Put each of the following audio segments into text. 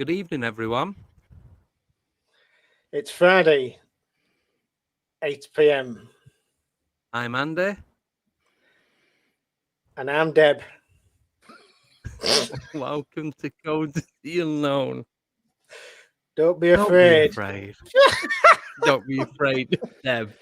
Good evening, everyone. It's Friday, 8 p.m. I'm Andy. And I'm Deb. Welcome to Code the Unknown. Don't be afraid. Don't be afraid. Don't be afraid, Deb.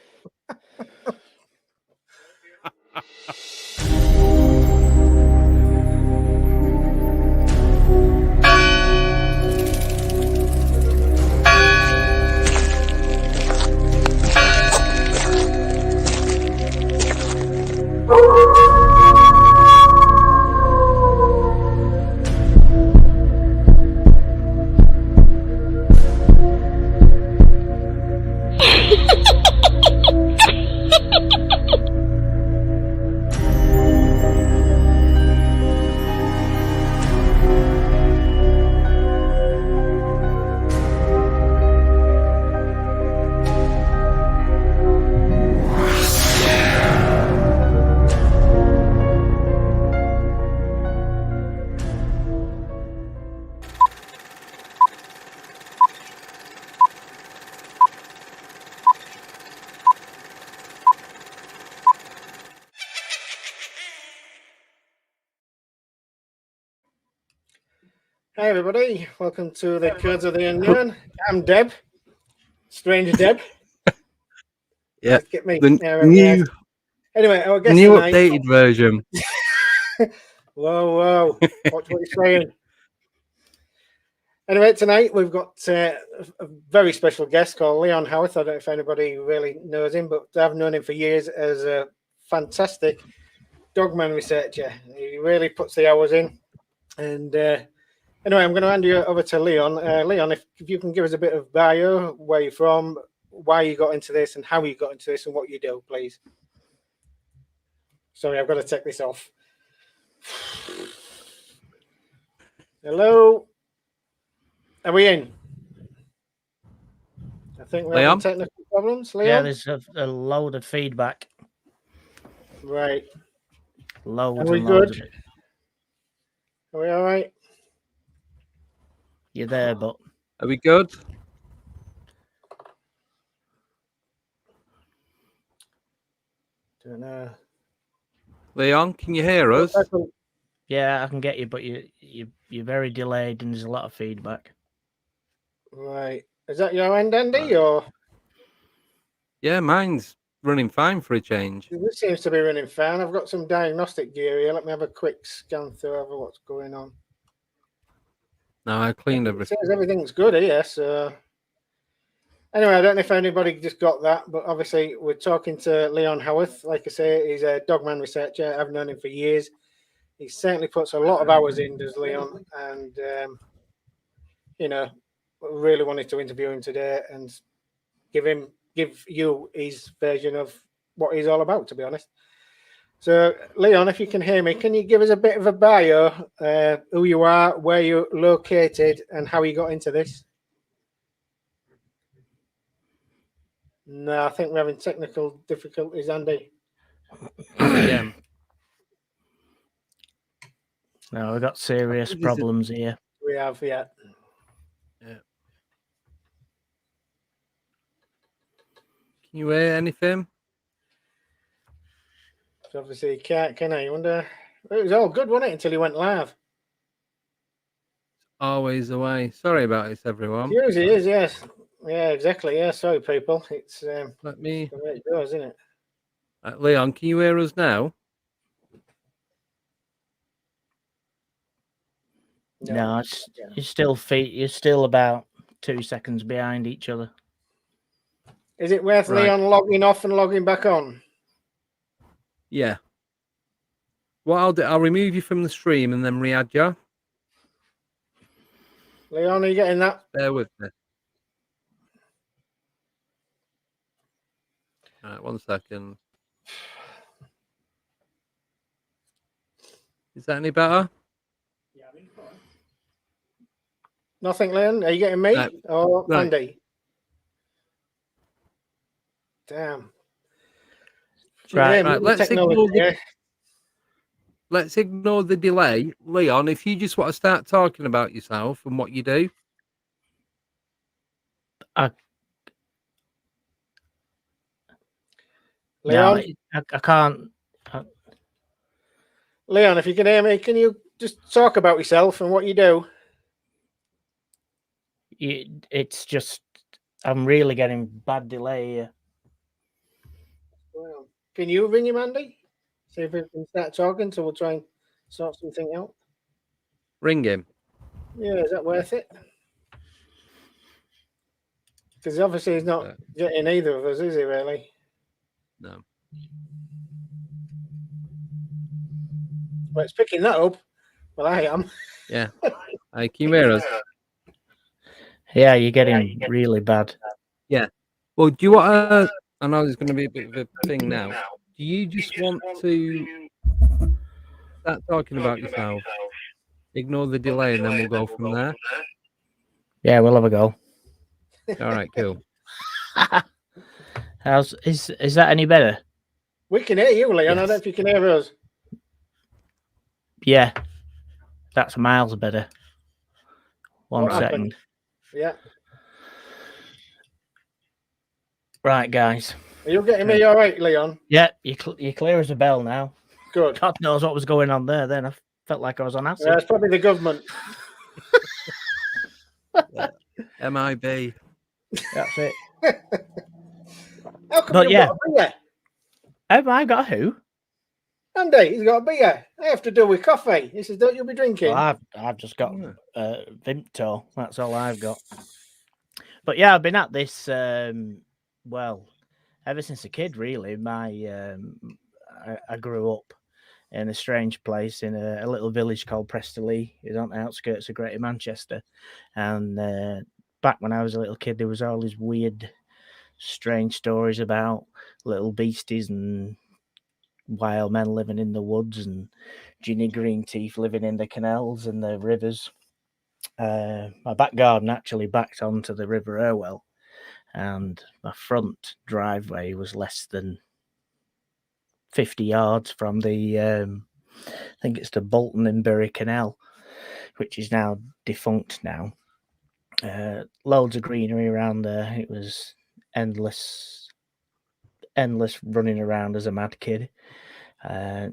Hi, everybody. Welcome to the Codes of the Unknown. I'm Deb. Strange Deb. Yeah. Get me. The new, anyway, our guest new tonight. updated version. Whoa. Watch what you're saying. Anyway, tonight we've got a very special guest called Leon Howarth. I don't know if anybody really knows him, but I've known him for years as a fantastic Dogman researcher. He really puts the hours in. And anyway, I'm going to hand you over to Leon. Leon, if you can give us a bit of bio, where you're from, why you got into this, and how you got into this, and what you do, please. Sorry, I've got to take this off. Hello? Are we in? I think we're having technical problems, Leon. Yeah, there's a load of feedback. Right. Loads. Are we good? Are we all right? You're there, but are we good? Don't know. Leon, can you hear us? Yeah, I can get you, but you're very delayed and there's a lot of feedback. Right. Is that your end, Andy, or? Yeah, mine's running fine for a change. This seems to be running fine. I've got some diagnostic gear here. Let me have a quick scan through over what's going on. No, I cleaned everything. It says everything's good here, so... Anyway, I don't know if anybody just got that, but obviously we're talking to Leon Howarth. Like I say, he's a Dogman researcher. I've known him for years. He certainly puts a lot of hours in, does Leon, and, really wanted to interview him today and give you his version of what he's all about, to be honest. So, Leon, if you can hear me, can you give us a bit of a bio, who you are, where you're located, and how you got into this? No, I think we're having technical difficulties, Andy. Yeah. No, we've got serious problems here. We have, yeah. Can you hear anything? So obviously, you can't, can I? Wonder. It was all good, wasn't it, until he went live? Always the way. Sorry about this, everyone. It usually is, yes. Yeah, exactly. Yeah, sorry, people. It's let me. The way it goes, isn't it? Leon, can you hear us now? No, you're still about 2 seconds behind each other. Is it worth Leon logging off and logging back on? Yeah. What I'll do, I'll remove you from the stream and then re-add you. Leon, are you getting that? Bear with me. All right, 1 second. Is that any better? Yeah, I mean, nothing, Leon. Are you getting me or Andy? Damn. Right. Let's ignore the delay. Leon, if you just want to start talking about yourself and what you do. Leon, I can't. Leon, if you can hear me, can you just talk about yourself and what you do? It's just I'm really getting bad delay here. Well, can you ring him, Andy? See if we can start talking, so we'll try and sort something out. Ring him. Yeah, is that worth it? Because obviously he's not getting either of us, is he, really? No. Well, it's picking that up. Well, I am. Yeah. Hey, can you hear us? Yeah, you're getting really bad. Yeah. Well, do you want to? I know there's going to be a bit of a thing now. Do you just want to start talking about yourself? Ignore the delay, and then we'll go from there. Yeah, we'll have a go. All right, cool. Is that any better? We can hear you, Leon. Yes. I don't know if you can hear us. Yeah, that's miles better. One What second. happened? Yeah. Right, guys. Are you getting me all right, Leon? Yeah, you're clear as a bell now. Good. God knows what was going on there. Then I felt like I was on acid. It's probably the government. MIB. That's it. How come But you've yeah. got a beer? Have I got who? Andy, he's got a beer. I have to do with coffee. He says, don't you be drinking? Well, I've just got Vimto. That's all I've got. But yeah, I've been at this well, ever since a kid, really. I grew up in a strange place in a little village called Prestonleigh. It's on the outskirts of Greater Manchester. And back when I was a little kid, there was all these weird, strange stories about little beasties and wild men living in the woods and ginny green teeth living in the canals and the rivers. My back garden actually backed onto the River Irwell, and my front driveway was less than 50 yards from the I think it's the Bolton and Bury Canal, which is now defunct now. Loads of greenery around there. It was endless running around as a mad kid.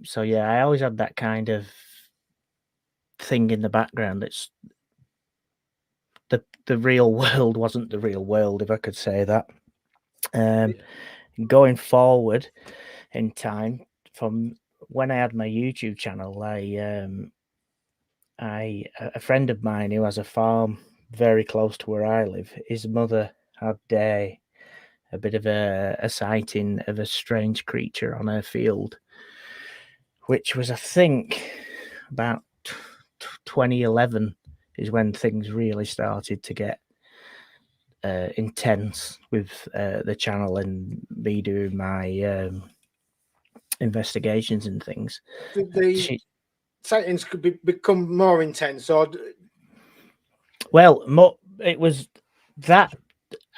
So yeah, I always had that kind of thing in the background. It's the real world wasn't the real world, if I could say that. Going forward in time, from when I had my YouTube channel, a friend of mine who has a farm very close to where I live, his mother had a bit of a sighting of a strange creature on her field, which was, I think, about 2011 is when things really started to get intense with the channel and me doing my investigations and things. Did the sightings could become more intense, or well, it was that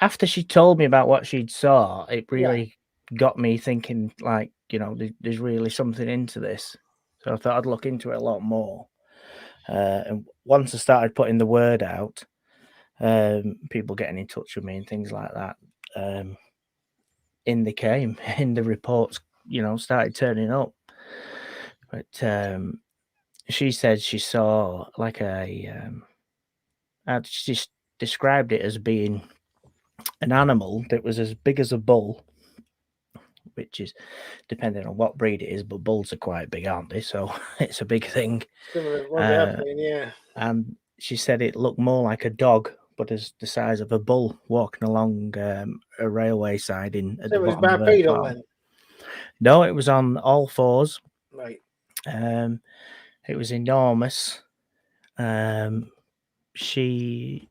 after she told me about what she'd saw, it really got me thinking, like, you know, there's really something into this. So I thought I'd look into it a lot more. And once I started putting the word out, people getting in touch with me and things like that, in the reports, you know, started turning up. But she said she saw like she just described it as being an animal that was as big as a bull, which is depending on what breed it is, but bulls are quite big, aren't they? So it's a big thing. And she said it looked more like a dog, but as the size of a bull walking along a railway siding at the bottom of her farm. Then? No, it was on all fours. Right. It was enormous. She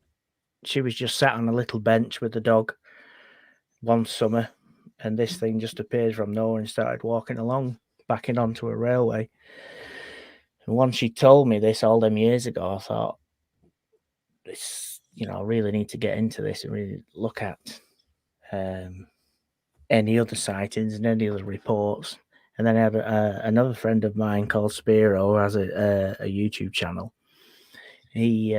was just sat on a little bench with the dog one summer, and this thing just appeared from nowhere and started walking along, backing onto a railway. And once she told me this all them years ago, I thought, this, you know, I really need to get into this and really look at any other sightings and any other reports. And then I had another friend of mine called Spiro, who has a YouTube channel. He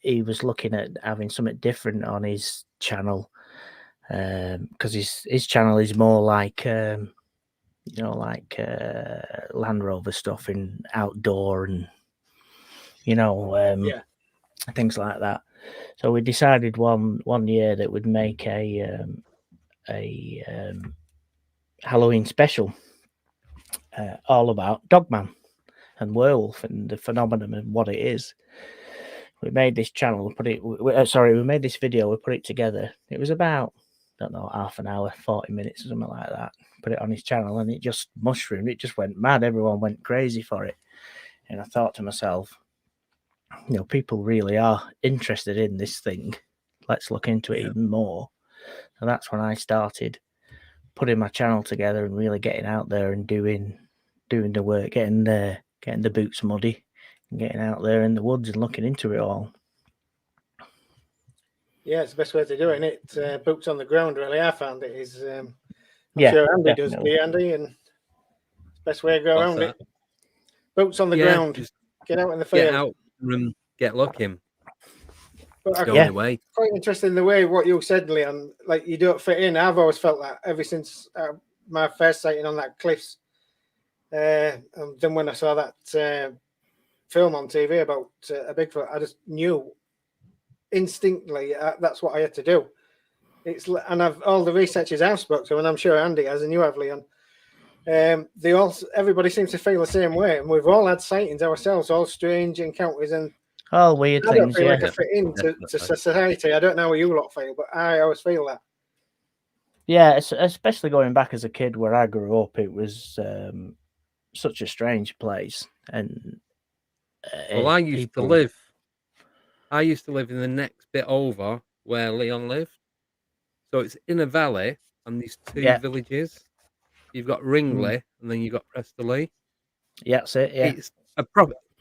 he was looking at having something different on his channel, because his channel is more like like Land Rover stuff and outdoor and things like that. So we decided one year that we'd make a Halloween special, all about Dogman and werewolf and the phenomenon and what it is. We made this channel, we made this video, we put it together. It was about, I don't know, half an hour, 40 minutes or something like that. Put it on his channel and it just mushroomed. It just went mad. Everyone went crazy for it. And I thought to myself, people really are interested in this thing. Let's look into it even more. And that's when I started putting my channel together and really getting out there and doing the work, getting the boots muddy and getting out there in the woods and looking into it all. Yeah, it's the best way to do it, isn't it? Boots on the ground, really. I found it is. I'm Yeah, sure Andy definitely. does, Andy, and it's the best way to go What's around that? it. Boots on the ground. Just Get out in the get field. out and get looking. But I Go Yeah. away. quite interesting the way what you said, Leon. Like you don't fit in. I've always felt that ever since my first sighting on that cliffs. And then when I saw that film on TV about a Bigfoot, I just knew instinctly that's what I had to do. And all the researchers I've spoken to, and I'm sure Andy has, and you have, Leon. Everybody seems to feel the same way, and we've all had sightings ourselves, all strange encounters, and All weird I don't things, feel yeah. like I fit into Definitely. society. I don't know how you lot feel, but I always feel that. Yeah, especially going back as a kid where I grew up, it was such a strange place. And Well, I used to live in the next bit over where Leon lived. So it's in a valley, and these two villages. You've got Ringley, and then you've got Prestonleigh. Yeah, that's it. Yeah, It's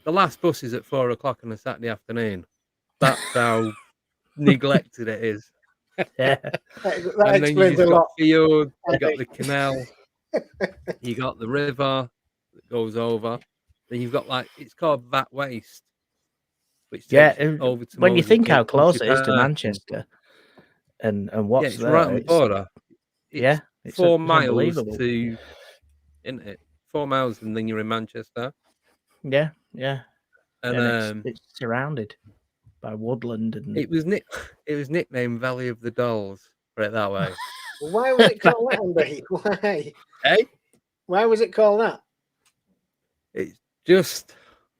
the last bus is at 4 o'clock on a Saturday afternoon. That's how neglected it is. yeah, That And then you explains a just got lot. field, you got Andy. the canal, you got the river that goes over. Then you've got it's called Vat Waste, which takes you over to when you Moses think how Gate close Country it is to Park. Manchester, and what's it's there, right on the border. It's it's 4 it's miles unbelievable. to, isn't it? 4 miles, and then you're in Manchester. Yeah, And it's surrounded by woodland and it was nicknamed Valley of the Dolls. Put it that way. Why was it called that, Andy? Why? Hey, Why was it called that? it's just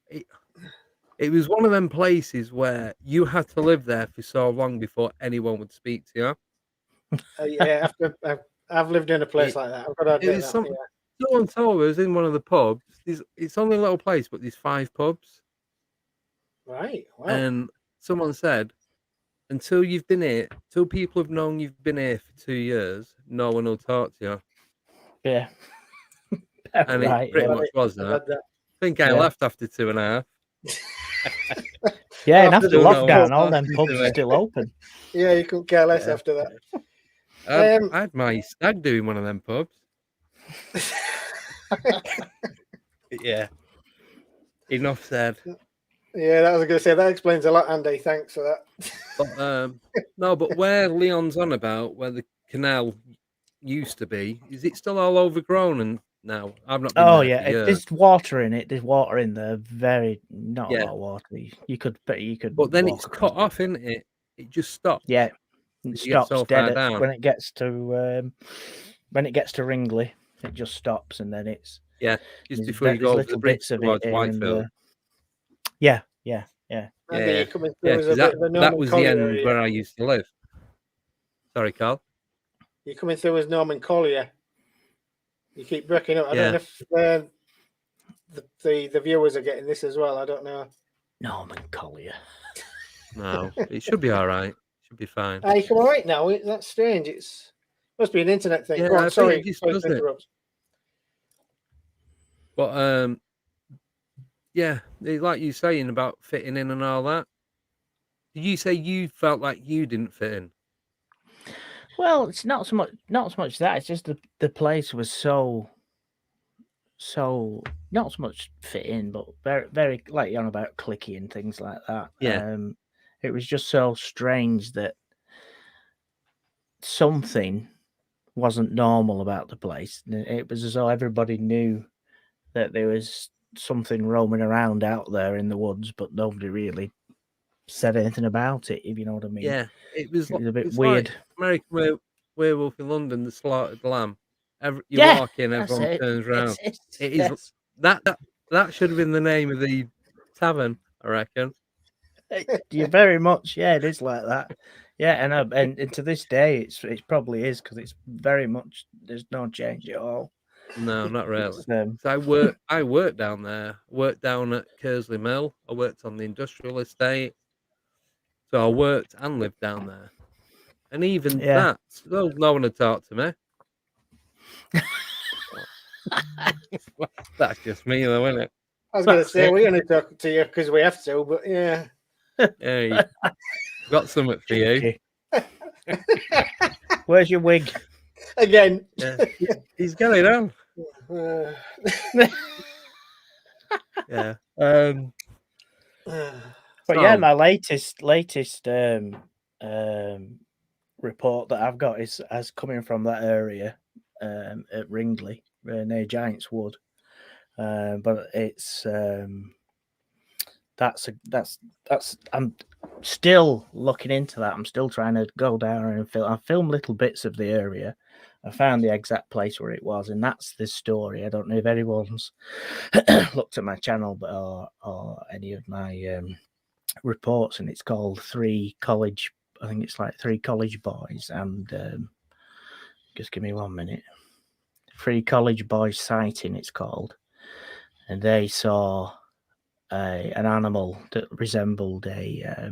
it was one of them places where you had to live there for so long before anyone would speak to you. Yeah, I've lived in a place like that. I've got to admit that. Someone told us in one of the pubs. It's only a little place, but there's 5 pubs. Right. Wow. And someone said, until people have known you've been here for 2 years, no one will talk to you. Yeah. And Right, it pretty much was that. I think I left after 2.5. Yeah, and after don't know lockdown, what's all them happened pubs to are it. still open. Yeah, you couldn't care less after that. I had my stag doing one of them pubs. Yeah. Enough said. Yeah, that was going to say, that explains a lot, Andy. Thanks for that. But no, but where Leon's on about, where the canal used to be, is it still all overgrown? And now I've not been there for years. There's water in it. There's water in there. Not a lot of water. You could. But then it's cut off, isn't it? It just stops. Yeah, it stops so dead down. when it gets to Ringley. It just stops, and then it's just before you go over the bridge towards Whitefield. Andy, you're coming through as a bit of a Norman that was Collier, the end where I used to live. Sorry, Carl. You're coming through as Norman Collier. You keep breaking up. I don't know if the viewers are getting this as well. I don't know. Norman Collier. No, it should be all right. Should be fine. You come all right now? That's strange. Must be an internet thing. Yeah, Go on, sorry. sorry to interrupt. But like you saying about fitting in and all that. Did you say you felt like you didn't fit in? Well, it's not so much that. It's just the place was so not so much fit in, but very, very like you're on about clicky and things like that. Yeah. It was just so strange that something wasn't normal about the place. It was as though everybody knew that there was something roaming around out there in the woods, but nobody really said anything about it, if you know what I mean. Yeah, it was a bit it's weird. like American Werewolf in London, the slaughtered lamb. You Yeah, walk in, that's everyone it. turns around. It It is yes. that should have been the name of the tavern, I reckon. You very much, yeah, it is like that. Yeah, and to this day, it probably is, because it's very much, there's no change at all. No, not really. It's, So I worked down there. Worked down at Kersley Mill. I worked on the industrial estate. So I worked and lived down there. And even Yeah. that, still no one had talked to me. That's just me, though, isn't it? I was going to say, we're going to talk to you because we have to, but yeah. Yeah, got something for you. Where's your wig? Again. Yeah. He's got it on. Yeah. But yeah, my latest report that I've got is coming from that area at Ringley, near Giant's Wood. But it's that's I'm still looking into that. I'm still trying to go down and film. I filmed little bits of the area. I found the exact place where it was, and that's the story. I don't know if anyone's looked at my channel, but or any of my reports, and it's called Three College. I think it's like Three College Boys, and just give me 1 minute. Three College Boys sighting, it's called, and they saw an animal that resembled a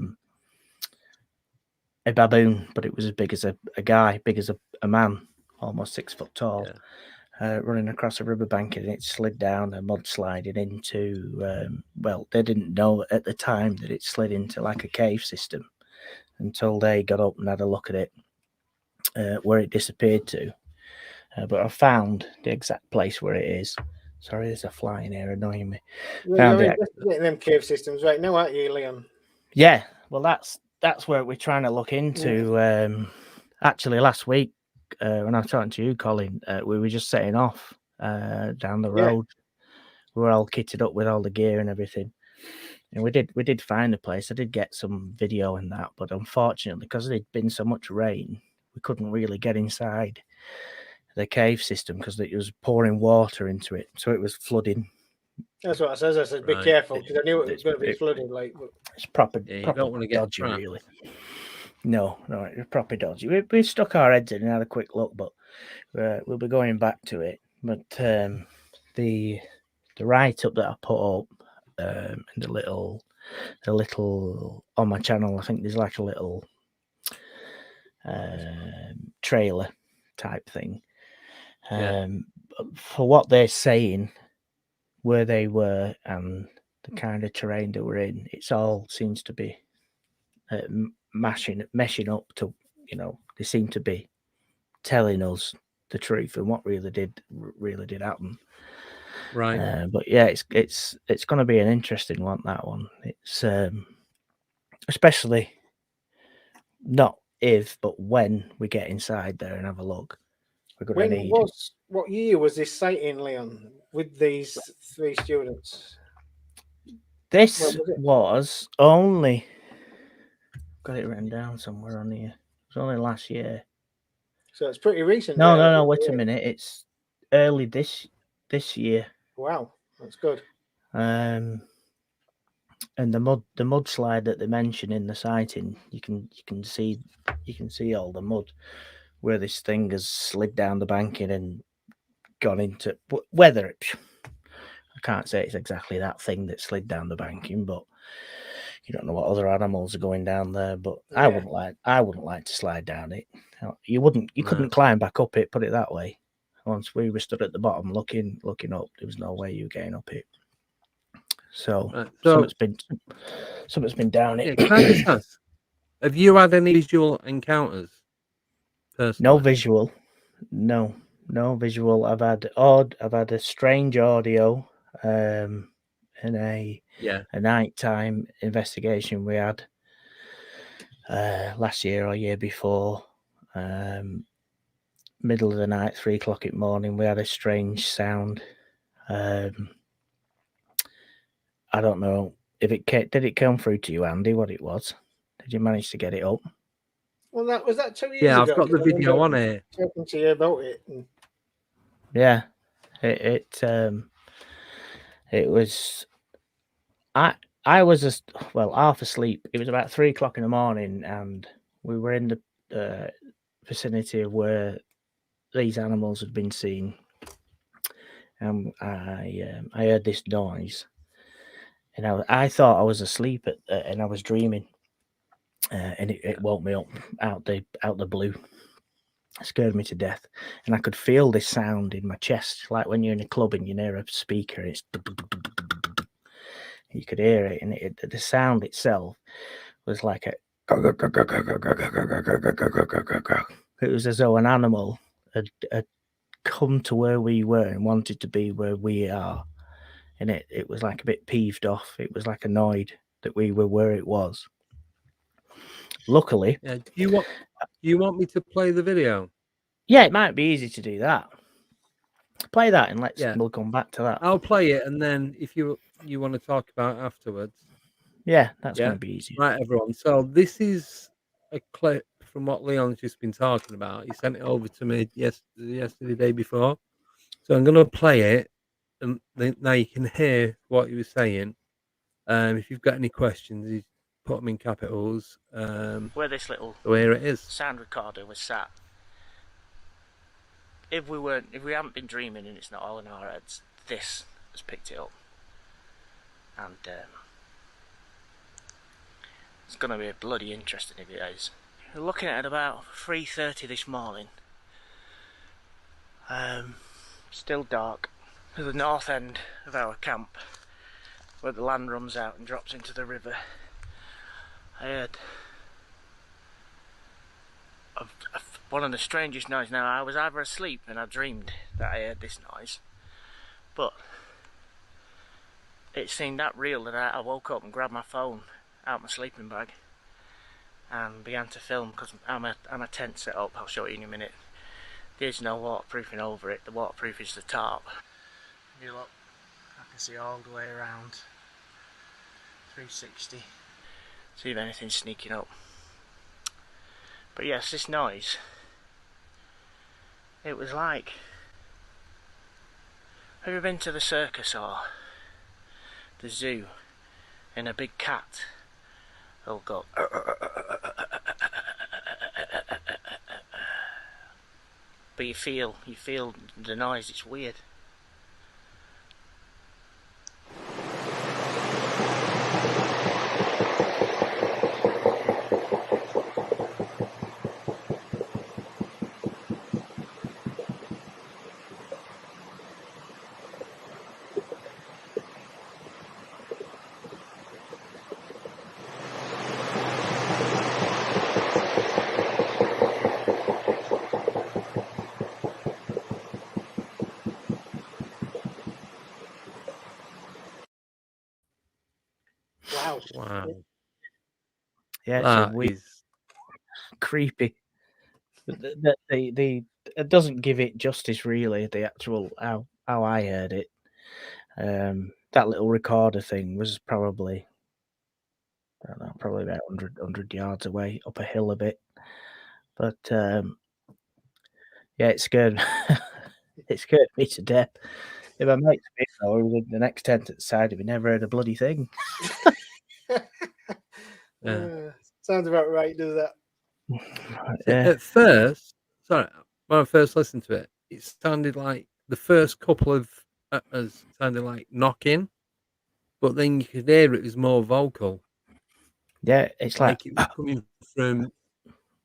baboon, but it was as big as a guy, big as a man, almost 6 foot tall, running across a riverbank, and it slid down a mudsliding into, well, they didn't know at the time that it slid into like a cave system until they got up and had a look at it, where it disappeared to. But I found the exact place where it is. Sorry, there's a fly in here annoying me. You're investigating them cave systems right now, aren't you, Leon? Yeah, well, that's where we're trying to look into. Yeah. Actually, last week when I was talking to you, Colin, we were just setting off down the road. We were all kitted up with all the gear and everything, and we did find a place. I did get some video in that, but unfortunately, because there'd been so much rain, we couldn't really get inside the cave system because it was pouring water into it, so it was flooding. That's what I said. I said, be careful, because I knew it was going to be flooded. Like, it's proper, you proper don't want to get dodgy, trapped. really. No, it was proper dodgy. We stuck our heads in and had a quick look, but we'll be going back to it. But the write up that I put up, and the little on my channel, I think there's like a little trailer type thing. For what they're saying, where they were and the kind of terrain they were in, it's all seems to be meshing up to, they seem to be telling us the truth and what really did happen. Right. But yeah, it's going to be an interesting one, that one. It's especially not if, but when we get inside there and have a look. What year was this sighting, Leon, with these 3 students? This was only, got it written down somewhere on here. It was only last year. So it's pretty recent. No, wait a minute. It's early this year. Wow, that's good. And the mudslide that they mention in the sighting, you can see all the mud where this thing has slid down the banking and gone into, whether it, I can't say it's exactly that thing that slid down the banking, but you don't know what other animals are going down there. But I wouldn't like to slide down it. You couldn't climb back up it, put it that way. Once we were stood at the bottom looking up, there was no way you were getting up it. So something's been down it. Can I just ask, have you had any visual encounters? Personally? No visual. No visual. I've had a strange audio in a nighttime investigation we had last year or year before. Middle of the night, 3 o'clock in the morning, we had a strange sound. I don't know if did it come through to you, Andy, what it was? Did you manage to get it up? Well, was that 2 years Yeah, ago? I've got the 'Cause I video remember on here. talking to you about it. And... Yeah, it was. I was half asleep. It was about 3 o'clock in the morning, and we were in the vicinity of where these animals had been seen. And I heard this noise, and I thought I was asleep and I was dreaming, and it woke me up out the blue. It scared me to death, and I could feel this sound in my chest, like when you're in a club and you hear a speaker. It's you could hear it, and the sound itself was like a. It was as though an animal had come to where we were and wanted to be where we are, and it was like a bit peeved off. It was like annoyed that we were where it was. Luckily, Yeah. Do you want me to play the video? yeah, it might be easy to do that. Play that and Yeah. we'll come back to that. I'll play it, and then if you want to talk about it afterwards. Yeah, that's going to be easy. Right, everyone. So this is a clip from what Leon's just been talking about. He sent it over to me yesterday, the day before. So I'm going to play it, and now you can hear what he was saying. If you've got any questions, you put them in capitals. Where this little here it is. Sound recorder was sat. If we haven't been dreaming and it's not all in our heads, this has picked it up, and it's going to be bloody interesting if it is. We're looking at it about 3:30 this morning. Still dark. To the north end of our camp, where the land runs out and drops into the river, I heard one of the strangest noises. Now, I was either asleep and I dreamed that I heard this noise, but it seemed that real that I woke up and grabbed my phone out my sleeping bag and began to film, because I'm a tent set up. I'll show you in a minute. There's no waterproofing over it. The waterproof is the tarp. If you look, I can see all the way around 360. See if anything's sneaking up. But yes, this noise, it was like, have you been to the circus or the zoo and a big cat will go but you feel the noise. It's weird. Wow. Yeah, it's That weird, is creepy. It doesn't give it justice, really. The actual how I heard it. That little recorder thing was probably, I don't know, probably about 100 yards away up a hill a bit. But yeah, it scared it scared me to death. If my mate's though, he was in the next tent at the side of me, never heard a bloody thing. Sounds about right, does that? Yeah. At first, when I first listened to it, it sounded like the first couple of sounded like knocking, but then you could hear it was more vocal. Yeah, it's like it was coming from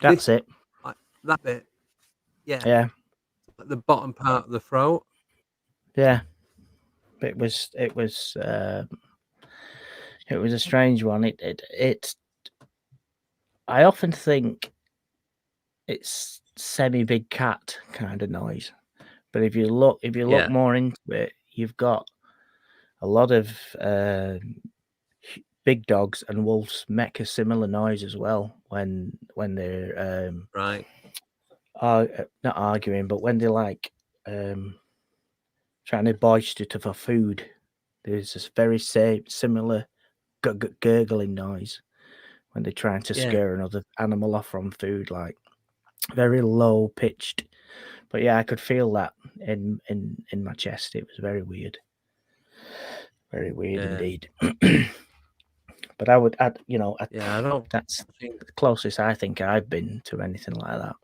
that's it. Like that bit. Yeah. Yeah. Like the bottom part of the throat. Yeah. It was a strange one. It I often think it's semi-big cat kind of noise, but if you look more into it, you've got a lot of big dogs and wolves make a similar noise as well when they're Right. not arguing, but when they're like trying to boister for food. There's this very similar gurgling noise when they're trying to Yeah. scare another animal off from food, like very low pitched. But yeah, I could feel that in my chest. It was very weird. Very weird indeed. But I don't. That's think the closest I think I've been to anything like that.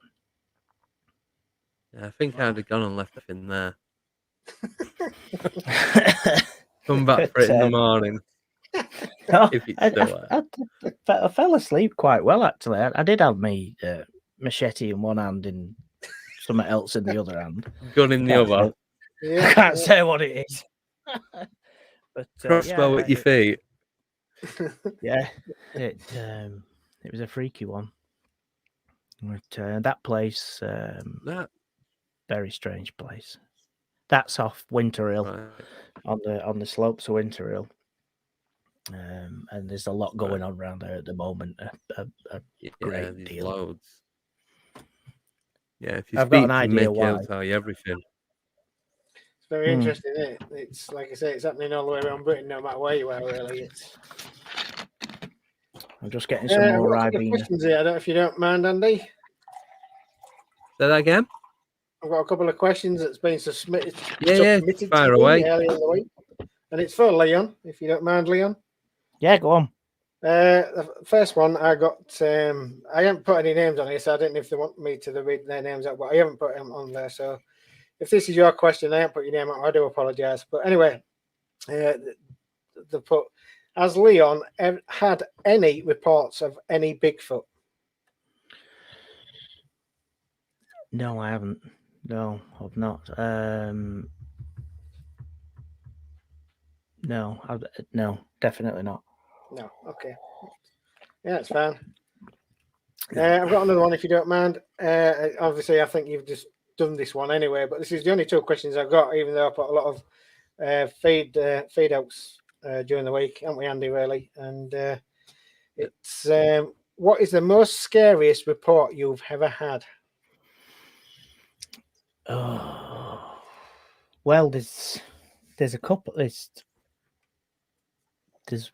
Yeah, I think I'd have gone and left it in there. Come back for it in the morning. If it's still there. I fell asleep quite well, actually. I did have my machete in one hand and something else in the other hand. Gun in the other. I can't say what it is. But crossbow at your feet. Yeah, it was a freaky one. But that place, very strange place. That's off Winter Hill, right. on the slopes of Winter Hill. And there's a lot going on around there at the moment. A great deal. Loads. Yeah, if you I've speak got an to idea Mickey, why. he'll tell you everything. It's very interesting, isn't it? It's like I say, it's happening all the way around Britain, no matter where you are, really. I'm just getting some more Ribena. Questions here. I don't know if you don't mind, Andy. Say that again? I've got a couple of questions that's been submitted. Fire away. Earlier in the week. And it's for Leon, if you don't mind, Leon. Yeah, go on. The first one I got, I haven't put any names on here, so I don't know if they want me to read their names out, but I haven't put them on there. So if this is your question, I haven't put your name out, I do apologise. But anyway, they put, has Leon had any reports of any Bigfoot? No, I haven't. No, I've not. No, definitely not. No, okay. Yeah, it's fine. I've got another one, if you don't mind. Obviously, I think you've just done this one anyway, but this is the only two questions I've got, even though I put a lot of feed outs during the week, haven't we, Andy, really? And it's what is the most scariest report you've ever had? Oh, well, there's a couple. There's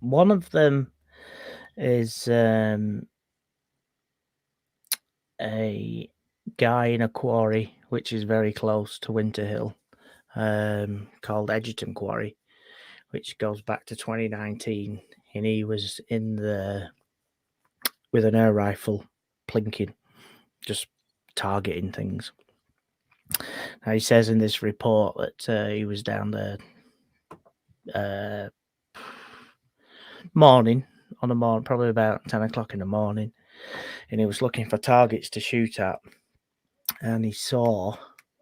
one of them is a guy in a quarry which is very close to Winter Hill, called Edgerton Quarry, which goes back to 2019, and he was in with an air rifle, plinking, just targeting things. Now, he says in this report that he was down there morning, probably about 10 o'clock in the morning, and he was looking for targets to shoot at, and he saw,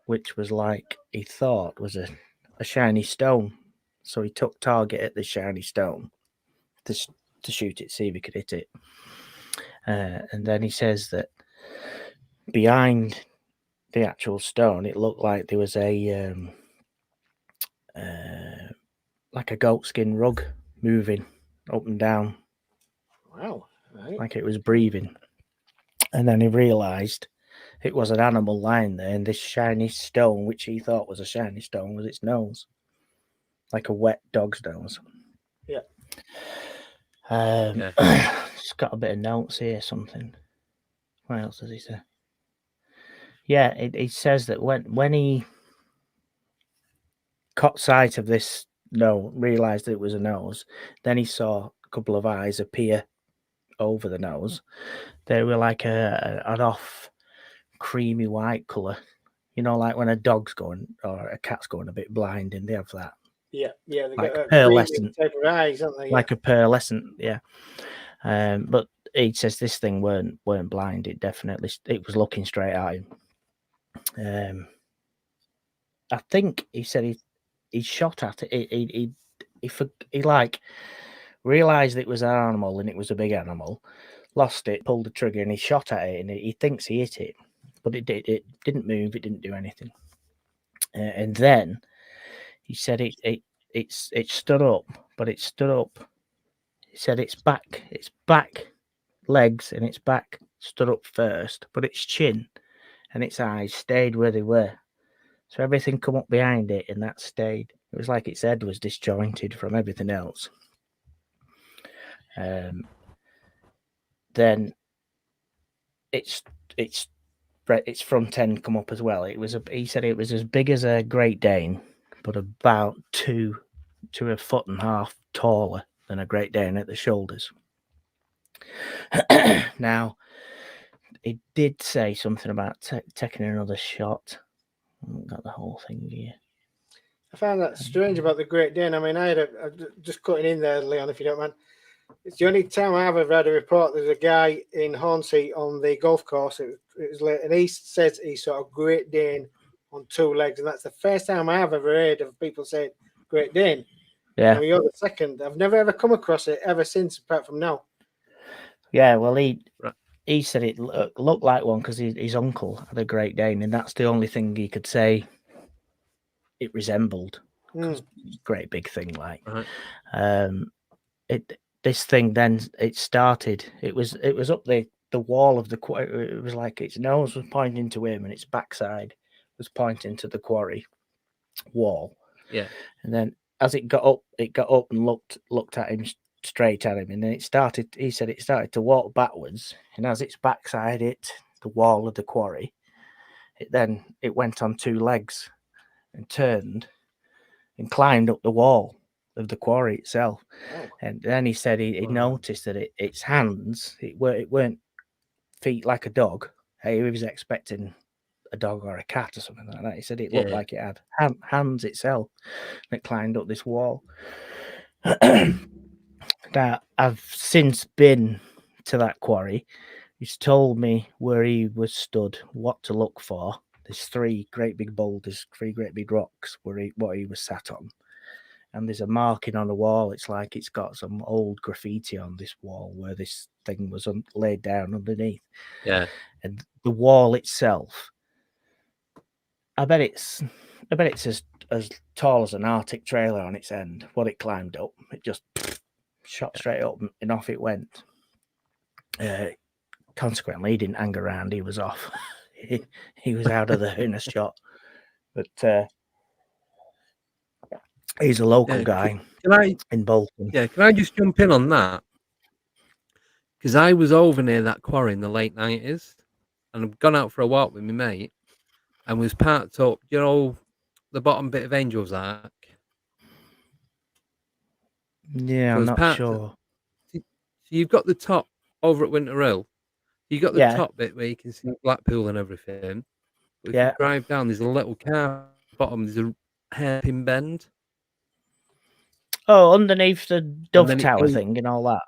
which was like he thought was a shiny stone. So he took target at the shiny stone to shoot it, see if he could hit it. And then he says that behind the actual stone, it looked like there was a like a goatskin rug moving up and down. Wow. Right. Like it was breathing. And then he realised it was an animal lying there, and this shiny stone, which he thought was a shiny stone, was its nose. Like a wet dog's nose. Yeah. Just got a bit of notes here, something. What else does he say? Yeah, he says that when he caught sight of this realised it was a nose, then he saw a couple of eyes appear over the nose. They were like an off creamy white colour. You know, like when a dog's going or a cat's going a bit blind, and they have that. Yeah, they like got pearlescent type of eyes, aren't they? like a pearlescent, yeah. But he says this thing weren't blind. It was looking straight at him. I think he said he shot at it. He like realized it was an animal, and it was a big animal. Lost it, pulled the trigger, and he shot at it, and he thinks he hit it, but it didn't move. It didn't do anything. And then he said it stood up, but it stood up He said its back legs and its back stood up first, but its chin and its eyes stayed where they were. So everything come up behind it, and that stayed. It was like its head was disjointed from everything else. Then its front end come up as well. He said it was as big as a Great Dane, but about 2 to 1.5 foot taller than a Great Dane at the shoulders. Now, he did say something about taking another shot. I haven't got the whole thing here. I found that strange about the Great Dane. I mean, just cutting in there, Leon, if you don't mind. It's the only time I've ever read a report. There's a guy in Hornsey on the golf course. It was late, and he says he saw a Great Dane on 2 legs, and that's the first time I have ever heard of people saying Great Dane. Yeah. Now, you're the second. I've never ever come across it ever since, apart from now. Yeah, well, he said it looked like one because his uncle had a Great Dane, and that's the only thing he could say it resembled. Great big thing, like. This thing then it started. It was up the wall of the quarry. It was like its nose was pointing to him, and its backside was pointing to the quarry wall. Yeah. And then as it got up and looked at him, straight at him, and then he said it started to walk backwards, and as its backside hit the wall of the quarry, it went on 2 legs and turned and climbed up the wall of the quarry itself. Oh. And then he said he noticed that its hands, it weren't feet like a dog. He was expecting a dog or a cat or something like that. He said it looked like it had hands itself that climbed up this wall. Now, I've since been to that quarry. He's told me where he was stood, what to look for. There's 3 great big boulders, 3 great big rocks what he was sat on. And there's a marking on the wall. It's like it's got some old graffiti on this wall where this thing was laid down underneath. Yeah. And the wall itself, I bet it's as tall as an Arctic trailer on its end. What it climbed up, it just shot straight up and off it went. Consequently, he didn't hang around. He was off. he was out of there in a shot. But he's a local guy in Bolton. Yeah, can I just jump in on that? Because I was over near that quarry in the late 90s, and I've gone out for a walk with my mate, and was parked up, the bottom bit of Angel's Arc. Yeah, I'm not sure. So you've got the top over at Winter Hill. You've got the top bit where you can see Blackpool and everything. But if you drive down, there's a little car bottom, there's a hairpin bend. Oh, underneath the Dove Tower thing and all that.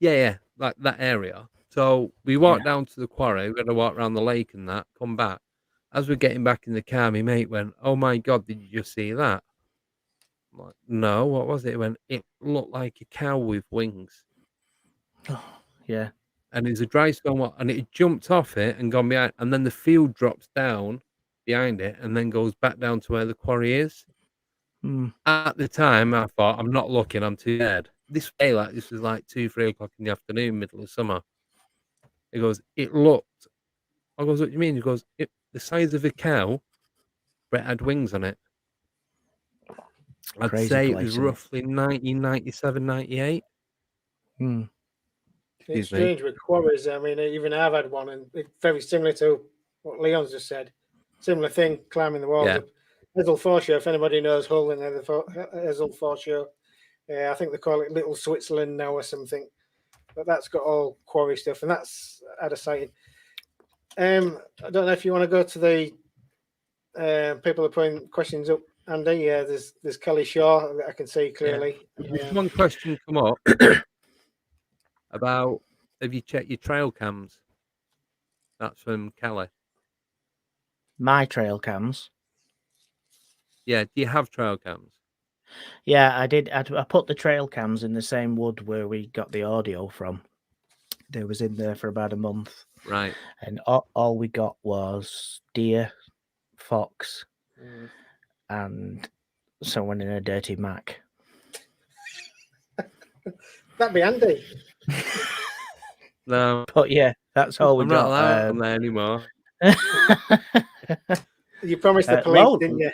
Yeah, like that area. So we walked down to the quarry, we had to walk around the lake and that, come back. As we're getting back in the car, my mate went, "Oh my God, did you just see that?" I'm like, "No, what was it?" He went, "It looked like a cow with wings." Oh, yeah. And it was a dry stone, and it jumped off it and gone behind, and then the field drops down behind it and then goes back down to where the quarry is. At the time, I thought, I'm not looking, I'm too scared. This was like 2-3 o'clock in the afternoon, middle of summer. He goes, it looked. I goes, what do you mean? He goes, the size of a cow, but it had wings on it. I'd say it was roughly 1997, 98. It's strange with quarries. I mean, even I've had one, and it's very similar to what Leon's just said. Similar thing, climbing the walls. Yeah. Hazelforshire, if anybody knows Hull and Hazelforshire, I think they call it Little Switzerland now or something. But that's got all quarry stuff, and that's out of sight. I don't know if you want to go to the people are putting questions up, Andy. Yeah, there's Kelly Shaw that I can see clearly. There's one question come up about, have you checked your trail cams? That's from Kelly. My trail cams? Yeah, do you have trail cams? Yeah, I did. I put the trail cams in the same wood where we got the audio from. They was in there for about a month. Right. And all we got was deer, fox, and someone in a dirty Mac. That'd be handy. No, But yeah, that's all we I'm not got. allowed on there anymore. You promised the police, Loads, didn't you?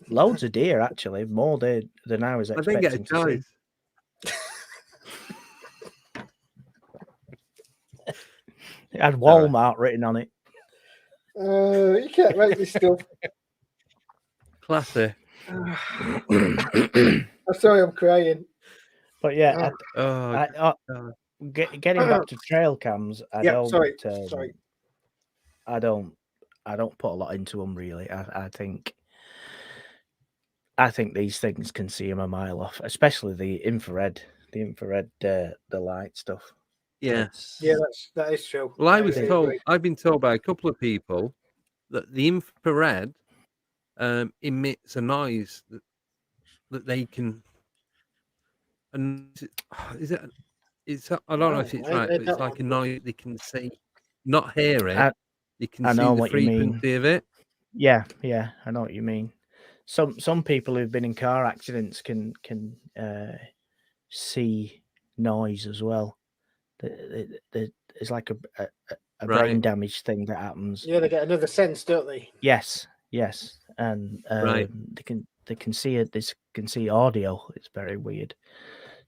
loads of deer, actually, more deer than I was I didn't get a expecting to see. choice. It had Walmart written on it. You can't write this stuff. Classy. I'm sorry, I'm crying. But yeah, Oh, getting back to trail cams, I don't. Sorry. I don't put a lot into them really. I think these things can see them a mile off, especially the infrared, the light stuff. yeah. Yeah, that is true. Well, I've been told by a couple of people that the infrared emits a noise that they can. And is it? It's I don't know if it's right, but it's like a noise they can see, not hear it. You can see the frequency of it. Yeah, I know what you mean. Some people who've been in car accidents can see noise as well. It's like a brain damage thing that happens. Yeah, they get another sense, don't they? Yes, and they can see it. They can see audio. It's very weird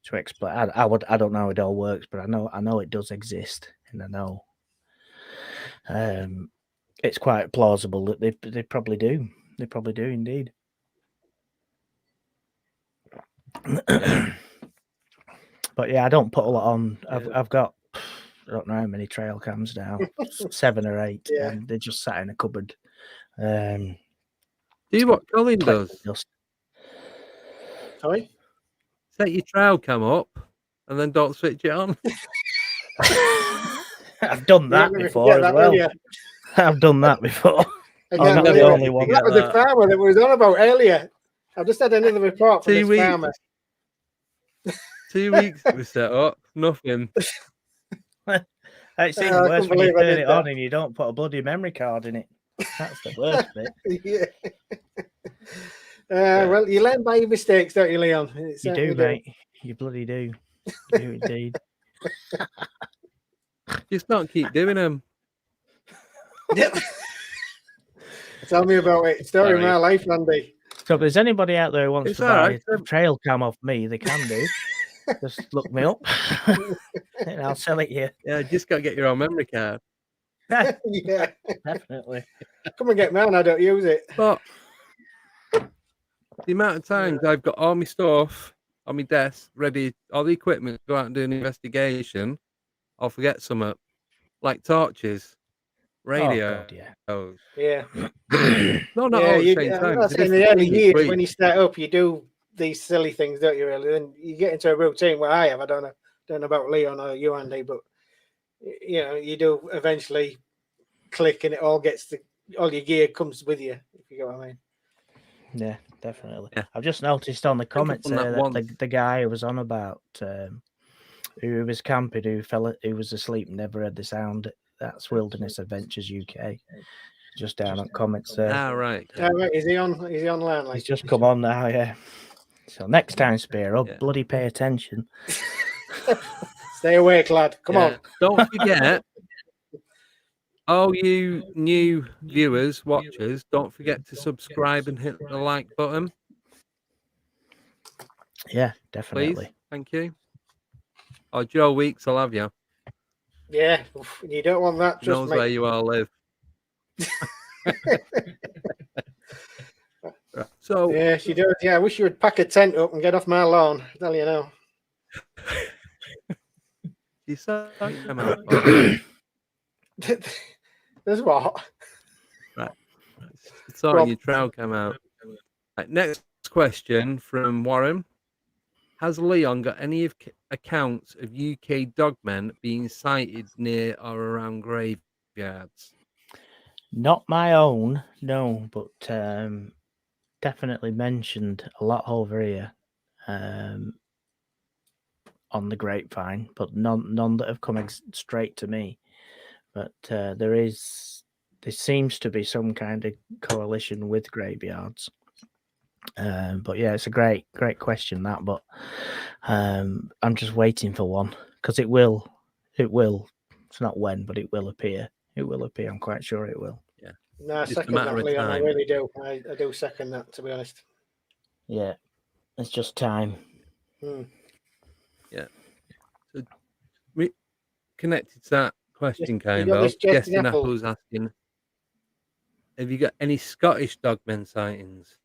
to explain. I don't know how it all works, but I know it does exist, and I know it's quite plausible that they probably do. They probably do indeed. But yeah, I don't put a lot on. I've got, I don't know how many trail cams now, 7 or 8, and they're just sat in a cupboard. Do what Colin does. Sorry? Set your trail cam up and then don't switch it on. I've done that before as well. I've done that before. I'm not the only one. That was the farmer that was on about earlier. I've just had another report from this farmer. 2 weeks it was set up, nothing. It's even worse when you turn it on and you don't put a bloody memory card in it. That's the worst bit. Well, you learn by your mistakes, don't you, Leon? You do, mate. You bloody do. You do indeed. Just don't keep doing them. Yep. Tell me about it. Story of my life, Andy. So if there's anybody out there who wants to buy a trail cam off me, they can do. Just look me up and I'll sell it you. Yeah, just got to get your own memory card. Yeah, definitely. Come and get mine. I don't use it. But the amount of times I've got all my stuff on my desk ready, all the equipment to go out and do an investigation, I'll forget something like torches, radio. Oh, yeah. No, not all at the same time. In the early years, when you start up, you do these silly things, don't you? Really, then you get into a routine where I have. I don't know about Leon or you, Andy, but you do eventually click, and it all all your gear comes with you. If you get what I mean. Yeah, definitely. Yeah. I've just noticed on the comments that the guy who was on about who was camping, who was asleep and never heard the sound. That's Wilderness Adventures UK. Just down on comments there. Right. Is he on? Is he online? He's just come on now. Yeah. So next time, Spear, bloody pay attention. Stay awake, lad. Come on. Don't forget, all you new viewers, watchers, don't forget to subscribe and hit the like button. Yeah, definitely. Please. Thank you. Or Joe Weeks will have you. Yeah, you don't want that. He knows where you all live. So yeah, she does. Yeah, I wish you would pack a tent up and get off my lawn. I tell you now. You saw come out. There's what? Right. Sorry, your trail came out. Right, next question from Warren. Has Leon got any accounts of UK dogmen being sighted near or around graveyards? Not my own, no, but definitely mentioned a lot over here on the grapevine, but none that have come straight to me. But there seems to be some kind of coalition with graveyards. But yeah, it's a great question that. But I'm just waiting for one because it will. It's not when, but it will appear. It will appear. I'm quite sure it will. Yeah. No, I Just a second matter that, of Leon. I time. really do. I do second that, to be honest. Yeah, it's just time. Yeah. So connected to that question, kind got of. this Justin Justin Apple. Apple's asking, have you got any Scottish dogmen sightings?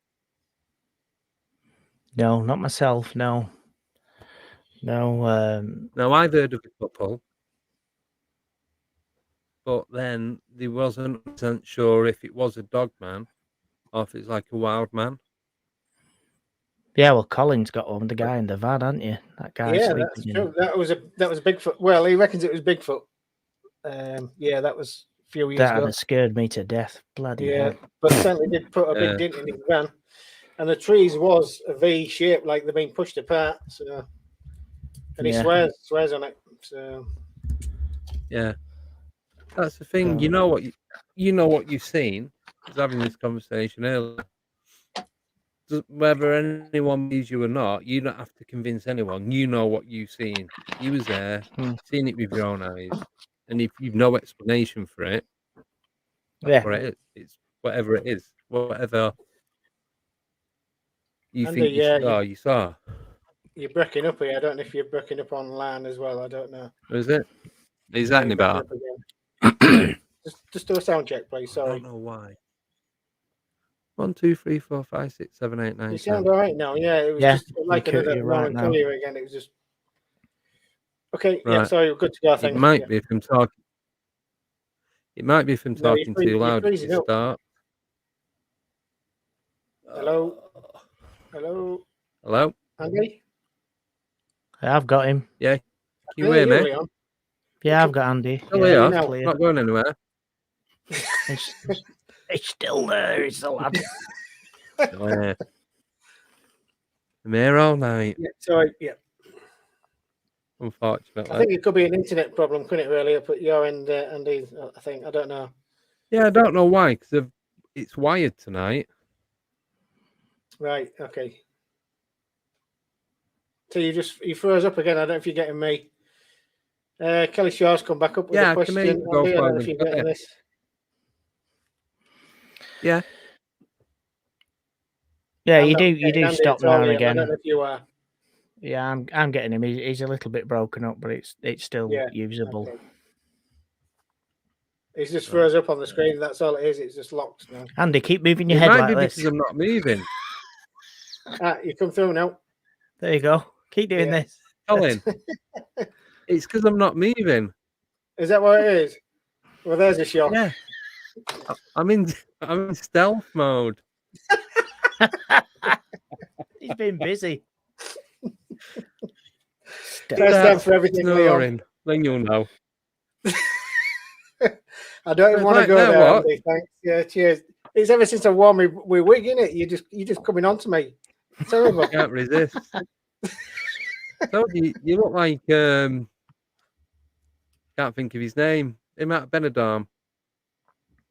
No, not myself. No. Now, I've heard of a couple, but then they wasn't 100% sure if it was a dogman or if it's like a wild man. Yeah, well, Colin's got one. The guy in the van, hasn't you? That guy. Yeah, that's true. That was Bigfoot. Well, he reckons it was Bigfoot. Yeah, that was a few years ago. That scared me to death. Bloody hell. But certainly did put a big dent in his van. And the trees was a V shape, like they've been pushed apart. So, and he swears on it. So, yeah, that's the thing. You know what you've seen. I was having this conversation earlier. Whether anyone believes you or not, you don't have to convince anyone. You know what you've seen. You was there, seen it with your own eyes, and if you've no explanation for it, that's what it is. It's whatever it is, whatever you think you saw. You're breaking up here. I don't know if you're breaking up on land as well. I don't know. Is it? Exactly about. Just do a sound check, please. Sorry. I don't know why. 1, 2, 3, 4, 5, 6, 7, 8, 9. You sound all right now. Yeah, it was just like another Norman Collier again. It was just okay. Right. Yeah, sorry, we're good to go. I think it might be if I'm talking. It might be if I'm talking too loud at the start. Hello. Andy? I've got him. Yeah. Can you hear me? Leon? Yeah, I've got Andy. Still here. Not going anywhere. It's still there. It's the lad. Still here. I'm here all night. Yeah, sorry. Yeah. Unfortunately. I think it could be an internet problem, couldn't it, really, up at your end, Andy? I think. I don't know. Yeah, I don't know why, because it's wired tonight. Right, okay. So you froze up again. I don't know if you're getting me. Kelly Shaw's come back up with a question. I don't know if you're getting this. Yeah. Yeah, you do stop now and again. I don't know if you are. Yeah, I'm getting him. He's a little bit broken up, but it's still usable. Okay. He's just froze up on the screen. That's all it is. It's just locked now. Andy, keep moving your head like this. It might be because I'm not moving. You come through now. There you go. Keep doing this. Colin, it's because I'm not moving. Is that what it is? Well, there's a shock. Yeah. I'm in stealth mode. He's been busy. That's for everything. Snoring. Then you'll know. I don't even want to go there, Andy, thanks. Yeah, cheers. It's ever since I wore my wig, innit? You just coming on to me. Terrible. I can't resist. So you look like can't think of his name. Matt Benadorm.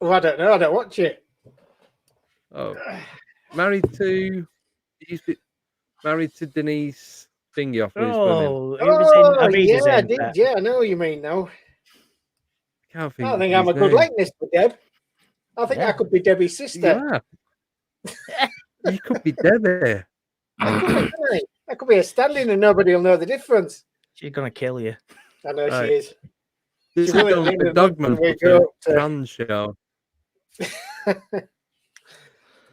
Oh, I don't know. I don't watch it. Oh, married to Denise Thingy off with swimming. Yeah, I know what you mean now. I think I'm a good likeness for Deb. I think I could be Debbie's sister. Yeah. You could be Debbie. I could be a stand-in and nobody will know the difference. She's gonna kill you. I know she is. This is the Dogman trans show.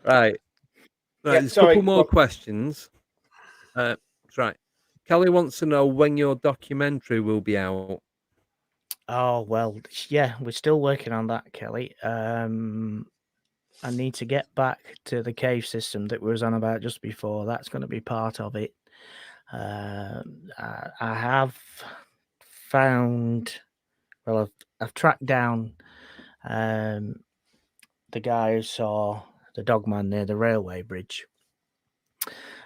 Right. There's a couple more questions. Right. Kelly wants to know when your documentary will be out. Oh, well, yeah, we're still working on that, Kelly. I need to get back to the cave system that we was on about just before. That's going to be part of it. I have found, well, I've tracked down the guy who saw the dogman near the railway bridge.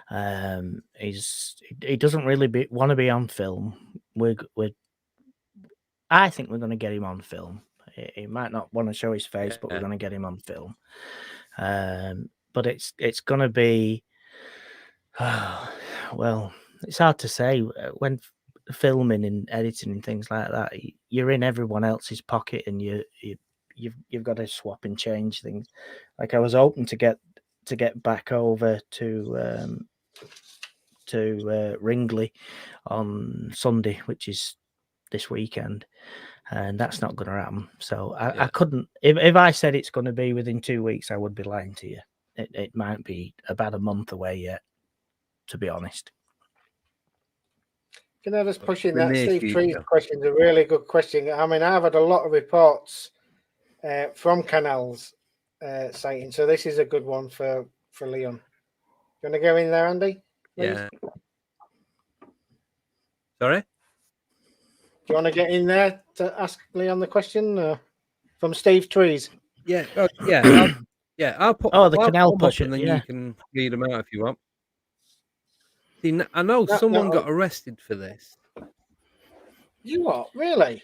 He doesn't really want to be on film. I think we're going to get him on film. He might not want to show his face, but we're going to get him on film. But it's going to be Well, it's hard to say when filming and editing and things like that. You're in everyone else's pocket, and you've got to swap and change things. Like I was hoping to get back over to Ringley on Sunday, which is this weekend, and that's not going to happen. So I couldn't. If I said it's going to be within 2 weeks, I would be lying to you. It might be about a month away yet, to be honest. Can I just push in The that near Steve Tree's future. question is a really good question. I mean, I've had a lot of reports from canals sighting, so this is a good one for Leon. You want to go in there, Andy? Please? Yeah. Sorry? Do you want to get in there to ask Leon the question from Steve Trees? Yeah. I'll put. Oh, the I'll canal put them up pusher, and then yeah. you can read them out if you want. See, I know someone got arrested for this. You what? Really?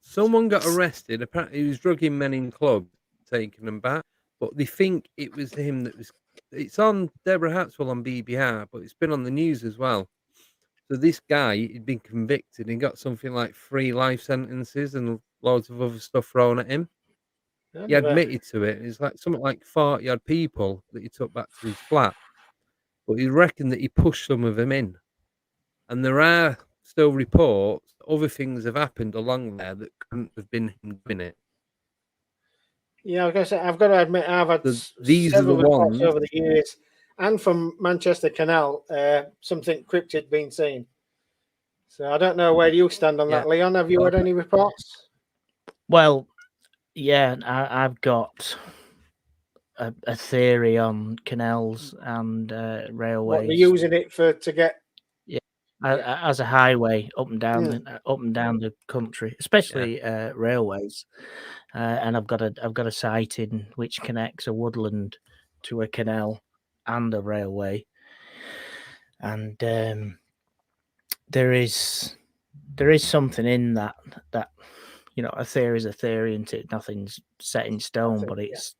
Someone got arrested. Apparently, he was drugging men in clubs, taking them back. But they think it was him that was. It's on Deborah Hatswell on BBR, but it's been on the news as well. So this guy, he'd been convicted and got something like 3 life sentences and loads of other stuff thrown at him. He admitted to it. It's like something like 40 odd people that he took back to his flat. But he reckoned that he pushed some of them in. And there are still reports that other things have happened along there that couldn't have been him doing it. Yeah, I was going to say, I've got to admit, I've had These are several the reports ones. over the years, and from Manchester Canal, something cryptid being seen. So I don't know where you stand on that, Leon. Have you had any reports? Well, yeah, I've got a theory on canals and railways. What, they're using it to get as a highway up and down the country, especially railways. And I've got a sighting which connects a woodland to a canal and a railway, and there is something in that a theory is a theory, and nothing's set in stone, but it's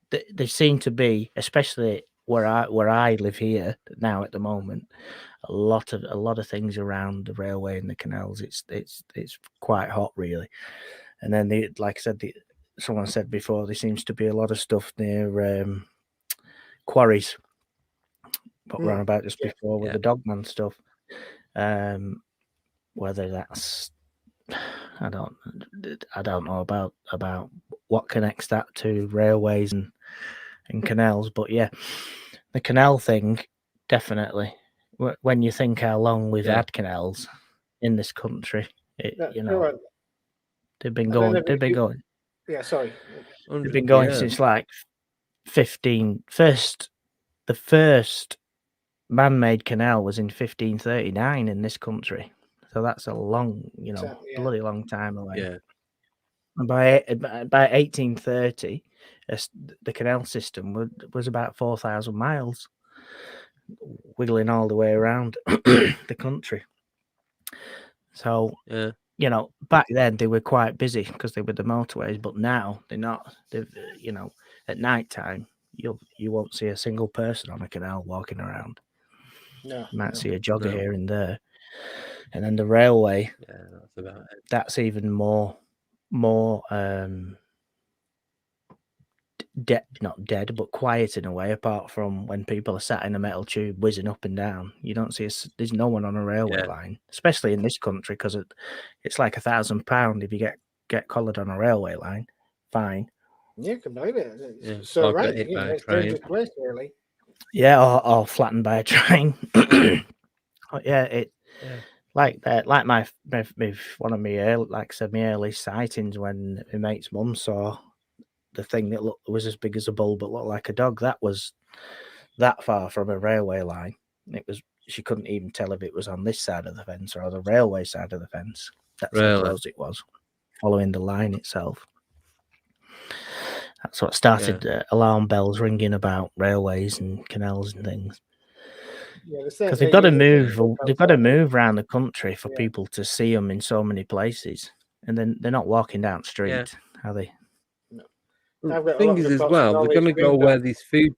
there seem to be, especially where I live here now at the moment, a lot of things around the railway and the canals. It's quite hot, really. And then like I said, someone said before, there seems to be a lot of stuff near quarries. What we're on about just before with the Dogman stuff. Whether that's I don't know about what connects that to railways and canals, but yeah, the canal thing definitely. When you think how long we've had canals in this country, they've been going. Yeah, sorry. They've been going since like the first man-made canal was in 1539 in this country. So that's a long, bloody long time away. Yeah. And by 1830, the canal system was about 4,000 miles, wiggling all the way around the country. So, back then they were quite busy because they were the motorways, but now they're not. They've, at night time, you won't see a single person on a canal walking around. No, you might see a jogger here and there. And then the railway, that's about it. That's even more not dead, but quiet in a way. Apart from when people are sat in a metal tube whizzing up and down, you don't see there's no one on a railway line, especially in this country, because it's like £1,000 if you get collared on a railway line. Fine. You can believe it. It's so right. It's a dangerous place, really. Yeah, or flattened by a train. Like that, like my one of my early sightings when my mate's mum saw the thing that was as big as a bull but looked like a dog. That was that far from a railway line. She couldn't even tell if it was on this side of the fence or the railway side of the fence. That's how close it was, following the line itself. That's what started alarm bells ringing about railways and canals and things. Because they've got to move. They've got to move around the country for people to see them in so many places, and then they're not walking down the street, are they? No. The thing is, as well, they're going to go where these food.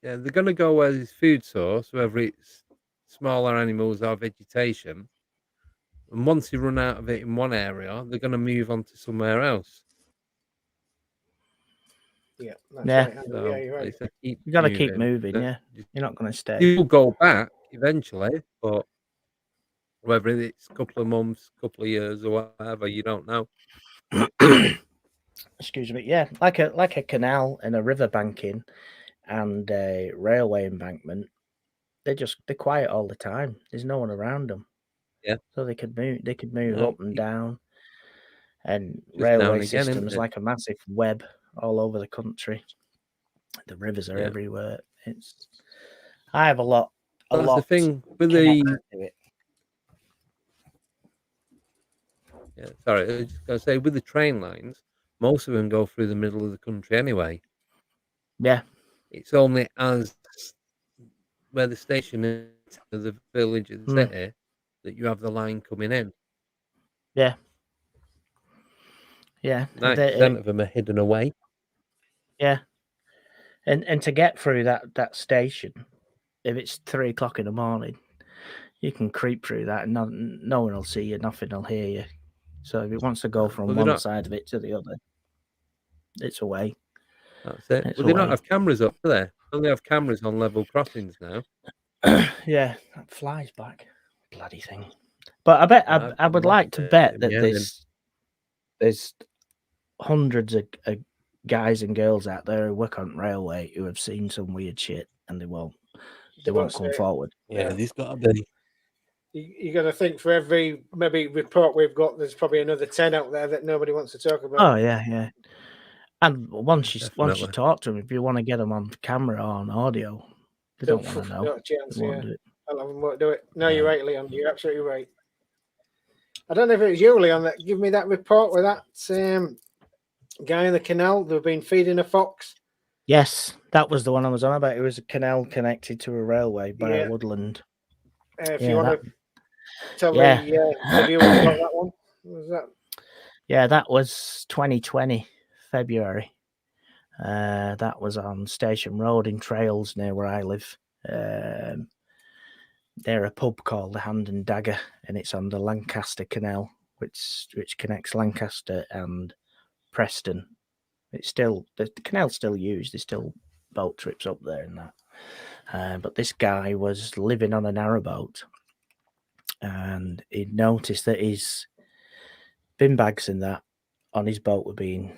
Yeah, they're going to go where there's food source, whether it's smaller animals or vegetation. And once they run out of it in one area, they're going to move on to somewhere else. Yeah, that's Yeah. right. Andy. So Yeah, you're right. it's a keep You got to keep moving. moving, yeah. You're not going to stay. You'll go back eventually, but whether it's a couple of months, couple of years, or whatever, you don't know. Excuse me. Yeah, like a canal and a river banking and a railway embankment. They're quiet all the time. There's no one around them. Yeah. So they could move. They could move No, up and down. And just now railway and again, isn't systems it? like a massive web all over the country. The rivers are Yeah. everywhere. I have a lot. That's the thing with connected the. to it. Yeah, sorry, I was just going to say with the train lines, most of them go through the middle of the country anyway. Yeah. It's only as where the station is, the village of the city, that you have the line coming in. Yeah. Yeah. 90% of them are hidden away. Yeah. And to get through that station, if it's 3 o'clock in the morning, you can creep through that and no one will see you, nothing will hear you. So if it wants to go from one side of it to the other, it's away. That's it. It's Well, they don't away. have cameras up there. They only have cameras on level crossings now. Yeah, that flies back. Bloody thing. But I bet I would like to bet that there's hundreds of guys and girls out there who work on railway who have seen some weird shit and they won't come forward. Yeah, there's got to be. You got to think for every maybe report we've got, there's probably another 10 out there that nobody wants to talk about. Oh yeah. And once you talk to them, if you want to get them on camera or on audio, they don't want to know. No chance, they won't do it. A lot of them won't do it. No, you're right, Leon. You're absolutely right. I don't know if it was you, Leon, that gave me that report with that guy in the canal. They've been feeding a fox. Yes, that was the one I was on about. It was a canal connected to a railway by a woodland. If you want to tell the viewers about that one. What was that? Yeah, that was 2020, February. That was on Station Road in Trails near where I live. They're a pub called the Hand and Dagger, and it's on the Lancaster Canal, which connects Lancaster and Preston. It's still the canal's still used. There's still boat trips up there and that. But this guy was living on a narrowboat, and he noticed that his bin bags and that on his boat were being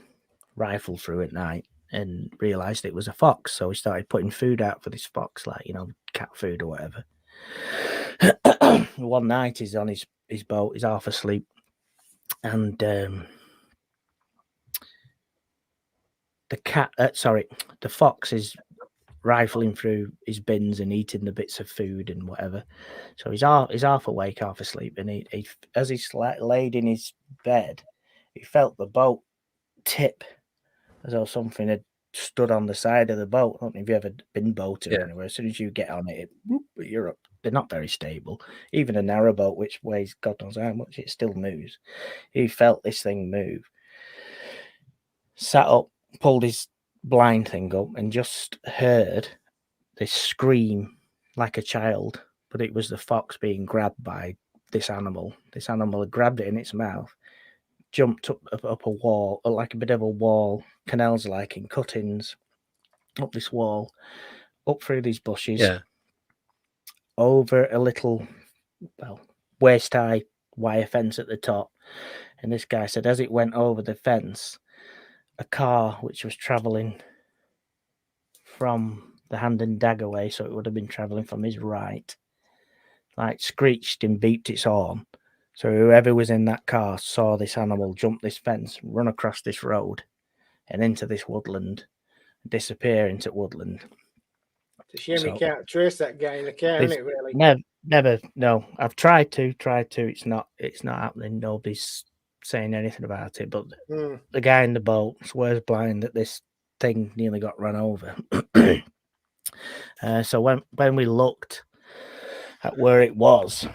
rifled through at night, and realised it was a fox. So he started putting food out for this fox, like cat food or whatever. One night he's on his boat, he's half asleep, and the fox is rifling through his bins and eating the bits of food and whatever. So he's half awake, half asleep, and he as he's laid in his bed, he felt the boat tip as though something had stood on the side of the boat. I don't know if you've ever been boated anywhere. As soon as you get on it, you're up. They're not very stable. Even a narrow boat, which weighs God knows how much, it still moves. He felt this thing move. Sat up, pulled his blind thing up, and just heard this scream like a child. But it was the fox being grabbed by this animal. This animal had grabbed it in its mouth, jumped up a wall, like a bit of a wall, canals like in cuttings, up this wall, up through these bushes, over a little, waist-high wire fence at the top. And this guy said as it went over the fence, a car which was travelling from the Hand and Dagger way, so it would have been travelling from his right, like screeched and beeped its horn. So whoever was in that car saw this animal jump this fence, run across this road and into this woodland, disappear into woodland. It's a shame you can't trace that guy in the car, isn't it, really? Never. No, I've tried to. It's not happening. Nobody's saying anything about it. But the guy in the boat swears blind that this thing nearly got run over. So when we looked at where it was,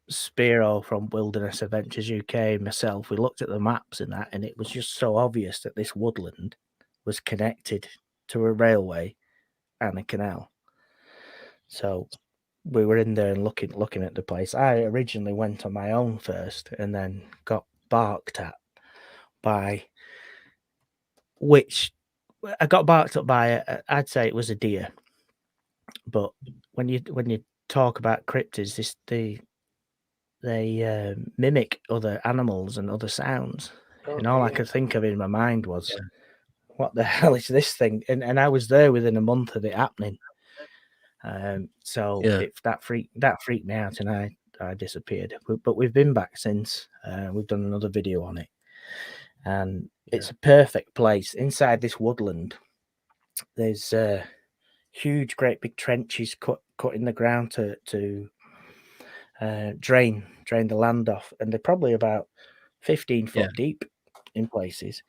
Spiro from Wilderness Adventures UK, myself, we looked at the maps and that, and it was just so obvious that this woodland was connected to a railway and a canal. So we were in there and looking at the place. I originally went on my own first and then got barked at by, which I got barked up by, I'd say it was a deer. But when you talk about cryptids, they mimic other animals and other sounds. And all I could think of in my mind was, what the hell is this thing? And I was there within a month of it happening. So if that freaked me out, and I disappeared. But we've been back since. We've done another video on it, and it's a perfect place inside this woodland. There's huge, great big trenches cut in the ground to drain the land off, and they're probably about 15 foot deep in places.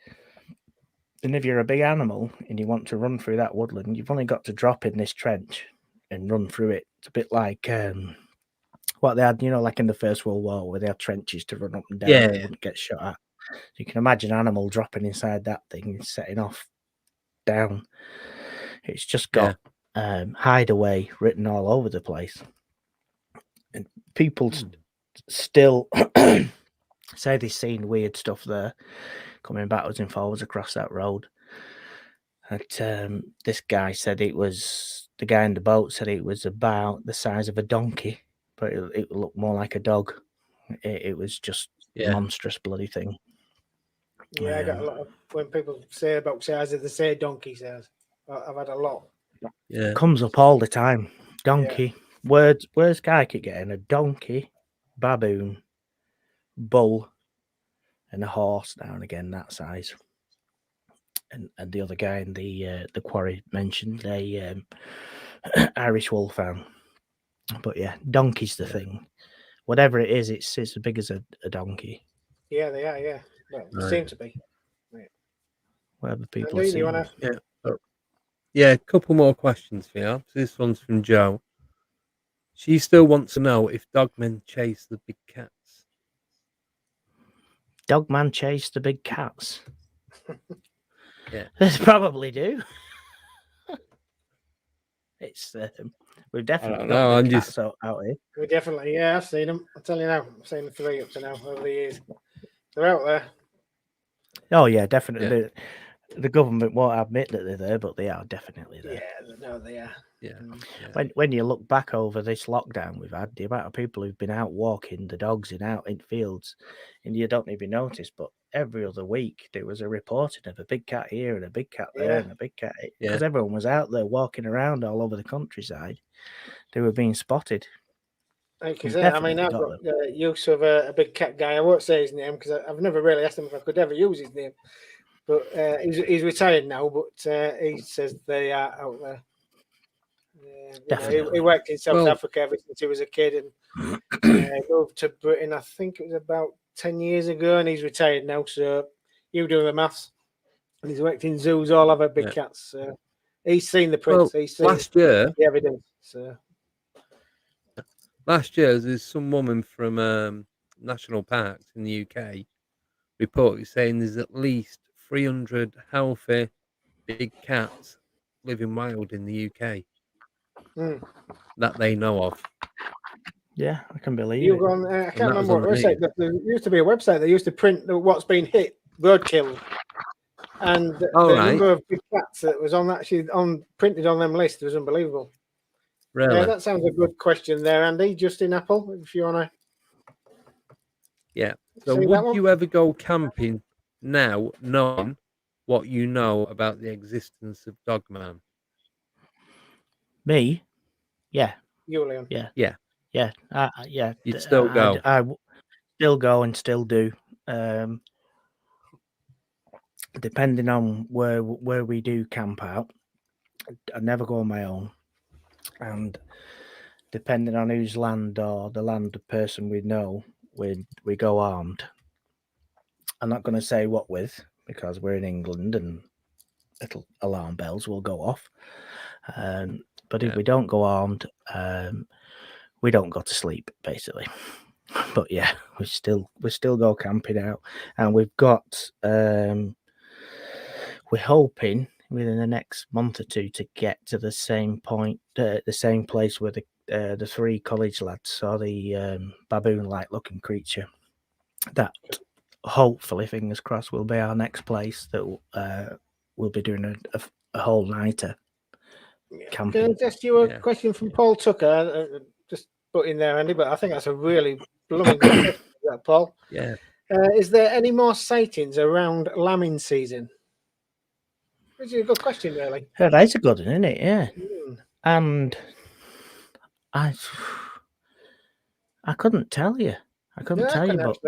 And if you're a big animal and you want to run through that woodland, you've only got to drop in this trench and run through it. It's a bit like what they had, like in the First World War, where they had trenches to run up and down and wouldn't get shot at. So you can imagine an animal dropping inside that thing and setting off down. It's just got hideaway written all over the place. And people still say they've seen weird stuff there, coming backwards and forwards across that road. And this guy said the guy in the boat said it was about the size of a donkey, but it looked more like a dog. It was just a monstrous bloody thing. Yeah, I got a lot of, when people say about sizes, they say donkey size. I've had a lot. Yeah, comes up all the time. Donkey. Where's guy keep getting? A donkey, baboon, bull, and a horse now and again that size. And the other guy in the quarry mentioned a Irish wolfhound. But yeah, donkey's the thing. Whatever it is, it's as big as a donkey. Yeah, they are. Yeah, well, they seem to be. Whatever people see. Yeah, a couple more questions for you. This one's from Joe. She still wants to know if dogmen chase the big cats. Dogman chase the big cats? Yeah, they probably do. It's we've definitely got big cats out here. We definitely, I've seen them. I'll tell you now, I've seen the 3 up to now over the years. They're out there. Oh yeah, definitely. Yeah. The government won't admit that they're there, but they are definitely there. Yeah, no, they are. Yeah. When you look back over this lockdown we've had, the amount of people who've been out walking the dogs out in fields, and you don't even notice, but every other week there was a reporting of a big cat here and a big cat there and a big cat, because everyone was out there walking around all over the countryside. They were being spotted. Like you say, I mean, I've got use of a big cat guy. I won't say his name because I've never really asked him if I could ever use his name. But he's retired now, but he says they are out there. He worked in South Africa ever since he was a kid and moved to Britain, I think it was about 10 years ago, and he's retired now. So you do the maths. And he's worked in zoos all over big cats. So he's seen the prints. He's seen the evidence. So. Last year, there's some woman from national parks in the UK reported saying there's at least 300 healthy big cats living wild in the UK that they know of. Yeah, I can believe it. I can't remember what website, but there used to be a website that used to print what's been hit, roadkill, and the number of big cats that was printed on them lists was unbelievable. Really? Yeah, that sounds a good question there, Andy. Justin Apple, if you want to. Yeah. So would you ever go camping now, knowing what you know about the existence of Dogman? Me? Yeah. You, Leon? Yeah. Yeah. Yeah. Yeah. You'd still go. I still go and still do. Depending on where we do camp out, I never go on my own. And depending on whose land or the land of person we know, we go armed. I'm not going to say what with, because we're in England and little alarm bells will go off. But if we don't go armed, we don't go to sleep, basically. But yeah, we still go camping out, and we've got. We're hoping within the next month or two to get to the same point, the same place where the 3 college lads saw the baboon-like looking creature. That hopefully, fingers crossed, will be our next place that we'll be doing a whole nighter camping. Can I ask you a question from Paul Tucker? Just put in there, Andy, but I think that's a really blooming good question, Paul. Yeah. Is there any more sightings around lambing season? Which is a good question, really. That is a good one, isn't it? Yeah. And I couldn't tell you. I couldn't tell you, but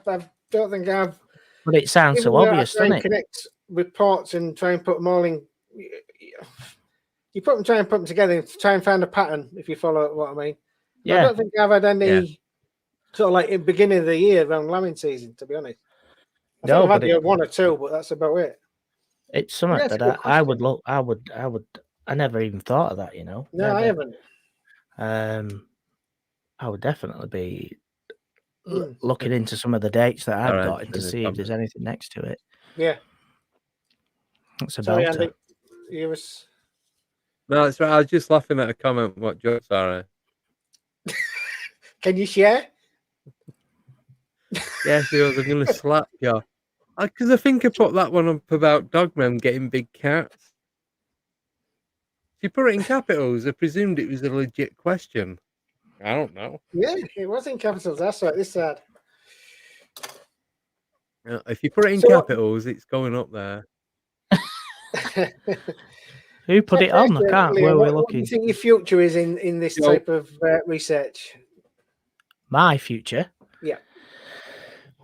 I don't think I've. But it sounds so obvious, doesn't it? Connect reports and try and put them all in. You try and put them together to try and find a pattern, if you follow what I mean. Yeah. I don't think I've had any sort of like in the beginning of the year around lambing season, to be honest. I think I've had 1 or 2, but that's about it. It's something that I would look. I never even thought of that, you know. No, never. I haven't. I would definitely be looking into some of the dates that I've got to see if there's anything next to it. Yeah. That's about it. Andy, you was... No, that's right. I was just laughing at a comment. What jokes are? Can you share? Yes, he was. I'm going to slap you. Because I think I put that one up about Dogman getting big cats. If you put it in capitals, I presumed it was a legit question. I don't know. Yeah, it was in capitals. That's right. This side. If you put it in capitals, it's going up there. Who put it on? I can't. Where we're looking. What do you think your future is in this type of research? My future? Yeah.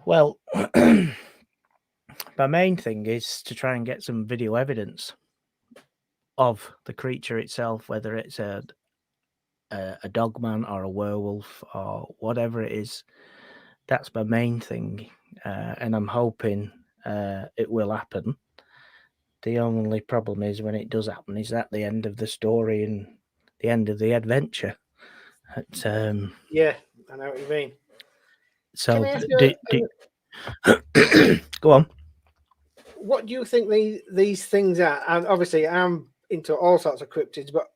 Well, my main thing is to try and get some video evidence of the creature itself, whether it's a dogman or a werewolf or whatever it is. That's my main thing, and I'm hoping it will happen. The only problem is when it does happen is at the end of the story and the end of the adventure. Yeah, I know what you mean. So, go on. What do you think these things are? And obviously, I'm into all sorts of cryptids, but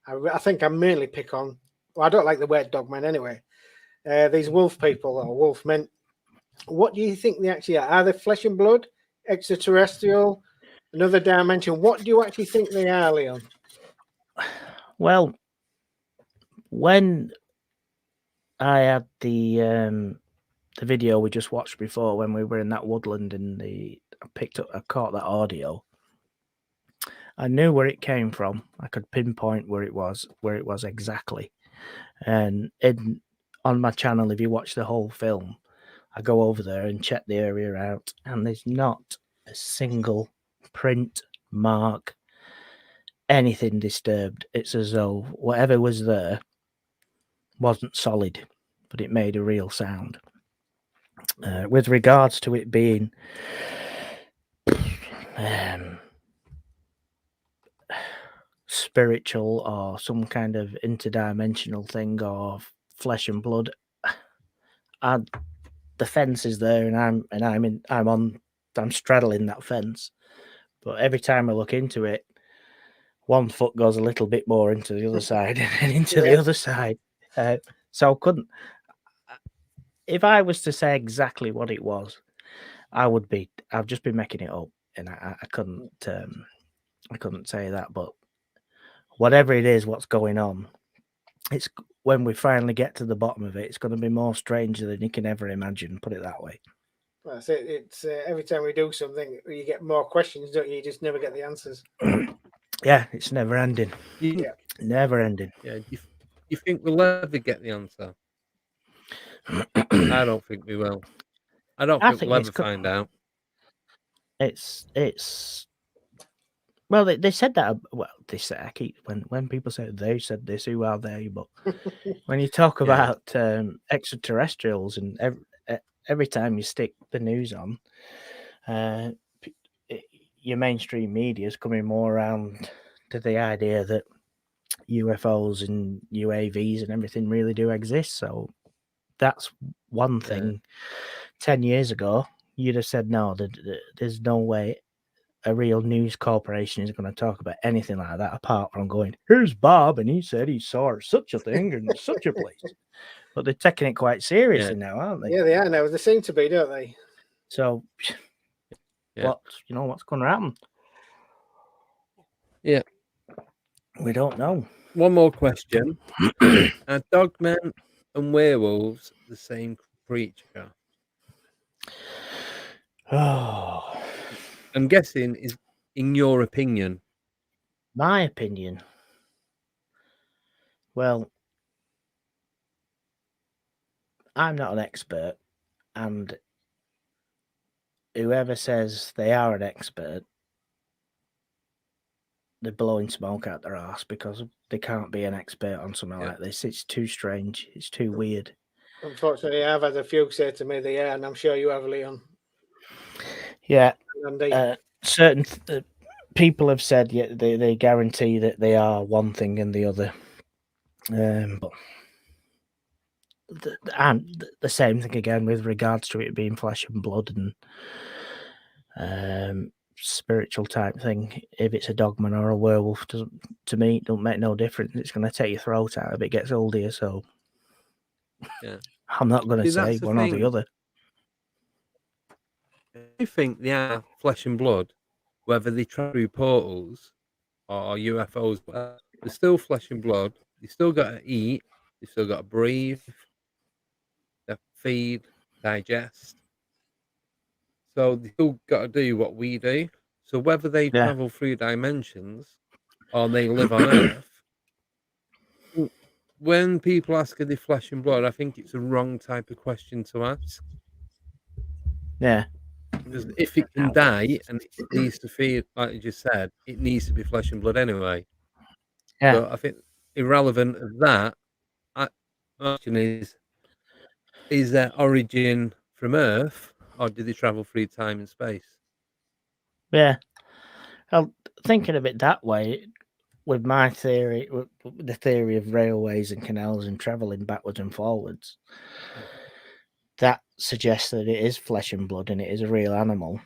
I think I mainly pick on. Well, I don't like the word dogman anyway. These wolf people or wolf men. What do you think they actually are? Are they flesh and blood, extraterrestrial, another dimension? What do you actually think they are, Leon? Well, when I had the video we just watched before, when we were in that woodland and I caught that audio, I knew where it came from. I could pinpoint where it was exactly. And on my channel, if you watch the whole film, I go over there and check the area out, and there's not a single print, mark, anything disturbed. It's as though whatever was there wasn't solid, but it made a real sound. With regards to it being spiritual or some kind of interdimensional thing or flesh and blood, the fence is there, and I'm straddling that fence. But every time I look into it, one foot goes a little bit more into the other side and into the other side. So I couldn't. If I was to say exactly what it was, I've just been making it up, and I couldn't say that. But whatever it is, what's going on, it's when we finally get to the bottom of it, it's going to be more stranger than you can ever imagine. Put it that way. Well, it's every time we do something, you get more questions, don't you? You just never get the answers. Yeah, it's never ending. Yeah, never ending. Yeah, you think we'll ever get the answer? I don't think we will. I don't think we'll ever find out. It's well, they said that. Well, they said, I keep when people say they said this, who are they? But when you talk about extraterrestrials, and every time you stick the news on, your mainstream media is coming more around to the idea that UFOs and UAVs and everything really do exist. So that's one thing. 10 years ago, you'd have said no. There's no way a real news corporation is going to talk about anything like that apart from going, here's Bob, and he said he saw such a thing in such a place. But they're taking it quite seriously now, aren't they? Yeah, they are now. They seem to be, don't they? So, what's going to happen? Yeah. We don't know. One more question. Are dogmen and werewolves the same creature? Oh, I'm guessing is in your opinion. my opinion. Well, I'm not an expert, and whoever says they are an expert, they're blowing smoke out their ass because they can't be an expert on something like this. It's too strange. It's too weird. Unfortunately, I've had a few say to me they are, and I'm sure you have, Leon. Yeah. Andy. Certain people have said they guarantee that they are one thing and the other. But and the same thing again with regards to it being flesh and blood and spiritual type thing. If it's a dogman or a werewolf, to me, it don't make no difference. It's going to take your throat out if it gets older. So I'm not going to say one or the other. I think they are flesh and blood, whether they travel through portals or UFOs. They're still flesh and blood. They still got to eat. They still got to breathe. They feed, digest. So they still got to do what we do. So whether they travel through dimensions or they live on Earth, when people ask are they flesh and blood, I think it's a wrong type of question to ask. Yeah. Because if it can die and it needs to feed, like you just said, it needs to be flesh and blood anyway. Yeah. So I think irrelevant of that, the question is their origin from Earth or do they travel through time and space? Yeah. Well, thinking of it that way, with my theory, with the theory of railways and canals and travelling backwards and forwards, that suggests that it is flesh and blood and it is a real animal.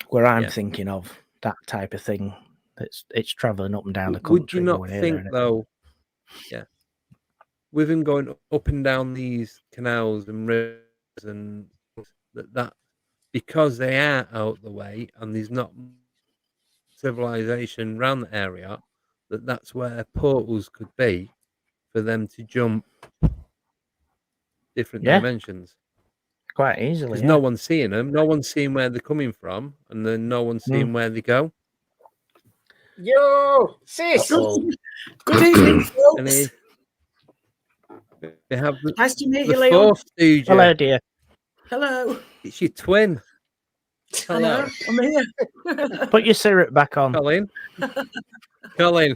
Where I'm thinking of that type of thing, it's travelling up and down the country. Would you not think, though, with him going up and down these canals and rivers and that because they are out the way and there's not civilization around the area, that's where portals could be for them to jump different dimensions quite easily. Because no one's seeing them, no one's seeing where they're coming from, and then no one's seeing where they go. Yo, sis. Good evening, folks. They have nice to meet you, the Leon. fourth stooge. Hello, dear. Hello. It's your twin. Hello. I'm here. Put your syrup back on. Colin. Colin.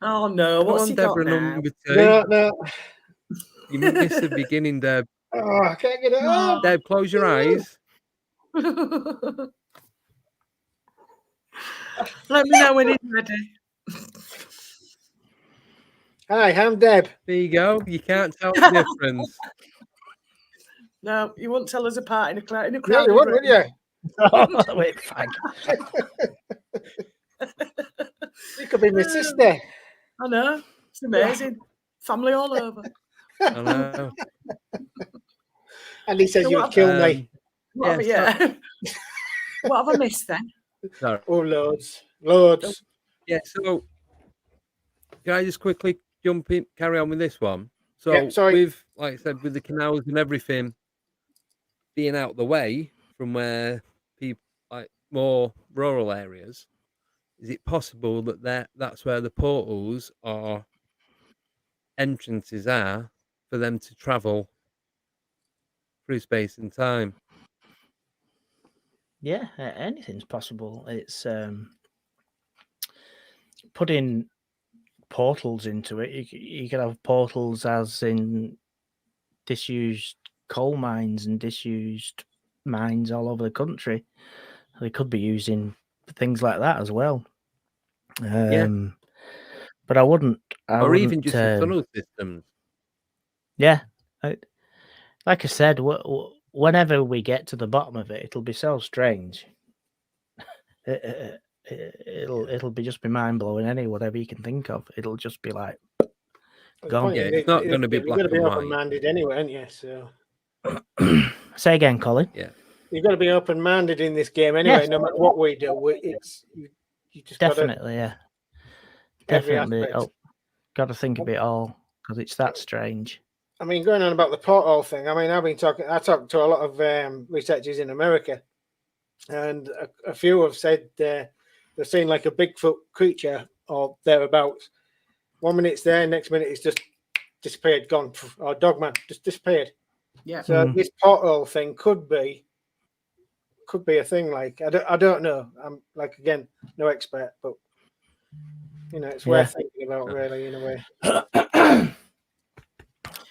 Oh, no. What's he got now? Number 2. No. You missed the beginning, Deb. Oh, I can't get it up. Deb, close your eyes. Let me know when he's ready. Hi, I'm Deb. There you go. You can't tell the difference. No, you won't tell us apart in a crowd. No, you wouldn't, would you? Wait, fag. You could be my sister. I know. It's amazing. Family all over. I know. And he says you'll kill me. What have I missed then? Sorry. Oh, loads. Yeah, so can I just quickly carry on with this one? So with, like I said, with the canals and everything being out the way from where people, like more rural areas, is it possible that that's where the portals or entrances are for them to travel through space and time? Yeah, anything's possible. It's putting portals into it. You can have portals as in disused coal mines and disused mines all over the country. They could be using things like that as well. But I wouldn't. Or even just the tunnel systems. Yeah, like I said, whenever we get to the bottom of it, it'll be so strange. It'll be just be mind blowing. Whatever you can think of, it'll just be like gone. Yeah, it's not going to be You've black got to be and white. open-minded anyway, haven't you? So Say again, Colin. Yeah, you've got to be open-minded in this game anyway. Yes. No matter what we do, you just Definitely, yeah. Every Definitely. aspect. Got to think of it all because it's that strange. I mean, going on about the porthole thing. I mean, I talked to a lot of researchers in America, and a few have said they've seen like a Bigfoot creature or thereabouts. 1 minute it's there, next minute it's just disappeared, gone, or Dogman just disappeared. Yeah. So this porthole thing could be a thing. Like I don't know. I'm like, again, no expert, but it's worth thinking about, really, in a way.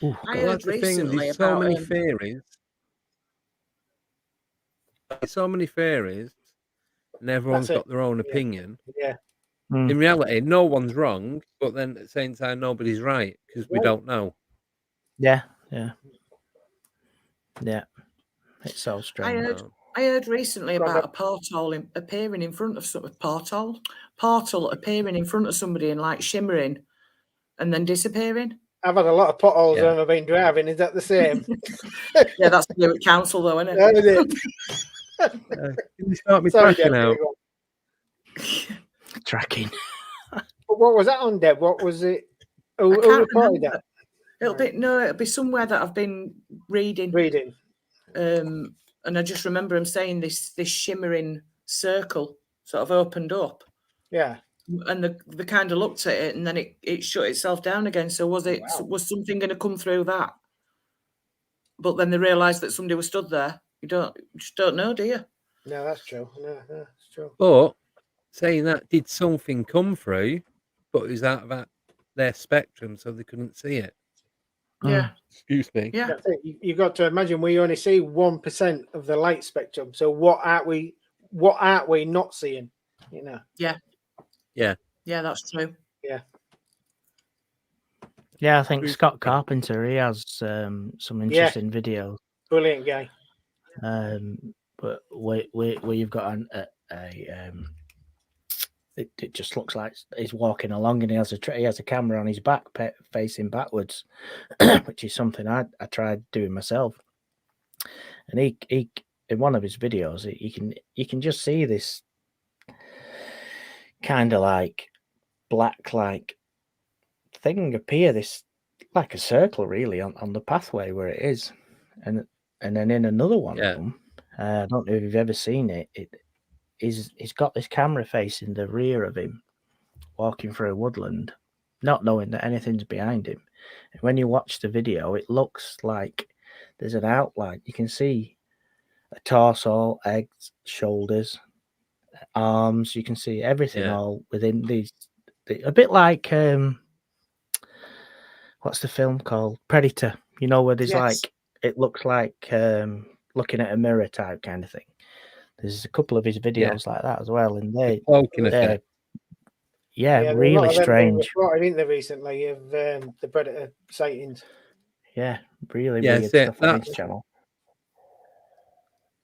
Ooh, I well, heard that's the thing. recently There's so about many theories. There's so many theories, and everyone's That's it. got their own opinion. Yeah. In reality, no one's wrong, but then at the same time, nobody's right because we don't know. Yeah. It's so strange. I heard recently about a portal appearing in front of portal appearing in front of somebody and like shimmering and then disappearing. I've had a lot of potholes when I've been driving. Is that the same? Yeah, that's the Newark Council, though, isn't it? That is it. Can you start me Sorry, tracking Deb, out? Tracking. What was that on, Deb? What was it? Who reported that? It'll be somewhere that I've been reading. And I just remember him saying this shimmering circle sort of opened up. Yeah. And they kind of looked at it, and then it shut itself down again. So was something going to come through that? But then they realised that somebody was stood there. You just don't know, do you? No, that's true. No, that's true. But saying that, did something come through, but it was out of their spectrum, so they couldn't see it? Yeah. Excuse me. Yeah. You've got to imagine we only see 1% of the light spectrum. So what aren't we not seeing? Yeah. Yeah. Yeah, that's true. Yeah. Yeah, I think Scott Carpenter, he has some interesting videos. Brilliant guy. But where you've got it just looks like he's walking along and he has a camera on his back facing backwards, which is something I tried doing myself. And he in one of his videos, you can just see this kind of like black like thing appear, this like a circle really on the pathway where it is, and then in another one of them, I don't know if you've ever seen it. He's got this camera facing the rear of him, walking through a woodland, not knowing that anything's behind him. And when you watch the video, it looks like there's an outline. You can see a torso, legs, shoulders, arms. You can see everything all within these. A bit like what's the film called? Predator. You know, where there's like it looks like looking at a mirror type kind of thing. There's a couple of his videos like that as well, and they're really strange. Didn't they recently of the predator sightings? Yeah, really weird stuff on his channel.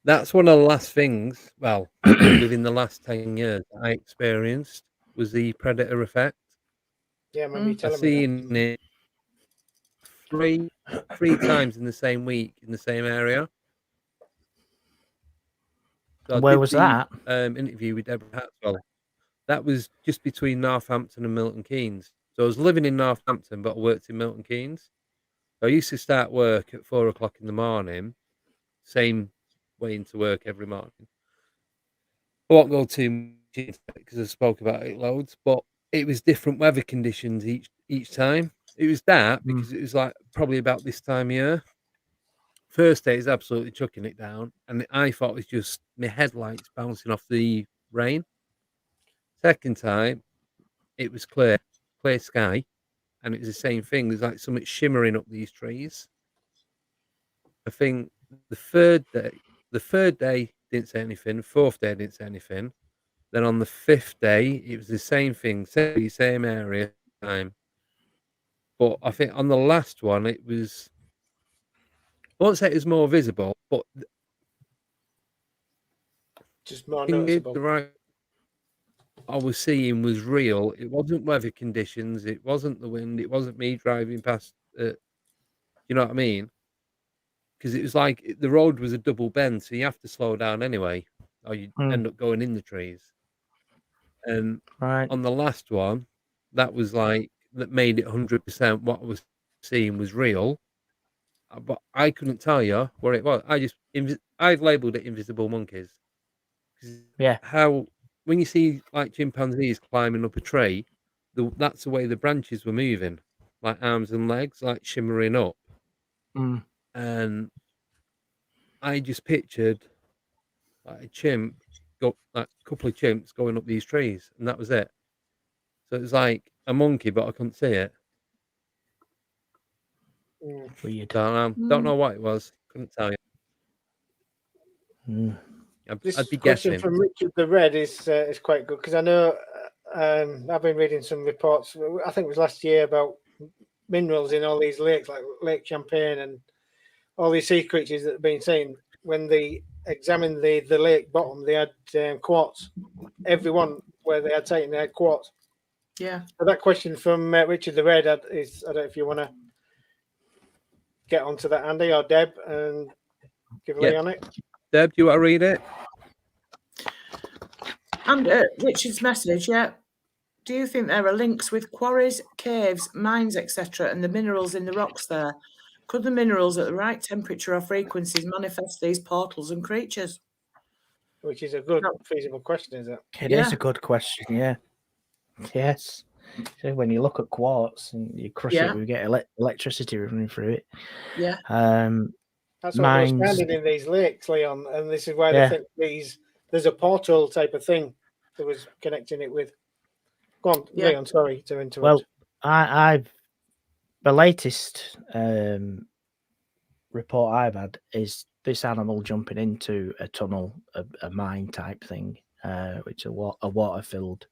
That's one of the last things, well, within the last 10 years I experienced was the predator effect. Yeah, maybe I've seen it three times in the same week in the same area. So where was that? Interview with Deborah Hatswell. That was just between Northampton and Milton Keynes. So I was living in Northampton, but I worked in Milton Keynes. So I used to start work at 4 o'clock in the morning, same way into work every morning. I won't go too much into it because I spoke about it loads, but it was different weather conditions each time. It was that because it was like probably about this time of year. First day is absolutely chucking it down, and I thought it was just my headlights bouncing off the rain. Second time, it was clear sky, and it was the same thing. There's like something shimmering up these trees. I think the third day didn't say anything. Fourth day didn't say anything. Then on the fifth day, it was the same thing, same area, time. But I think on the last one, it was won't say it was more visible, but Just more the noticeable. right I was seeing was real. It wasn't weather conditions. It wasn't the wind. It wasn't me driving past. You know what I mean? Because it was like the road was a double bend, so you have to slow down anyway, or you end up going in the trees. And Right. on the last one, that was like that made it 100% what I was seeing was real. But I couldn't tell you what it was. I've labelled it invisible monkeys. 'Cause Yeah. how when you see like chimpanzees climbing up a tree, that's the way the branches were moving, like arms and legs, like shimmering up. Mm. And I just pictured like a chimp, like a couple of chimps going up these trees, and that was it. So it was like a monkey, but I couldn't see it. Weird. Don't know what it was. Couldn't tell you. This I'd be question guessing. from Richard the Red is quite good because I know I've been reading some reports. I think it was last year about minerals in all these lakes, like Lake Champlain and all these sea creatures that have been seen. When they examined the lake bottom, they had quartz. Everyone where they had taken, they had quartz. Yeah. So that question from Richard the Red is, I don't know if you want to get onto that, Andy or Deb, and give Lee on it. Deb, do you want to read it? And Richard's message, yeah. Do you think there are links with quarries, caves, mines, etc., and the minerals in the rocks there? Could the minerals at the right temperature or frequencies manifest these portals and creatures? Which is a good, feasible question, is it? It is a good question, yeah. Yes. So when you look at quartz and you crush it, we get electricity running through it. Yeah. That's what was found in these lakes, Leon, and this is why they think there's a portal type of thing that was connecting it with. Go on, Leon, sorry to interrupt. Well, I've the latest report I've had is this animal jumping into a tunnel, a mine type thing, which is a water-filled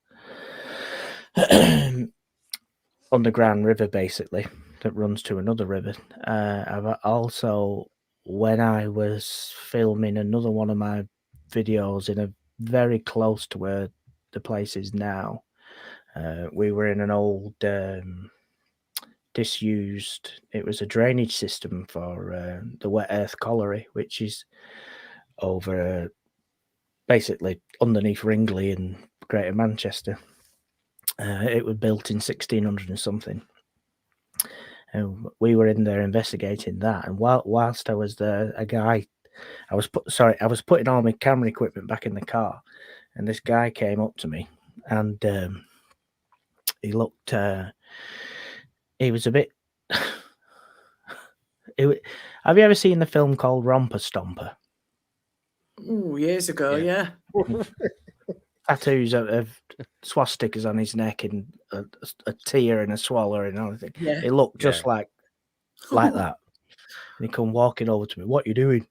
underground river, basically, that runs to another river. I've also, when I was filming another one of my videos in a very close to where the place is now, we were in an old disused, it was a drainage system for the Wet Earth Colliery, which is over basically underneath Ringley in Greater Manchester. It was built in 1600 and something. And we were in there investigating that. And whilst I was there, a guy, I was putting all my camera equipment back in the car, and this guy came up to me, and he looked. He was a bit. Have you ever seen the film called Romper Stomper? Oh, years ago, yeah. Tattoos of swastikas on his neck and a tear and a swallow and everything. Yeah. It looked just like that. And he come walking over to me. What you doing?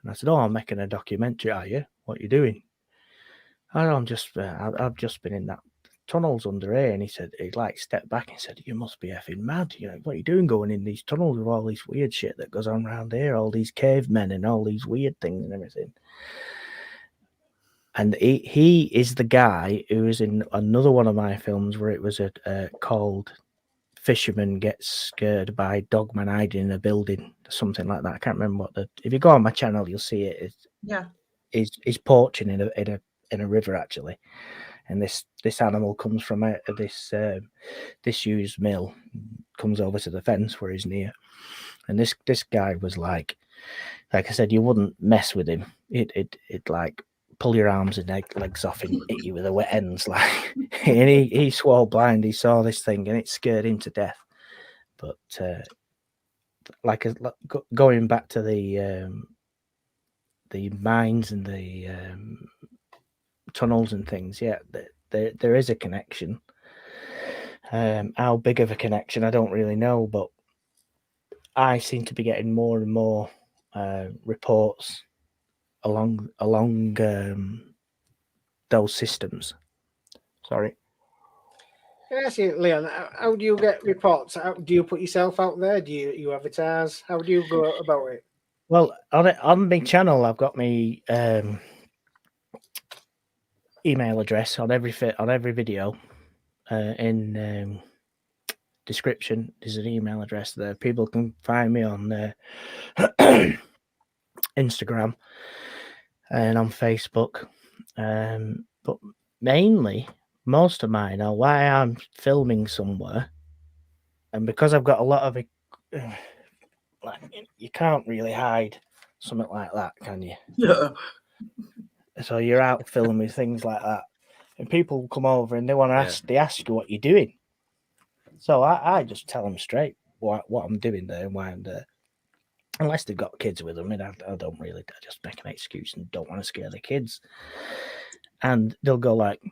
And I said, "Oh, I'm making a documentary. Are you? What you doing?" I've just been in that tunnels under here. And he said, he like stepped back and said, "You must be effing mad. You know, what are you doing going in these tunnels with all this weird shit that goes on around here, all these cavemen and all these weird things and everything." And he is the guy who was in another one of my films where it was called Fisherman Gets Scared by Dogman Hiding in a Building, something like that. I can't remember what if you go on my channel, you'll see it. He's poaching in a river actually, and this animal comes from this disused mill, comes over to the fence where he's near, and this guy was like I said, you wouldn't mess with him. It like pull your arms and legs off and hit you with the wet ends, like. And he swore blind. He saw this thing and it scared him to death. But going back to the mines and the tunnels and things, there is a connection. How big of a connection, I don't really know, but I seem to be getting more and more reports along those systems. Sorry. Can I ask you, Leon, how do you get reports? How do you put yourself out there? Do you advertise? How do you go about it? Well, on my channel, I've got my email address on every video. In description, there's an email address there. People can find me on Instagram and on Facebook. But mainly, most of mine are why I'm filming somewhere, and because I've got a lot of it. Like, you can't really hide something like that, can you? Yeah. So you're out filming with things like that, and people come over and they want to ask. They ask you what you're doing. So I just tell them straight what I'm doing there and why I'm there. Unless they've got kids with them, and I don't really. I just make an excuse and don't want to scare the kids. And they'll go like,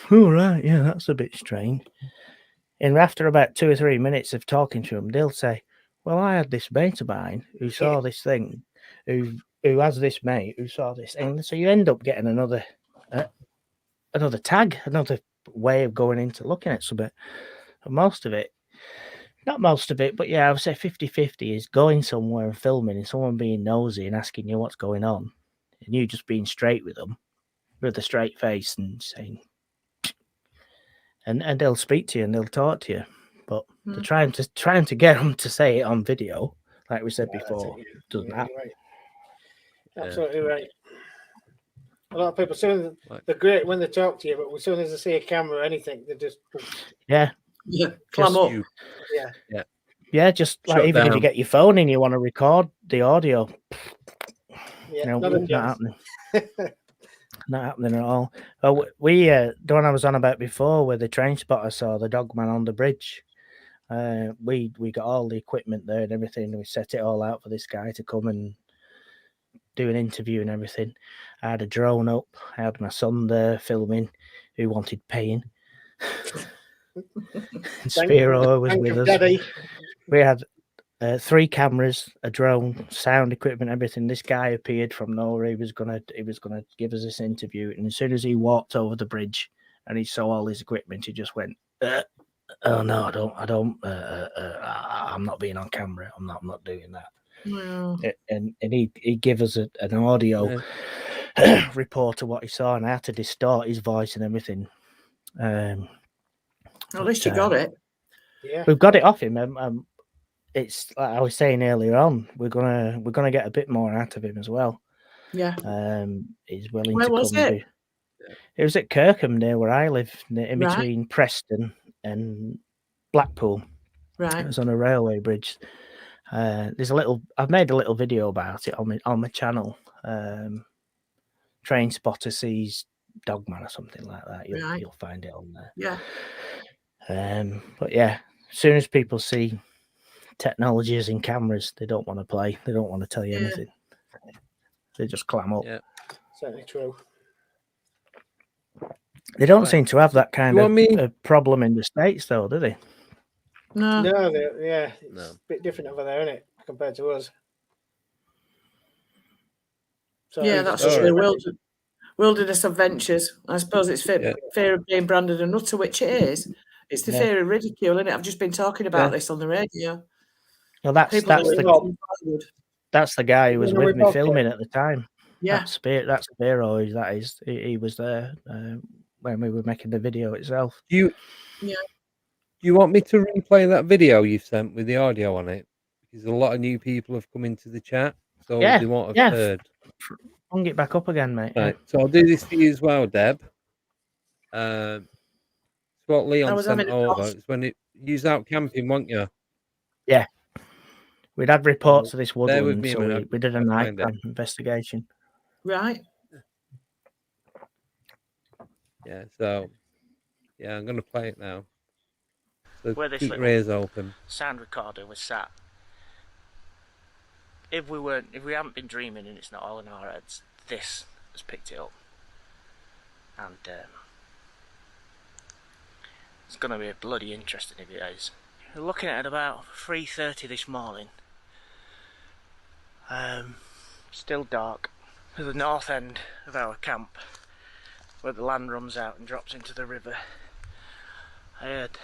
"Oh right, yeah, that's a bit strange." And after about 2 or 3 minutes of talking to them, they'll say, "Well, I had this mate of mine who saw this thing, who has this mate who saw this," and so you end up getting another tag, another way of going into looking at something. And most of it, not most of it, but yeah, I would say 50-50 is going somewhere and filming and someone being nosy and asking you what's going on, and you just being straight with them, with a straight face and saying, and they'll speak to you and they'll talk to you. But they're trying to get them to say it on video, like we said before, doesn't happen. Right. Absolutely right. A lot of people, they're great when they talk to you, but as soon as they see a camera or anything, they just Clam up. Just like even if you get your phone and you want to record the audio, not happening. Not happening at all. Oh, we the one I was on about before, where the train spotter saw the dogman on the bridge. We got all the equipment there and everything. We set it all out for this guy to come and do an interview and everything. I had a drone up. I had my son there filming, who wanted paying. Spiro was with us. Daddy. We had 3 cameras, a drone, sound equipment, everything. This guy appeared from nowhere. He was gonna give us this interview, and as soon as he walked over the bridge and he saw all his equipment, he just went, "Oh no, I'm not being on camera. I'm not doing that." Wow. And he gave us an audio report of what he saw, and I had to distort his voice and everything. At least you got it. Yeah, we've got it off him. It's like I was saying earlier on, we're gonna get a bit more out of him as well. Yeah. He's willing Where to was come. it? It was at Kirkham, near where I live, in between Preston and Blackpool. Right. It was on a railway bridge. I've made a little video about it on my channel. Train spotter sees Dogman or something like that. You'll find it on there. Yeah. But yeah, as soon as people see technologies and cameras, they don't want to play. They don't want to tell you anything. They just clam up. Yeah, certainly true. They don't seem to have that kind of problem in the States, though, do they? No. It's a bit different over there, isn't it, compared to us? So that's true. Wilderness adventures. I suppose it's fear of being branded a nutter, which it is. It's the fear of ridicule, isn't it? I've just been talking about this on the radio. Well, that's the guy who was with me filming at the time. Yeah, that's Spiro. He was there when we were making the video itself. Do you want me to replay that video you sent with the audio on it? Because a lot of new people have come into the chat, so they won't have heard. I'll get back up again, mate. Right, so I'll do this for you as well, Deb. It's what Leon sent over. It's when you was out camping, weren't you? Yeah. We'd had reports of this woodland, so we did a night investigation. Right. Yeah, so I'm going to play it now. So where this keep your ears open. Sound recorder was sat. If we haven't been dreaming and it's not all in our heads, this has picked it up. And it's going to be bloody interesting if it is. We're looking at it about 3:30 this morning. Still dark. To the north end of our camp, where the land runs out and drops into the river, I heard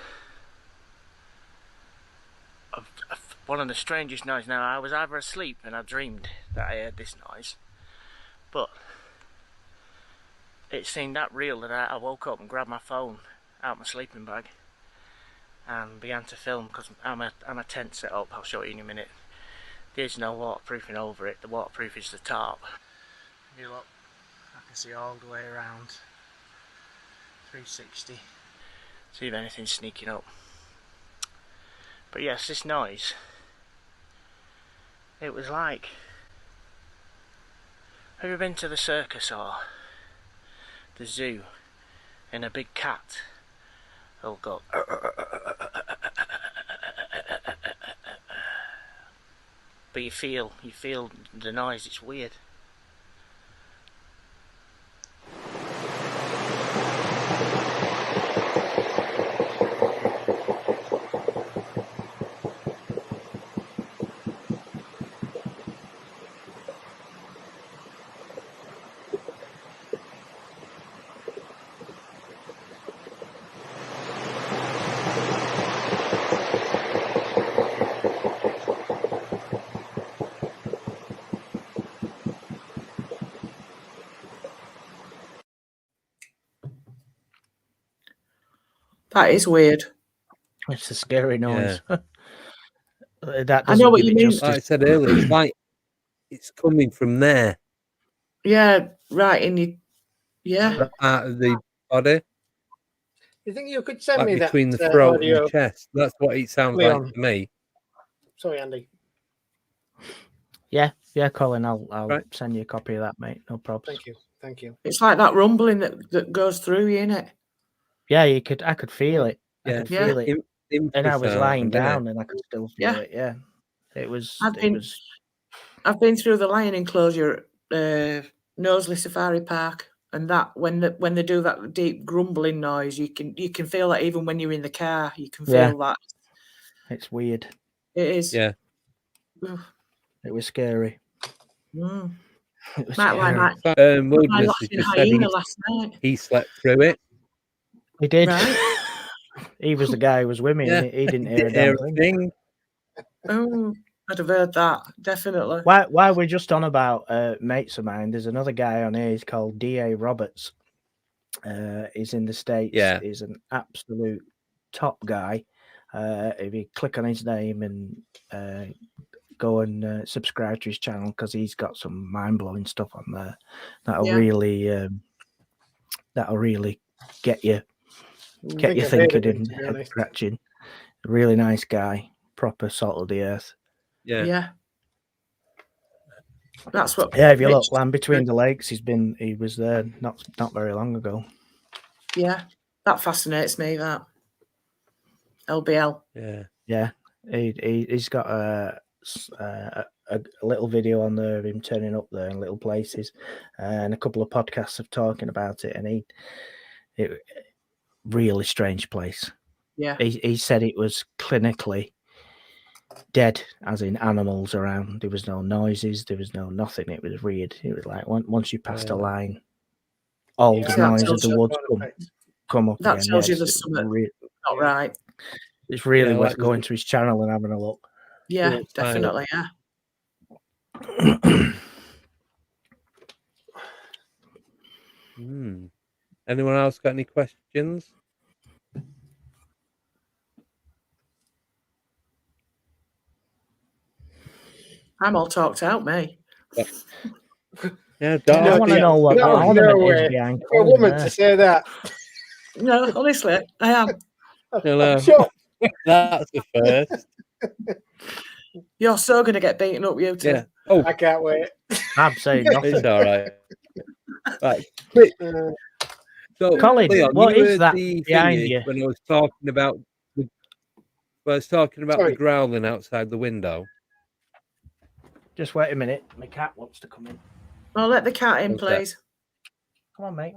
one of the strangest noises. Now, I was either asleep and I dreamed that I heard this noise, but it seemed that real that I woke up and grabbed my phone out of my sleeping bag and began to film, because I'm a tent set up. I'll show you in a minute. There's no waterproofing over it. The waterproof is the tarp. If you look, I can see all the way around 360. See if anything's sneaking up. But yes, this noise, it was like, have you been to the circus or the zoo and a big cat will go but you feel the noise. It's weird. That is weird. It's a scary noise. Yeah. That I know doesn't what give you it mean. justice. Like I said earlier, it's like it's coming from there, Yeah, right in your, yeah. out of the body, You think you could send like me that between the throat and audio? the chest. That's what it sounds Leon. like to me. Sorry, Andy. Yeah, Colin, I'll Right. send you a copy of that, mate. No problem. Thank you. It's like that rumbling that goes through you, innit? Yeah, I could feel it. I Yeah. could feel it. And I was lying Infrasound, innit? down and I could still feel Yeah. it, yeah. It was I've been through the lion enclosure, Knowsley Safari Park, and that when they do that deep grumbling noise, you can feel that even when you're in the car. You can feel that. It's weird. It is. Yeah. It was scary. Mm. It was Matt, scary. my Wilderness has laughing just said hyena last night. he slept through it. He did. Right. He was the guy who was with me. Yeah. And he didn't hear a Didn't damn hear a thing. thing. Oh, I'd have heard that, definitely. While we're just on about mates of mine, there's another guy on here. He's called D.A Roberts. He's in the States. Yeah. He's an absolute top guy. If you click on his name and go and subscribe to his channel, because he's got some mind-blowing stuff on there that'll really get you thinking and head scratching. Really nice guy, proper salt of the earth. Yeah. That's what. Yeah, if you look, Land Between the Lakes, he was there not very long ago. Yeah, that fascinates me. That LBL. Yeah. He's got a little video on there of him turning up there in little places, and a couple of podcasts of talking about it. And it really strange place. Yeah, he said it was clinically dead, as in animals around. There was no noises, there was no nothing. It was weird. It was like once you passed a line, all the noise of the woods come up that again. tells you there's something not right. It's really worth like going to his channel and having a look. Yeah, definitely. Yeah. Anyone else got any questions? I'm all talked out, me. Yeah, I want to know what the ornament is behind For a Colin woman there. to say that. No, honestly, I am. Hello. Sure. That's the first. You're so going to get beaten up, you two. Yeah. Oh, I can't wait. I'm saying nothing. it's all right. Right. Quick. So, Colin, Leon, what you is heard that the behind thingy you? when I was talking about the Sorry. growling outside the window? Just wait a minute. My cat wants to come in. Oh, let the cat in, What's that? please. Come on, mate.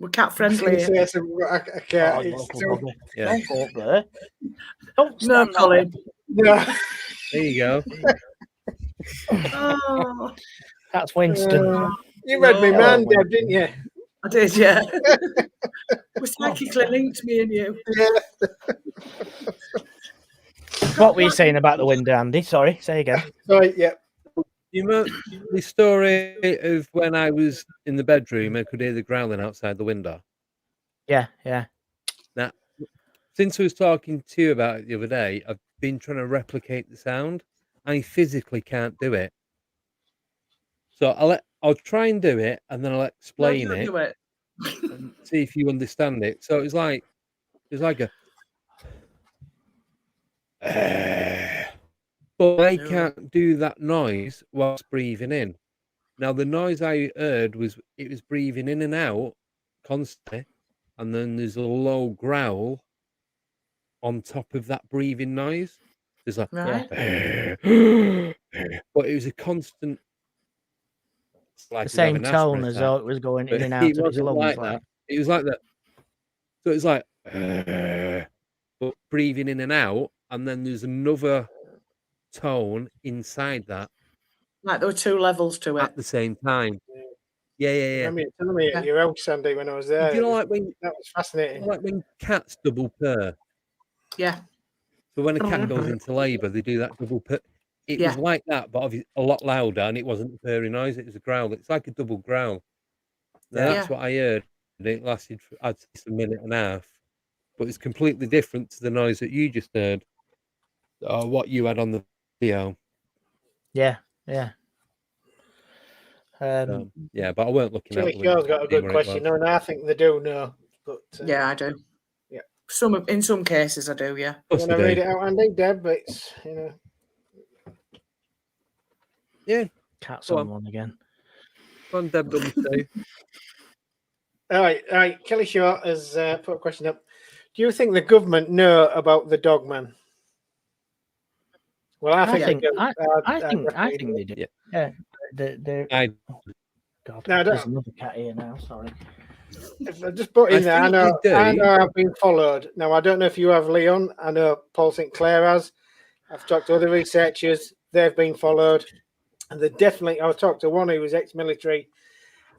We're cat I friendly. can't. It's too... Yeah. Don't go up there. Don't No, stand Colin. No. There you go. Oh, That's Winston. You read me man, Deb, didn't you? I did, yeah. We're psychically linked, me and you. Yeah. What were you saying about the window, Andy? Sorry, say again. Sorry, yeah. You remember the story of when I was in the bedroom and could hear the growling outside the window? Yeah. Now, since I was talking to you about it the other day, I've been trying to replicate the sound. I physically can't do it. So I'll try and do it, and then I'll No, explain don't it do it. and see if you understand it. So it's like a but I No. can't do that noise whilst breathing in. Now the noise I heard was breathing in and out constantly, and then there's a low growl on top of that breathing noise. There's like Right. but it was a constant. It's like The he's having same an asthma tone as attack. though it was going in But and out it of his wasn't lungs. like that. It was like that. So it's like, but breathing in and out, and then there's another tone inside that Like there were two levels to it. at the same time. Yeah. I remember you telling me at your house, Sandy, when I was there. Do you know that like was fascinating. when cats double purr? Yeah. So when a cat Mm-hmm. goes into labour, they do that double purr. It Yeah. was like that, but obviously a lot louder, and it wasn't a purring noise. It was a growl. It's like a double growl. Now, Yeah. that's what I heard. And it lasted for, I'd say, a minute and a half. But it's completely different to the noise that you just heard, or what you had on the video. Yeah. Yeah, but I weren't looking out Chili the window. Shaw's got a to see good where it question. was. No, I think they do know. But Yeah, I do. Yeah. In some cases, I do. Yeah. Of course when I they read do. it out, Andy, Deb, it's Yeah, Cat's Go on on. one again. Go on, Deb number 2. All right. Kelly Shaw has put a question up. Do you think the government know about the Dogman? Well, I think they do. I think they do. Yeah. Yeah. God, No, I there's don't. another cat here now. Sorry. If I just put in there, I think they do. know I've been followed. Now, I don't know if you have, Leon. I know Paul St. Clair has. I've talked to other researchers. They've been followed. And they definitely, I talked to one who was ex-military,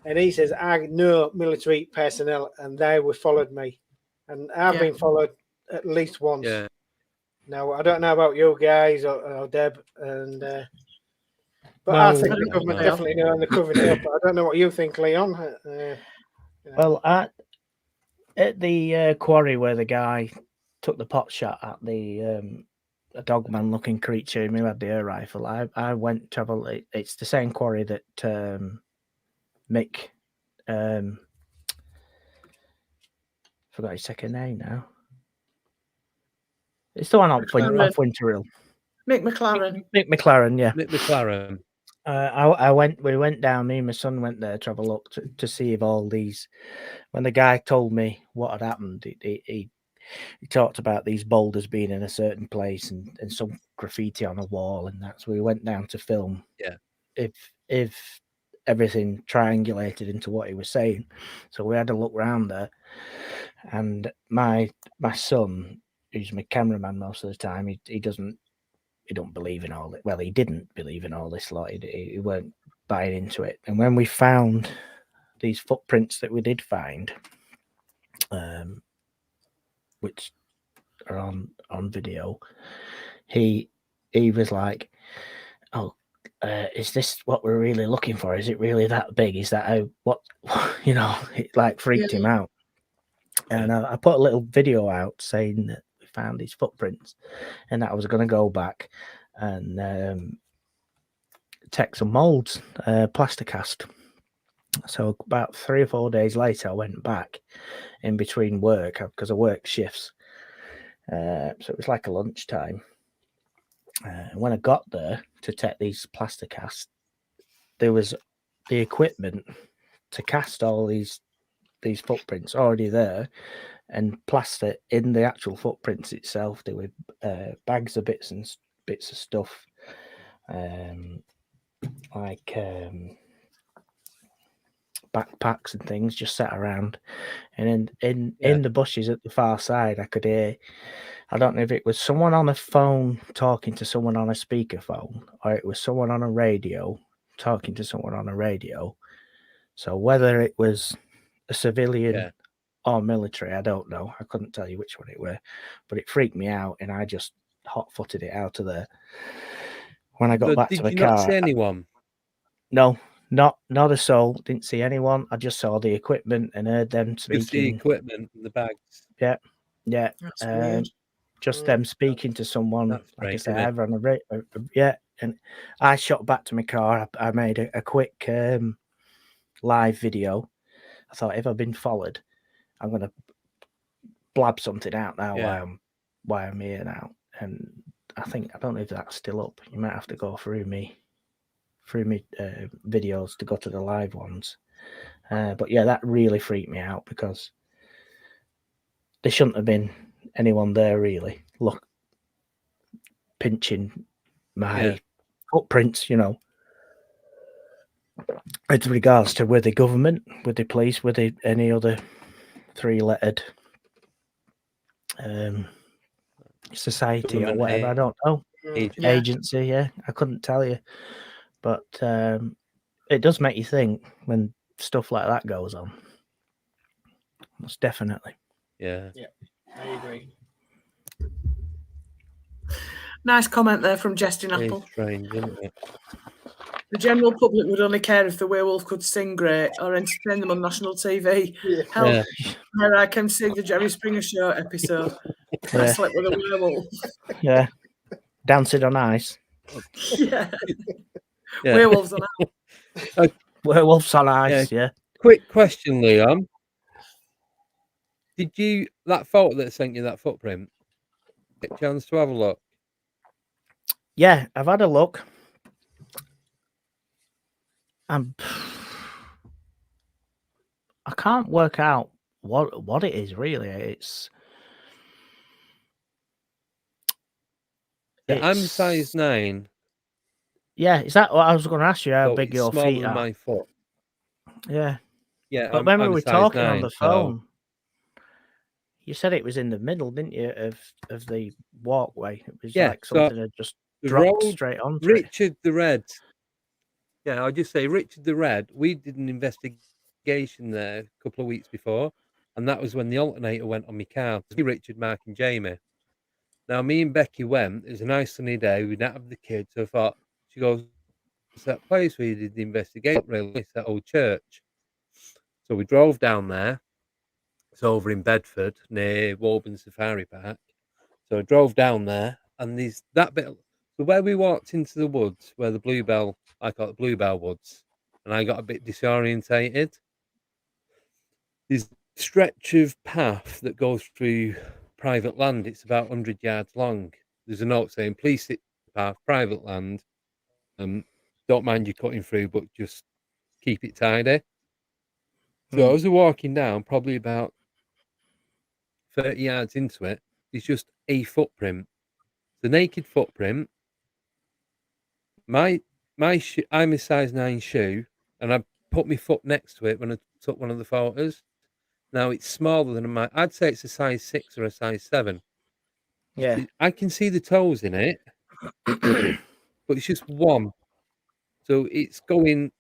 and he says, I know military personnel, and they were followed me. And I've been followed at least once. Yeah. Now, I don't know about you guys or Deb, and but I think the government definitely know, and they're covering it up. I don't know what you think, Leon. Well, at the quarry where the guy took the pot shot at the a dogman looking creature who had the air rifle, I went travel. It's the same quarry that Mick forgot his second name now. It's the one off Winter Hill. Mick McLaren. Mick McLaren, yeah. Mick McLaren. We went down, me and my son went there to have a look to see if all these, when the guy told me what had happened, he talked about these boulders being in a certain place and some graffiti on a wall and that. So we went down to film. Yeah. If everything triangulated into what he was saying. So we had a look around there, and my son, who's my cameraman most of the time, he don't believe in all it. Well, he didn't believe in all this lot. He weren't buying into it. And when we found these footprints that we did find, which are on video, he was like, "Oh, is this what we're really looking for? Is it really that big? Is that what you know?" It like freaked him out. And I put a little video out saying that we found these footprints, and that I was going to go back and take some molds, plasticast. So about 3 or 4 days later, I went back in between work because I work shifts. So it was like a lunchtime. When I got there to take these plasticast, there was the equipment to cast all these footprints already there, and plaster in the actual footprints itself. There were bags of bits of stuff, like backpacks and things just sat around. And in the bushes at the far side, I could hear, I don't know if it was someone on a phone talking to someone on a speakerphone, or it was someone on a radio talking to someone on a radio. So whether it was a civilian or military, I don't know. I couldn't tell you which one it were, but it freaked me out, and I just hot-footed it out of there. When I got So back to did the you car, not see anyone? no, not a soul. Didn't see anyone. I just saw the equipment and heard them Just the speaking. equipment and the bags. Yeah. That's weird. Just them speaking to someone. That's Like I great, said, isn't it? either on a and I shot back to my car. I made a quick live video. I thought, if I've been followed, I'm gonna blab something out now while I'm here now. And I don't know if that's still up. You might have to go through me videos to go to the live ones. But yeah, that really freaked me out because there shouldn't have been anyone there really. Look, pinching my footprints, with regards to were the government, were the police, were they any other three-lettered society or whatever. I don't know. Agency, yeah. I couldn't tell you. But it does make you think when stuff like that goes on. Most definitely. Yeah, I agree. Nice comment there from Jesting Apple. It's strange, isn't it? The general public would only care if the werewolf could sing great or entertain them on national TV. Hell, here I can see the Jerry Springer Show episode. I slept with a werewolf. Yeah. Dancing on ice. Yeah. Werewolves on ice. Werewolves on ice, yeah. Quick question, Leon. Did you, that photo that sent you that footprint, get a chance to have a look? Yeah, I've had a look. I can't work out what it is really. It's I'm size 9. Yeah, is that what I was going to ask you? How so big it's your smaller feet than are? my foot. Yeah. Yeah, But when we I'm were size talking 9, on the phone, you said it was in the middle, didn't you, of the walkway? It was like something that just dropped straight onto Richard the Red. Yeah, I'll just say Richard the Red. We did an investigation there a couple of weeks before, and that was when the alternator went on my car. Richard, Mark, and Jamie. Now, me and Becky went. It was a nice sunny day. We didn't have the kids, so I thought, she goes, "It's that place where you did the investigation, really? It's that old church." So we drove down there. It's over in Bedford near Woburn Safari Park. So I drove down there, and there's that bit. So where we walked into the woods, where the Bluebell, I call it Bluebell Woods, and I got a bit disorientated. There's a stretch of path that goes through private land. It's about 100 yards long. There's a note saying, "Please sit path, private land. Don't mind you cutting through, but just keep it tidy." So as we're walking down, probably about 30 yards into it, there's just a footprint. The naked footprint. I'm a size 9 shoe, and I put my foot next to it when I took one of the photos. Now it's smaller than I'd say it's a size 6 or a size 7. Yeah. I can see the toes in it, but it's just one. So it's going,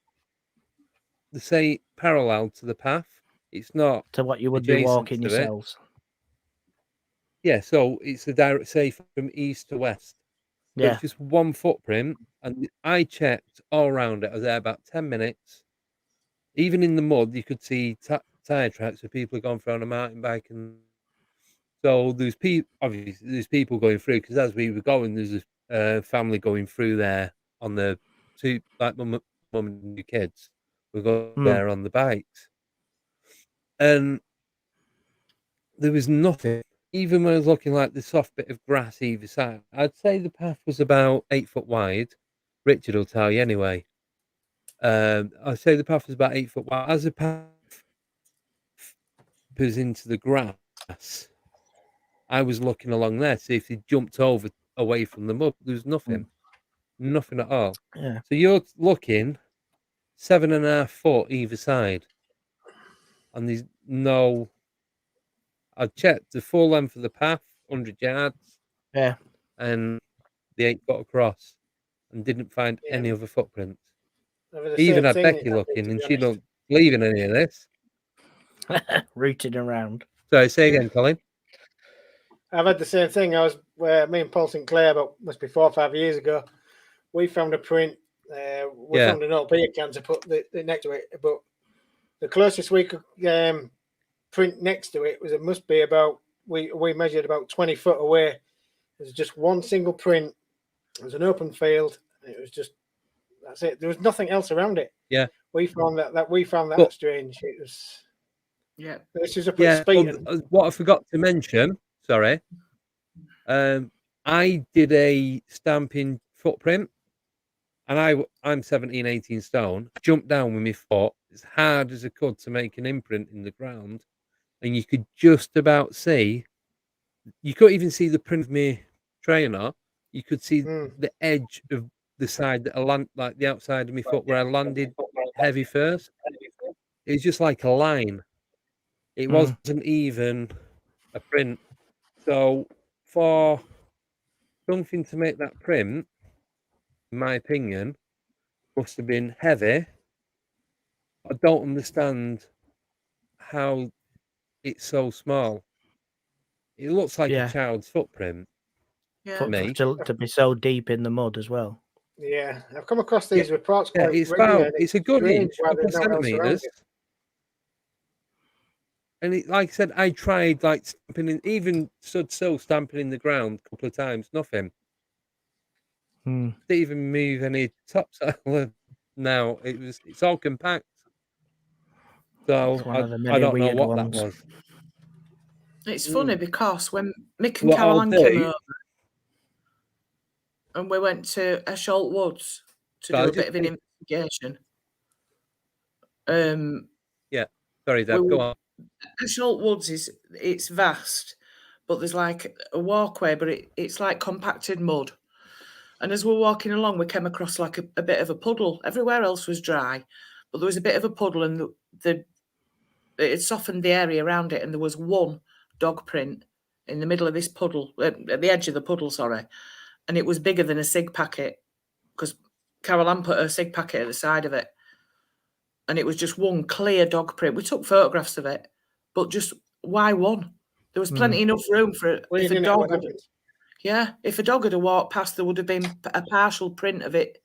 say, parallel to the path. It's not to what you would be walking yourselves. Yeah, so it's a direct, say, from east to west. So Yeah. it's just one footprint, and I checked all around it. I was there about 10 minutes. Even in the mud, you could see tire tracks where people had gone through on a mountain bike, and so there's obviously there's people going through, because as we were going, there's a family going through there on the two, like mum and two kids were going there on the bikes, and there was nothing. Even when I was looking like the soft bit of grass either side, I'd say the path was about 8 foot wide. Richard will tell you anyway. I'd say the path was about 8 foot wide. As the path was into the grass, I was looking along there to see if he jumped over away from the mud. There was nothing. Nothing at all. Yeah. So you're looking 7.5 foot either side. And there's no... I checked the full length of the path, 100 yards. Yeah. And the 8 foot across, and didn't find any other footprints. Even had Becky looking, and she don't believe in any of this. Rooting around. So say again, Colin. I've had the same thing. I was where me and Paul Sinclair, about must be 4 or 5 years ago. We found a print. We found an old beer can to put the next to it, but the closest we could print next to it was it must be about we measured about 20 foot away. There's just one single print. It was an open field. It was just that's it. There was nothing else around it. Yeah, we found that strange. It was This is a speed. What I forgot to mention. Sorry. I did a stamping footprint, and I'm 17, 18 stone. Jumped down with my foot as hard as I could to make an imprint in the ground, and you could just about see. You couldn't even see the print of my trainer. You could see the edge of the side that I land, like the outside of my foot where I landed heavy first. It was just like a line. It wasn't even a print. So for something to make that print, in my opinion, must have been heavy. I don't understand how it's so small. It looks like a child's footprint. To be so deep in the mud as well. Yeah, I've come across these reports quite regularly. It's a good inch, a couple centimeters. And like I said, I tried like stamping even stood still, stamping in the ground a couple of times, nothing. Didn't even move any topsoil. No, it's all compact. So I don't know what that was. It's funny because when Mick and Caroline came over and we went to Esholt Woods to do a bit of an investigation. Sorry, Deb, go on. Esholt Woods it's vast, but there's like a walkway, but it's like compacted mud. And as we're walking along, we came across like a bit of a puddle. Everywhere else was dry, but there was a bit of a puddle, and it softened the area around it, and there was one dog print in the middle of this puddle, at the edge of the puddle, sorry. And it was bigger than a cig packet, because Caroline put her cig packet at the side of it. And it was just one clear dog print. We took photographs of it, but just why one? There was plenty enough room for it. If a dog had walked past, there would have been a partial print of it.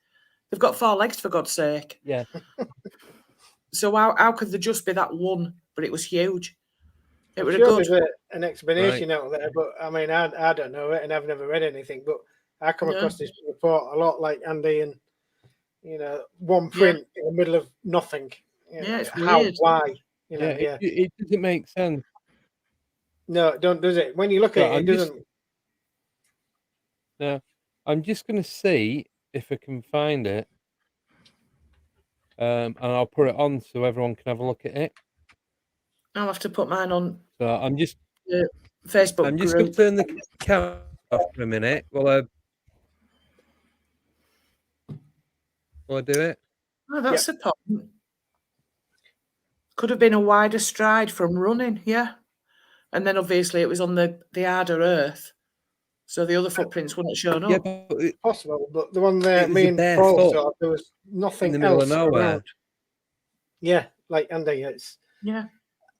They've got 4 legs, for God's sake. Yeah. So how could there just be that one? But it was huge. It was there's an explanation out there, but I mean, I don't know it, and I've never read anything. But I come across this report a lot, like Andy, and one print in the middle of nothing. It's weird. Why? It doesn't make sense. No, it don't, does it? When you look at it, it doesn't. No, I'm just going to see if I can find it, and I'll put it on so everyone can have a look at it. I'll have to put mine on. So I'm just Facebook. I'm just going to turn the camera off for a minute while I do it. Oh, that's a problem. Could have been a wider stride from running, and then obviously it was on the harder earth, so the other footprints wouldn't have shown up. But possible, but the one there, me and Paul saw, there was nothing in the middle else of nowhere. Around. Yeah, like Andy, it's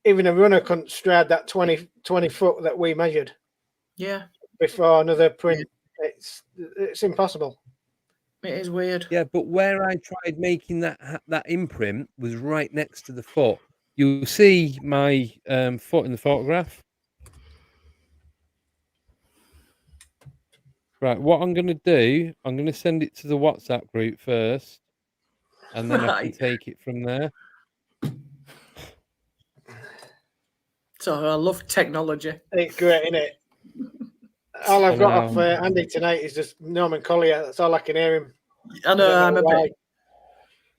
even a runner couldn't stride that 20 foot that we measured. Yeah, before another print, it's impossible. It is weird. Yeah, but where I tried making that imprint was right next to the foot. You'll see my foot in the photograph. Right, what I'm going to do, I'm going to send it to the WhatsApp group first, and then I can take it from there. So I love technology. It's great, isn't it? All I've got off Andy tonight is just Norman Collier. That's all I can hear him. I know, I'm a bit.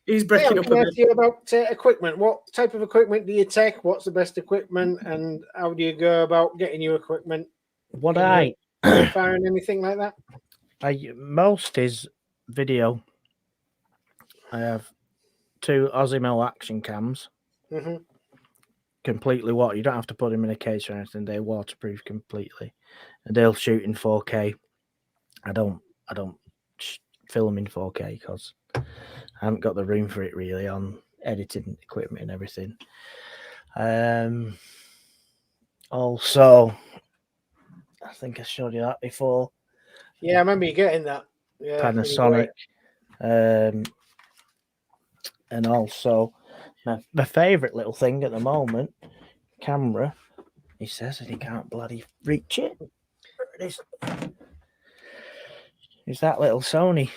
He's breaking up a bit. Ask you about equipment. What type of equipment do you take? What's the best equipment, and how do you go about getting your equipment? Firing anything like that? Most is video. I have 2 Osimo action cams. Mm-hmm. Completely you don't have to put them in a case or anything. They're waterproof completely, and they'll shoot in 4K. I don't film in 4K because I haven't got the room for it really on editing equipment and everything. Also, I think I showed you that before. Yeah, I remember you getting that. Yeah, when you Panasonic. bought it. And also my favourite little thing at the moment, camera. He says that he can't bloody reach it. There it is. Is that little Sony?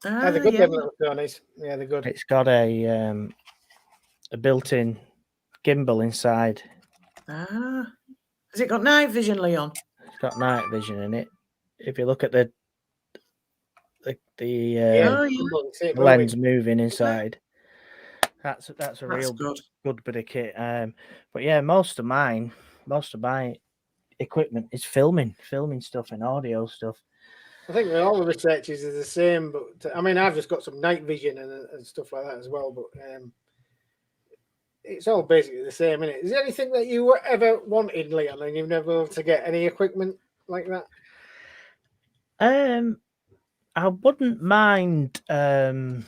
They're good, them little Sonys. Yeah, they're good. It's got a built-in gimbal inside. Has it got night vision, Leon? It's got night vision in it. If you look at the lens moving inside, that's a real good bit of kit. But yeah, most of my equipment is filming stuff and audio stuff. I think all the researchers are the same, but I mean, I've just got some night vision and stuff like that as well. But it's all basically the same, isn't it? Is there anything that you ever wanted, Leon, and you've never been able to get any equipment like that? I wouldn't mind. I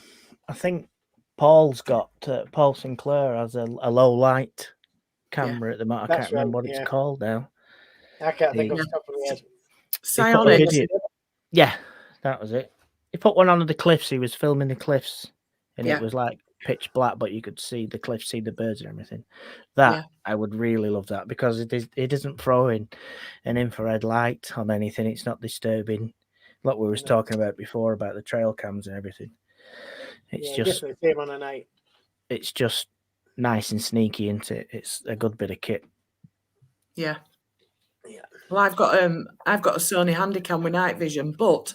think Paul Sinclair has a low light camera at the moment. I can't remember what it's called now. I can't think of the top of the head. Psionics. Yeah, that was it. He put one on the cliffs. He was filming the cliffs, and it was like pitch black, but you could see the cliffs, see the birds and everything. I would really love that, because it isn't throwing an infrared light on anything. It's not disturbing, like we was talking about before about the trail cams and everything. It's just definitely same on a night. It's just nice and sneaky, isn't it? It's a good bit of kit. Yeah. Well, I've got a Sony Handycam with night vision, but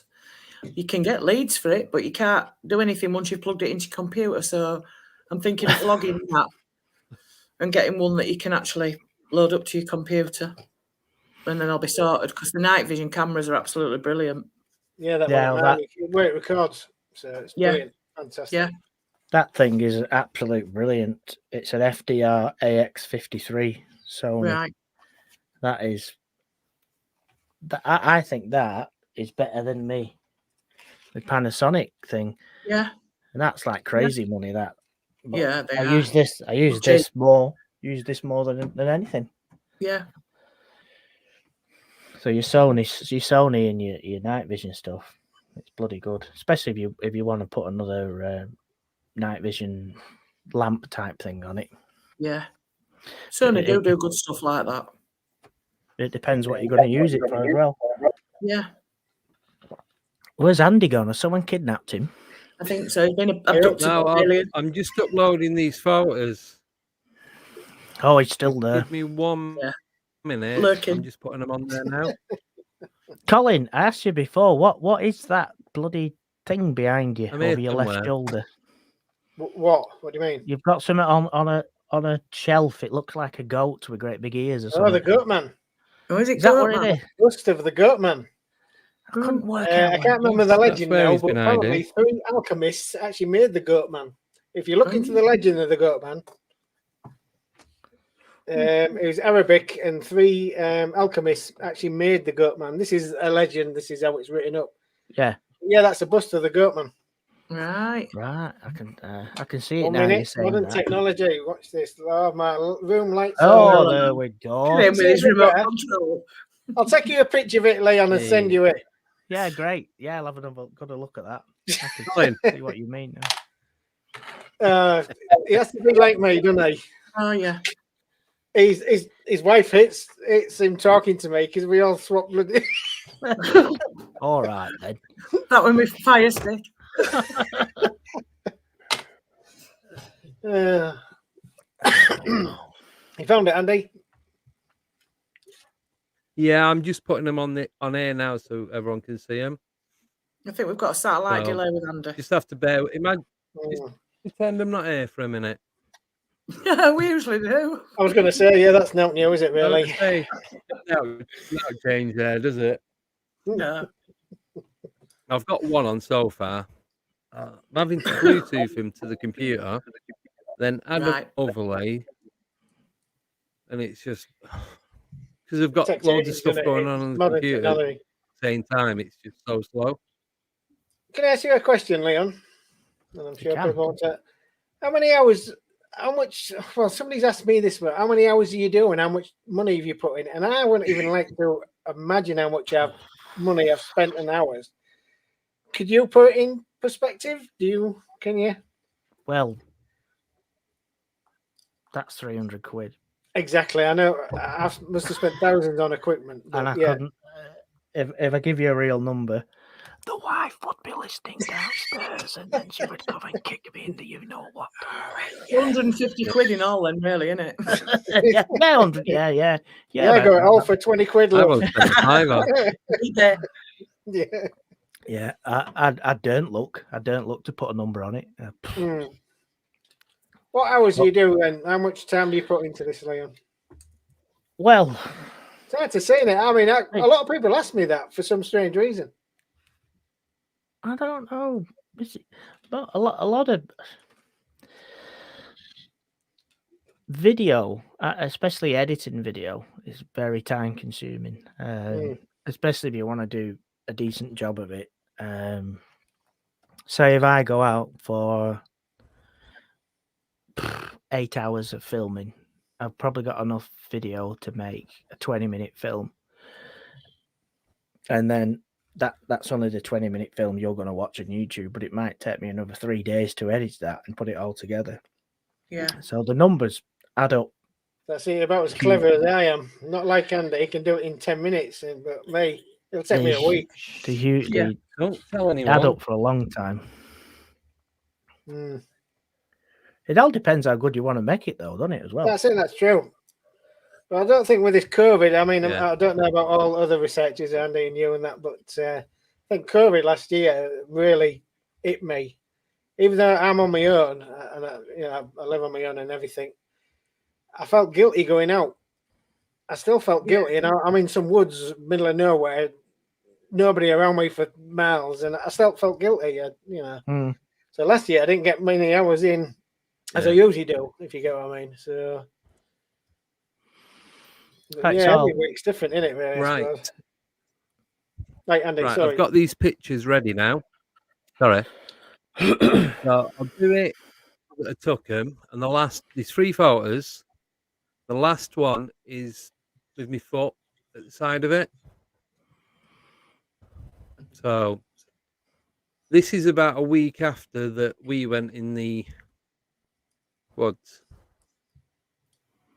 you can get leads for it, but you can't do anything once you've plugged it into your computer. So I'm thinking of logging that and getting one that you can actually load up to your computer, and then I'll be sorted, because the night vision cameras are absolutely brilliant. Yeah, that where it records, so it's brilliant, fantastic. Yeah, that thing is absolute brilliant. It's an FDR AX53 Sony. Right. That is. I think that is better than the Panasonic thing. Yeah. And that's like crazy money. That. But I use this more. Use this more than anything. Yeah. So your Sony and your night vision stuff, it's bloody good. Especially if you want to put another night vision lamp type thing on it. Yeah. Sony do good stuff like that. It depends what you're going to use it for as well. Yeah. Where's Andy gone? Has someone kidnapped him? I think so. He's been abducted. No, I'm just uploading these photos. Oh, he's still there. Give me 1 minute. Lurking. I'm just putting them on there now. Colin, I asked you before, what is that bloody thing behind you over your somewhere. left shoulder? What? What do you mean? You've got something on a shelf. It looks like a goat with great big ears or something. Oh, the goat man. Oh, is it that what it is? Ghost of the goat man. I couldn't work out. I can't remember the legend where now, he's but been apparently hiding. 3 alchemists actually made the goat man. If you look into the legend of the goat man, it was Arabic, and 3 alchemists actually made the goat man. This is a legend. This is how it's written up. Yeah. Yeah, that's a bust of the goat man. Right. I can see it 1 now. minute. Modern technology. Watch this. Oh, my room lights. Oh, there we go. With his remote control. I'll take you a picture of it, Leon, and send you it. Yeah, great. Yeah, I'll have got a look at that. I can see what you mean now. He has to be like me, doesn't he? Oh, yeah. His wife hits him talking to me, because we all swap bloody. All right, then. That one with fire stick. You found it, Andy? Yeah, I'm just putting them on air now so everyone can see them. I think we've got a satellite delay with Andy. Just have to bear. Imagine. Just pretend I'm not here for a minute. We usually do. I was going to say, yeah, that's not new, is it? Really? That'll change there, does it? No. I've got one on so far. I'm having to Bluetooth him to the computer, then add an overlay, and it's just because I've got loads of stuff going on the computer at the same time. It's just so slow. Can I ask you a question, Leon? And I'm sure people want to. How many hours how much? Well, somebody's asked me this, but how many hours do you do, and how much money have you put in? And I wouldn't even like to imagine how much money I've spent in hours. Could you put it in perspective? Can you? Well, that's 300 quid. Exactly. I know. I must have spent thousands on equipment, but And I couldn't. If I give you a real number, the wife would be listening downstairs, and then she would come and kick me in the what. 150 quid in all, then, really, isn't it? Yeah, 100. Yeah. I got it all for 20 quid. I Look. was Yeah. I don't look. I don't look to put a number on it. What hours do you do, and how much time do you put into this, Leon? Well, it's hard to say that. I mean, a lot of people ask me that for some strange reason. I don't know. But a lot of video, especially editing video, is very time consuming. Especially if you want to do a decent job of it. Say if I go out for 8 hours of filming, I've probably got enough video to make a 20-minute film. And then that's only the 20-minute film you're going to watch on YouTube, but it might take me another 3 days to edit that and put it all together. Yeah. So the numbers add up. That's about as clever as I am. Not like Andy, he can do it in 10 minutes, but me, it'll take me a week. They don't tell anyone. Add up for a long time. Mm. It all depends how good you want to make it, though, doesn't it, as well? That's true. But I don't think with this COVID, I mean, I don't know about all other researchers, Andy and you and that, but I think COVID last year really hit me. Even though I'm on my own, and I live on my own and everything, I felt guilty going out. I still felt guilty. And I'm in some woods, middle of nowhere, nobody around me for miles, and I still felt guilty, So last year, I didn't get many hours in as I usually do, if you get what I mean. So... every week's different, isn't it? Really, right. Right, Andy. Right, sorry. I've got these pictures ready now. Sorry. So I'll do it. I took them, and these 3 photos. The last one is with my foot at the side of it. So this is about a week after that we went in the woods.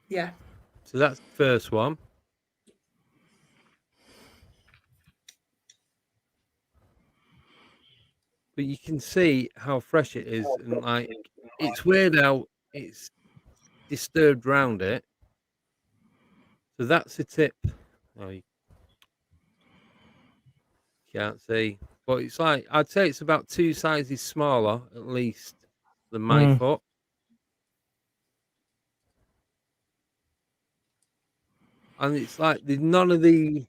Yeah. So that's the first one. But you can see how fresh it is, and like it's weird how it's disturbed around it. So that's a tip. Oh, you can't see, but it's like I'd say it's about 2 sizes smaller at least than my foot. And it's like there's none of the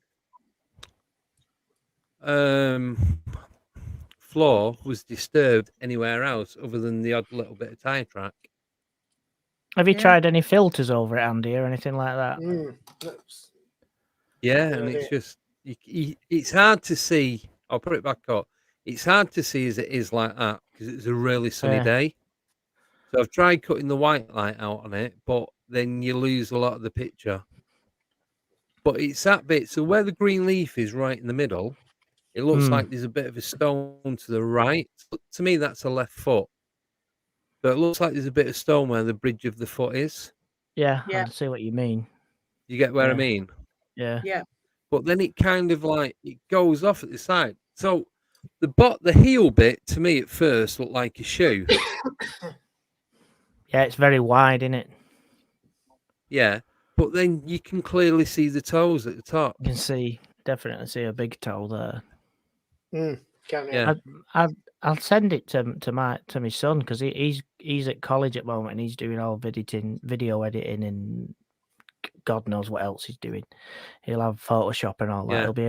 floor was disturbed anywhere else other than the odd little bit of tire track. Have you tried any filters over it, Andy, or anything like that? Yeah, and it's just it's hard to see. I'll put it back up. It's hard to see as it is like that because it's a really sunny day. So I've tried cutting the white light out on it, but then you lose a lot of the picture. But it's that bit. So where the green leaf is right in the middle, it looks like there's a bit of a stone to the right. To me, that's a left foot. So it looks like there's a bit of stone where the bridge of the foot is. Yeah. I see what you mean. You get where I mean? Yeah. Yeah. But then it kind of like it goes off at the side. So the heel bit to me at first looked like a shoe. Yeah, it's very wide, isn't it? Yeah. But then you can clearly see the toes at the top. You can definitely see a big toe there. Yeah. I'll send it to my son because he's at college at the moment and he's doing all video editing and God knows what else he's doing. He'll have Photoshop and all that. Yeah. He'll be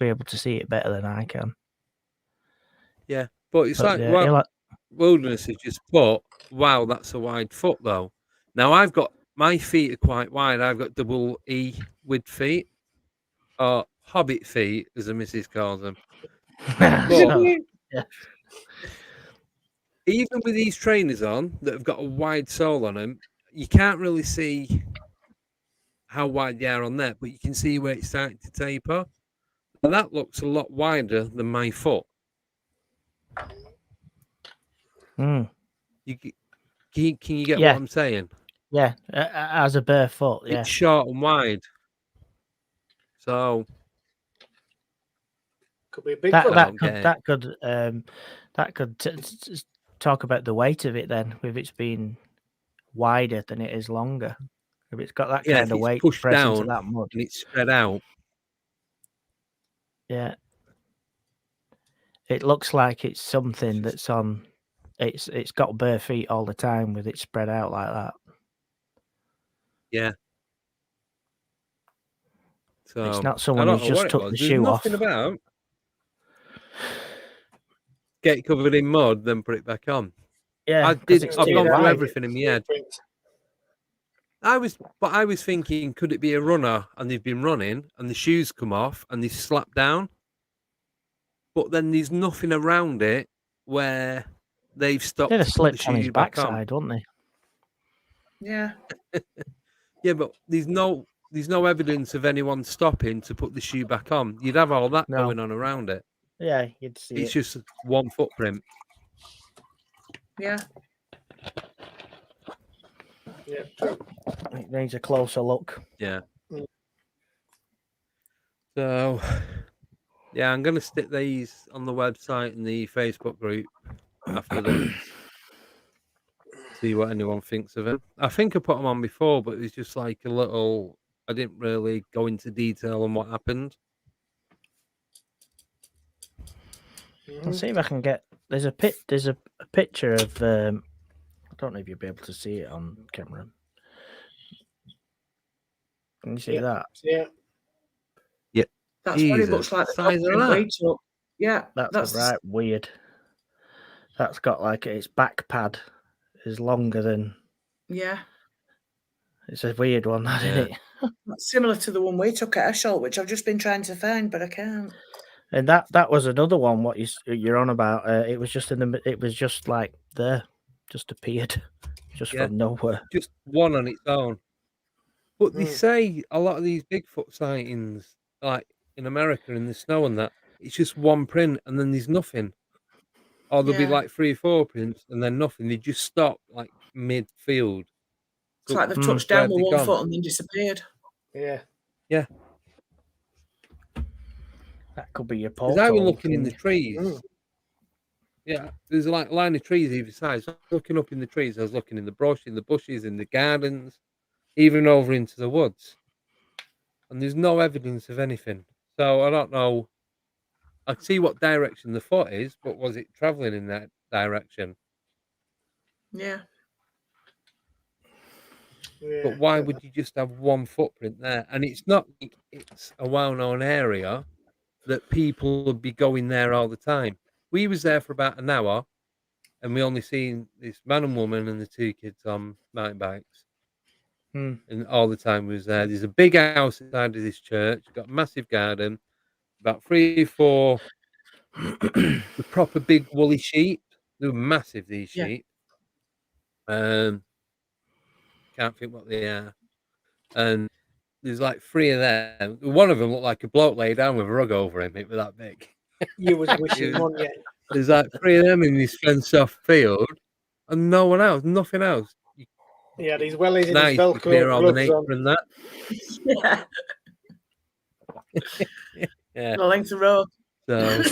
able to see it better than I can. Yeah, but it's wilderness is just put. Wow, that's a wide foot though. Now I've got my feet are quite wide. I've got double E width feet, or hobbit feet, as the missus calls them. But, even with these trainers on that have got a wide sole on them, you can't really see how wide they are on there, but you can see where it's starting to taper. And that looks a lot wider than my foot. Mm. Can you get Yeah. what I'm saying? Yeah, as a bare foot. Yeah, It's short and wide. So Could be a Bigfoot. that could talk about the weight of it then, if it's been wider than it is longer. If it's got that yeah, kind if of it's weight pushed pressed into down that mud. and it's spread out. Yeah. It looks like it's something that's on. It's got bare feet all the time with it spread out like that. Yeah. So It's not I someone don't who's know what just it took was. the There's shoe off. nothing about get covered in mud, then put it back on. Yeah, I've because it's gone too through wide. everything in my head. I was thinking, could it be a runner and they've been running and the shoes come off and they slap down? But then there's nothing around it where they've stopped They'd have to put the slipped on his shoes back on. backside, wouldn't they? Yeah. Yeah, but there's no evidence of anyone stopping to put the shoe back on. You'd have all that No. going on around it. Yeah, you'd see It's it. just one footprint. Yeah. Yeah. It needs a closer look. Yeah. Mm. So, yeah, I'm going to stick these on the website and the Facebook group after this. See what anyone thinks of it. I think I put them on before, but it was just like a little. I didn't really go into detail on what happened. I'll see if I can get. There's a picture of. I don't know if you'll be able to see it on camera. Can you see that? Yeah. That's very Jesus, much like the size of document that. we took. Yeah. That's right. Weird. That's got like its back pad is longer than. Yeah. It's a weird one, that, isn't it? That's similar to the one we took at Eschol, which I've just been trying to find, but I can't. And that was another one. What you're on about? It was just It was just like there, just appeared, just from nowhere. Just one on its own. But they say a lot of these Bigfoot sightings, like in America in the snow and that, it's just one print and then there's nothing. Or there'll be like 3 or 4 prints and then nothing. They just stop like mid-field. It's like they've touched down with one foot and then disappeared. Yeah. Yeah. That could be your portal. Because I was looking in the trees. Yeah, there's like a line of trees either side. So I was looking up in the trees. I was looking in the brush, in the bushes, in the gardens, even over into the woods. And there's no evidence of anything. So I don't know. I can see what direction the foot is, but was it traveling in that direction? Yeah. But why would you just have one footprint there? And it's not like it's a well-known area that people would be going there all the time. We was there for about an hour, and we only seen this man and woman and the 2 kids on mountain bikes. And all the time we was there. There's a big house inside of this church, got a massive garden, about 3 or 4 the proper big woolly sheep. They were massive, these sheep. Can't think what they are. And there's like 3 of them. One of them looked like a bloke laid down with a rug over him. It was that big. You was wishing one yet. There's like 3 of them in this fenced-off field, and no one else, nothing else. Yeah, these wellies in Nice his to Velcro clear all the gloves nature on. and that. The length of road. So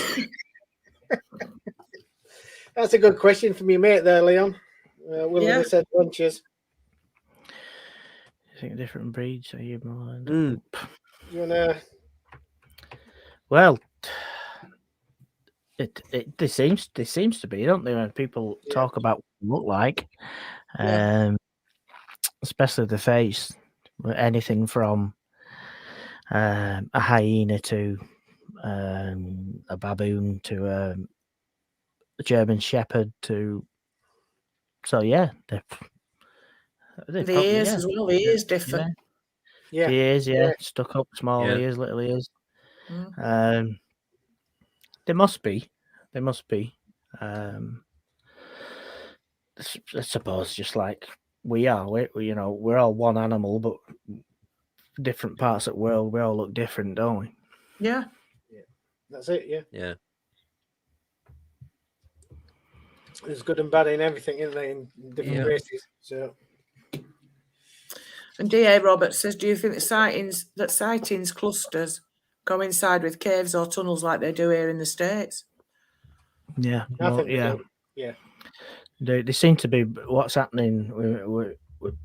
that's a good question from your mate there, Leon. Wilderness Adventures. You think different breeds are you more? You wanna? Well, there seems to be, don't there? When people talk about what they look like, especially the face, anything from a hyena to a baboon to a German Shepherd to. So yeah, the ears as well. The ears different. Yeah. The ears, stuck up, small ears, little ears. There must be. I suppose just like we are, we're all one animal, but different parts of the world, we all look different, don't we? Yeah. That's it. Yeah. Yeah. There's good and bad in everything, isn't there, in different races? So. And D.A. Roberts says, do you think that sightings clusters coincide with caves or tunnels like they do here in the States? Yeah. I think they do. Yeah. They seem to be what's happening with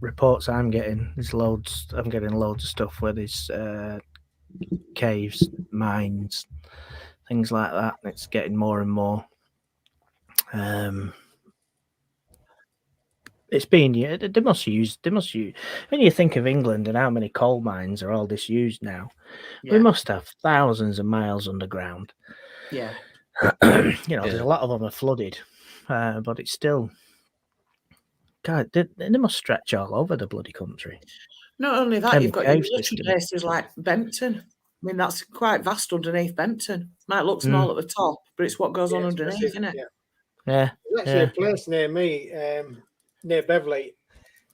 reports I'm getting. I'm getting loads of stuff where there's caves, mines, things like that. It's getting more and more. It's being they must use when you think of England and how many coal mines are all disused now, we must have thousands of miles underground. Yeah. There's a lot of them are flooded, but it's still, God, they must stretch all over the bloody country. Not only that, you've got your little places like Benton. I mean, that's quite vast underneath Benton. Might look small at the top, but it's what goes on underneath, isn't it? Yeah. There's actually a place near me, near Beverley,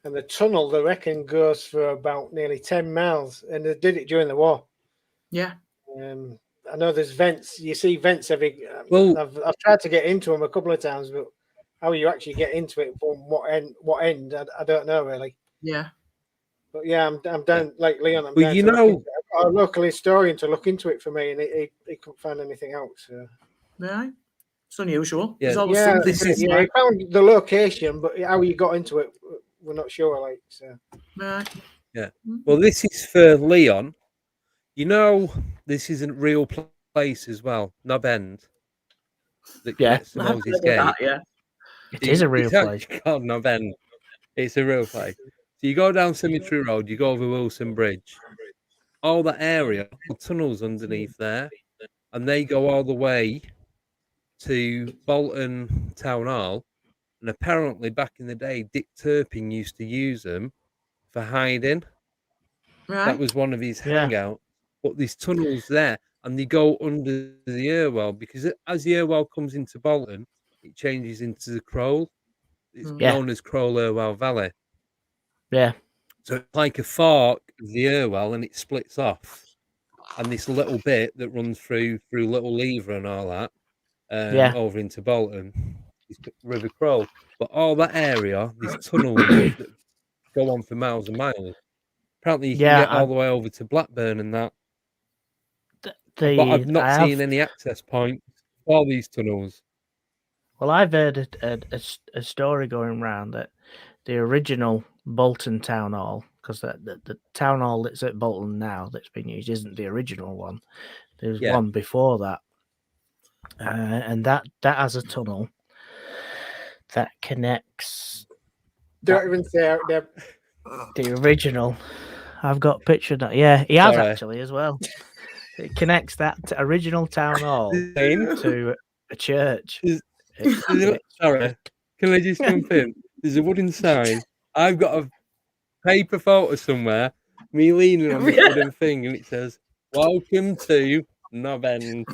and the tunnel, they reckon, goes for about nearly 10 miles, and they did it during the war. Yeah. I know there's vents. You see vents every. Well, I've tried to get into them a couple of times, but how you actually get into it from what end? I don't know really. Yeah. But yeah, I'm down like Leon. I'm well, down. I've got a local historian to look into it for me, and he couldn't find anything out. So. Right. It's unusual. Yeah. There's always Yeah, something. I found the location, but how you got into it, we're not sure. Like, so. Right. Yeah. Well, this is for Leon. This isn't real place as well. Knob End. That connects to Moses Gate. It is a real place. It's called Knob End. It's a real place. So you go down Cemetery Road, you go over Wilson Bridge. All that area, tunnels underneath there, and they go all the way to Bolton Town Hall. And apparently, back in the day, Dick Turpin used to use them for hiding. Right. That was one of his hangouts. But there's tunnels there, and they go under the Irwell, because as the Irwell comes into Bolton, it changes into the Crowle. It's known as Crowle Irwell Valley. Yeah. So it's like a fork of the Irwell, and it splits off. And this little bit that runs through Little Lever and all that, over into Bolton, is River Crowle. But all that area, these tunnels that go on for miles and miles. Apparently, you can get all the way over to Blackburn and that. But I've not seen any access points for these tunnels. Well, I've heard a story going around that the original Bolton Town Hall, because the town hall that's at Bolton now that's been used isn't the original one. There's one before that, and that has a tunnel that connects. Don't even say out there. The original. I've got a picture of that. Yeah, he has actually as well. It connects that original town hall to a church. Sorry, can I just confirm? There's a wooden sign. I've got a paper photo somewhere, me leaning on this wooden thing, and it says, "Welcome to Knob End."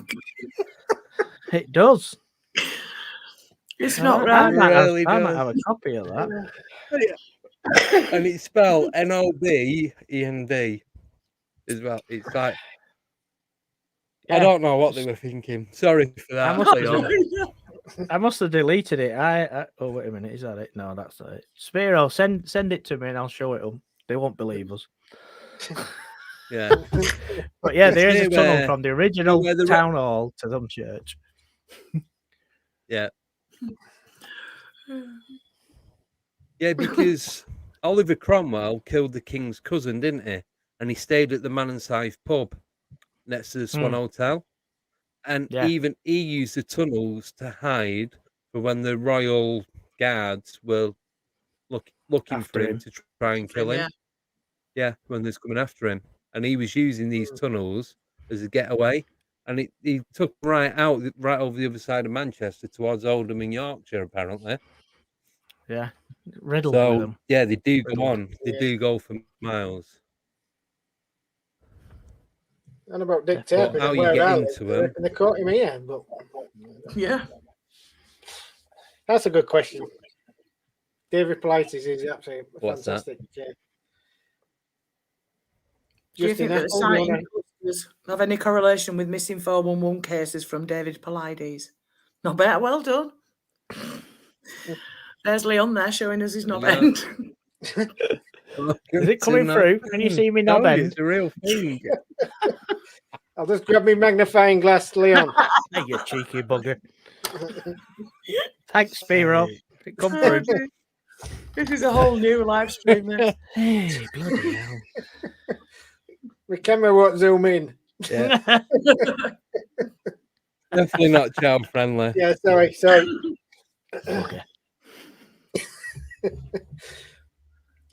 It does. It's not right. I might have a copy of that. And it's spelled NOBEND as well. It's like, I don't know what they were thinking. Sorry for that. I must have deleted it. Oh, wait a minute. Is that it? No, that's not it. Spiro, send it to me and I'll show it them. They won't believe us. Yeah. But yeah, there is a tunnel from the original town hall to some church. Yeah. Yeah, because Oliver Cromwell killed the king's cousin, didn't he? And he stayed at the Man and Scythe pub next to the Swan Hotel. And even he used the tunnels to hide for when the royal guards were looking after for him to try and kill him. Yeah, when they're coming after him. And he was using these tunnels as a getaway. And he took right over the other side of Manchester towards Oldham in Yorkshire, apparently. Yeah, riddled with them. Yeah, they do go on. They do go for miles. And about Dick Turpin, how you get into them? They caught him here, but yeah, that's a good question. David Politis is absolutely What's that? fantastic. Yeah. Do you think that the Apple, do you sighting clusters have any correlation with missing 411 cases from David Politis? Not bad. Well done. There's Leon there showing us his knob Yeah. end. Is it coming through? Can you see me knob end? It's a real thing. I'll just grab my magnifying glass, Leon. Hey, you cheeky bugger. Thanks, Spiro. It come through. This is a whole new live stream. This. Hey, bloody hell. My camera won't zoom in. Yeah. Definitely not child friendly. Yeah, sorry. Okay.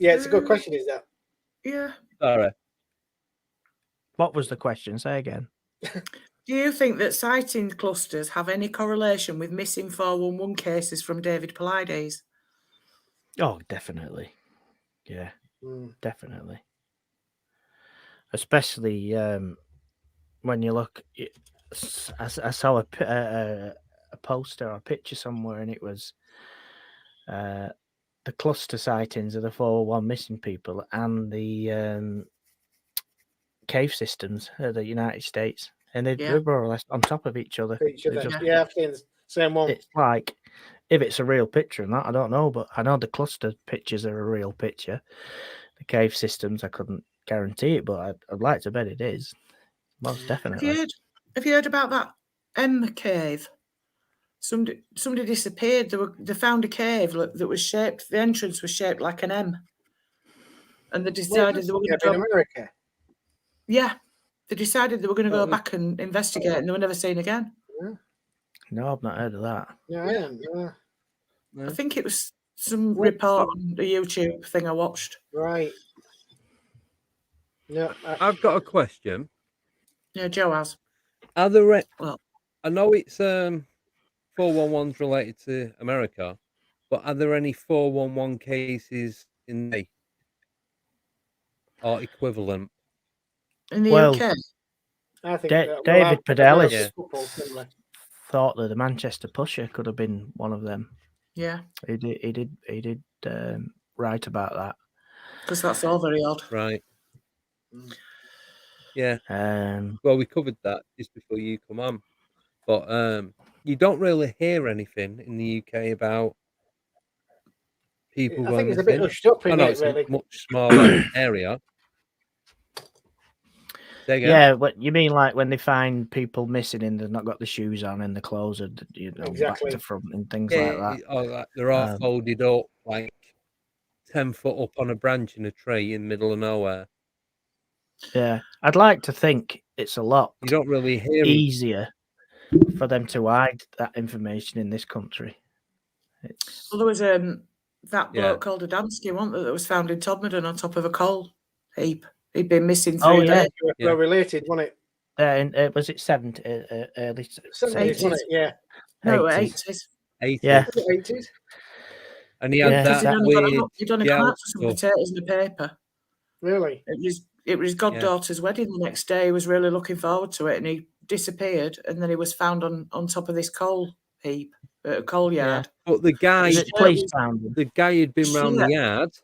Yeah, it's a good question, is that? Yeah. Sorry. What was the question? Say again. Do you think that sighting clusters have any correlation with missing 411 cases from David Politis? Oh, definitely. Yeah, Mm. definitely. Especially when you look. I saw a poster or a picture somewhere, and it was the cluster sightings of the 401 missing people and the cave systems of the United States, and they were more or less on top of each other. Each other. Just- Yeah, I've seen the same one. It's like, if it's a real picture and that, I don't know, but I know the cluster pictures are a real picture. The cave systems, I couldn't guarantee it, but I'd like to bet it is. Most definitely. Have you heard about that M cave? Somebody disappeared. They found a cave that was shaped. The entrance was shaped like an M, and they decided they were going to in go. America. Yeah, they decided they were going to go back and investigate, and they were never seen again. No, I've not heard of that. Yeah, I am. I think it was some report on the YouTube thing I watched. Right. No, I've got a question. Yeah, Joe has. Are there? Well, I know it's 411s related to America, but are there any 411 cases in the or equivalent? in the Well, UK. I think David Pedellis Yeah. thought that the Manchester Pusher could have been one of them. Yeah, He did write about that. because that's all very odd. Right. Yeah. Well, we covered that just before you come on, but you don't really hear anything in the UK about people I going think it's a missing. bit hushed up I in know it, it's really. a much smaller area. Say again? Yeah, what you mean, like when they find people missing and they've not got the shoes on and the clothes are, back to front and things like that. Like they're all folded up, like 10 foot up on a branch in a tree in the middle of nowhere. Yeah, I'd like to think it's a lot You don't really hear easier for them to hide that information in this country. Well, there was that bloke called Adamski, wasn't there, that was found in Todmorden on top of a coal heap. He'd been missing 3 days. UFO related, wasn't it? Was it 70? Early 70s, wasn't it? Yeah. No, 80s. 80s. Yeah. 80s. And he had that weird he'd done a gel card for some potatoes in the paper. Really? It was his goddaughter's wedding the next day. He was really looking forward to it, and he disappeared. And then he was found on top of this coal heap, a coal yard. Yeah. But the guy, police found him. The guy had been round the yard,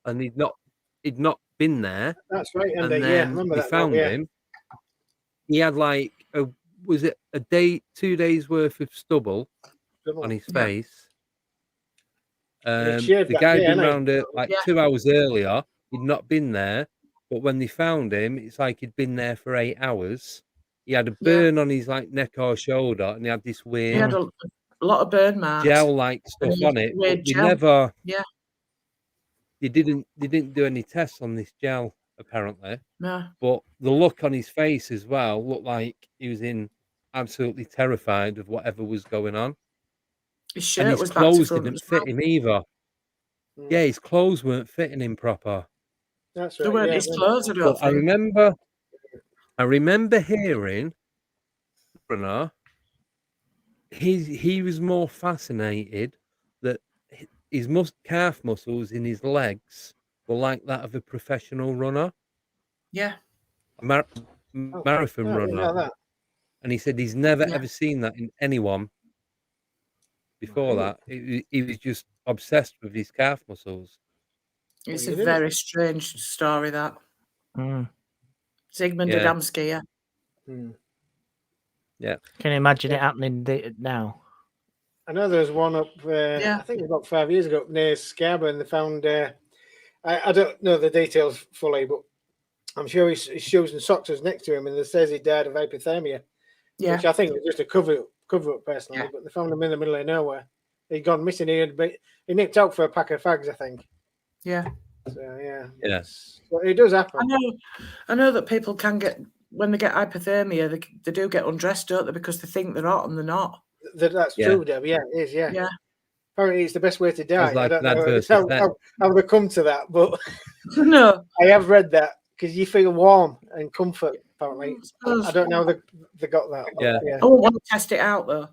and he'd not been there. That's right. And then they remember that found him. He had like was it a day, 2 days worth of stubble on his face. The guy had been round it like 2 hours earlier. He'd not been there, but when they found him, it's like he'd been there for 8 hours. He had a burn on his like neck or shoulder, and he had this weird. He had a lot of burn marks, gel-like stuff on it. But they never. Yeah. They didn't do any tests on this gel, apparently. No. But the look on his face as well looked like he was absolutely terrified of whatever was going on. His shirt and his was clothes didn't fit him either. Yeah, his clothes weren't fitting him proper. That's right. They weren't his clothes, I don't think. I remember hearing, he was more fascinated that his calf muscles in his legs were like that of a professional runner. Yeah. A marathon runner. And he said he's never ever seen that in anyone before that. He was just obsessed with his calf muscles. It's Well, a you do. very strange story, that. Mm. Zygmunt Yeah. Adamski, yeah. Hmm. Yeah. Can you imagine it happening now? I know there was one up, Yeah. I think about 5 years ago, up near Scarborough, and they found, I don't know the details fully, but I'm sure his shoes and socks was next to him, and it says he died of hypothermia, Yeah. which I think was just a cover up personally, Yeah. but they found him in the middle of nowhere. He'd gone missing. He nipped out for a pack of fags, I think. Yeah. So, yeah. Yeah. So it does happen. I know that people can get, when they get hypothermia, they do get undressed, don't they? Because they think they're hot and they're not. That's Yeah. true, Deb. Yeah, it is, yeah. Yeah. Apparently, it's the best way to die. like I don't an know adverse how effect. they come to that, but No. I have read that because you feel warm and comfort. Apparently, I don't know how they got that. But Yeah. yeah. I wouldn't want to test it out, though.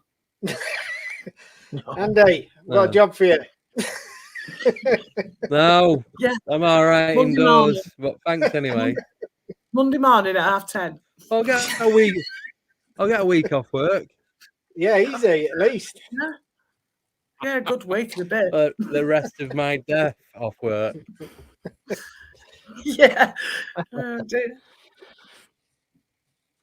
Andy, I've got a job for you. No. Yeah. I'm all right Monday indoors, but thanks anyway. Monday morning at 10:30. I'll get a week. I'll get a week off work. Yeah, easy at least. Yeah, a good week and a bit. But the rest of my death off work. Yeah. Oh, dear.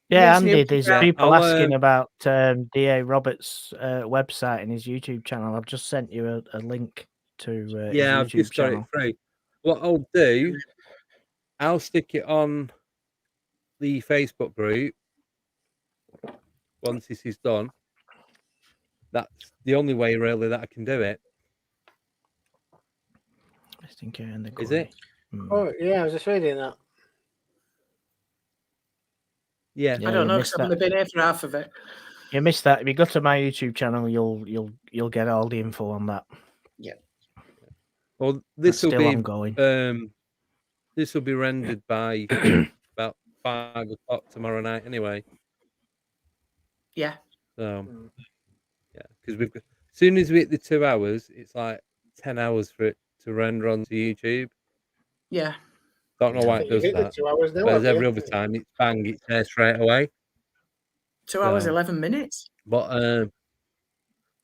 Yeah, Lives near Andy, there's Brown. people I'll, asking about D.A. Roberts' website and his YouTube channel. I've just sent you a link to Yeah, his I've YouTube just got it channel. through. What I'll do, I'll stick it on the Facebook group once this is done. That's the only way really that I can do it. I think in the Is it? Oh, yeah, I was just reading that. Yeah. Yeah, I don't you know missed because I've only that. been here for half of it. You missed that. If you go to my YouTube channel, you'll get all the info on that. Well, this will still be ongoing. this will be rendered by about 5 o'clock tomorrow night anyway. Yeah. So yeah, because we've got, as soon as we hit the 2 hours, it's like 10 hours for it to render onto YouTube. Yeah. Don't know I why it think you've does hit the that. 2 hours now. But as have every you? other time, it's bang, it's there straight away. 2 hours, So- 11 minutes. But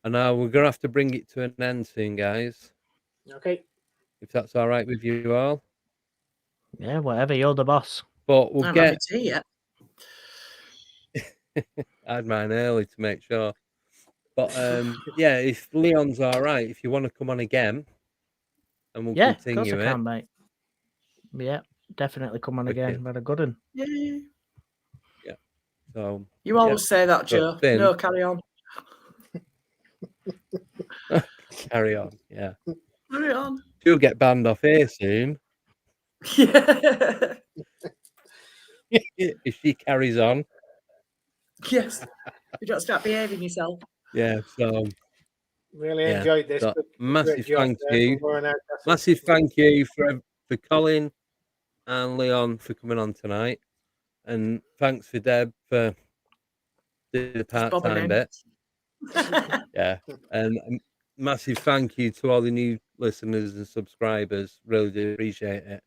I know we're gonna have to bring it to an end soon, guys. Okay. If that's all right with you all. Yeah, whatever. You're the boss. But we'll I haven't had get. my tea yet. I had mine early to make sure. But yeah, if Leon's all right, if you want to come on again, and we'll Yeah, of course continue I it. can, mate. Yeah, definitely come on again. Wicked. Had a good one. Yeah. So You always say that, Joe. Finn- No, carry on. carry on. Yeah, Carry on. she'll get banned off here soon Yeah. if she carries on. Yes. You don't start behaving yourself. Yeah. So Really Yeah, enjoyed this. so Good massive job thank there you. from Warren Outcastle. Massive thank you for Colin and Leon for coming on tonight, and thanks for Deb for the part-time bobbing bit. Yeah, and massive thank you to all the new listeners and subscribers. Really do appreciate it.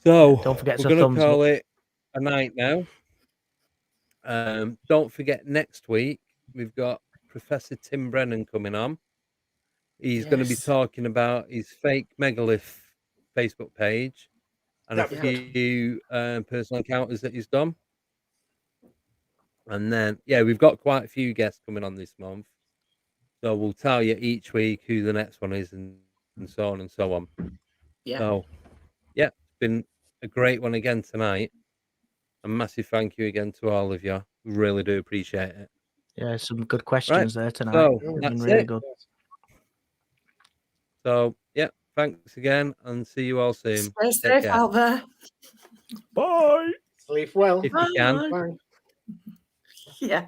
So Don't forget we're to going to thumbs call up. it a night now. Don't forget next week we've got Professor Tim Brennan coming on. He's going to be Yes. talking about his fake megalith Facebook page and That'd a be few personal encounters that he's done. And then, yeah, we've got quite a few guests coming on this month. So we'll tell you each week who the next one is and so on and so on. Yeah. So, yeah, it's been a great one again tonight. A massive thank you again to all of you. We really do appreciate it. Yeah, some good questions there tonight. So, Been that's really it. good. So, yeah, thanks again and see you all soon. Stay Take safe care. out there. Bye. Sleep well. If you can. Bye. Yeah.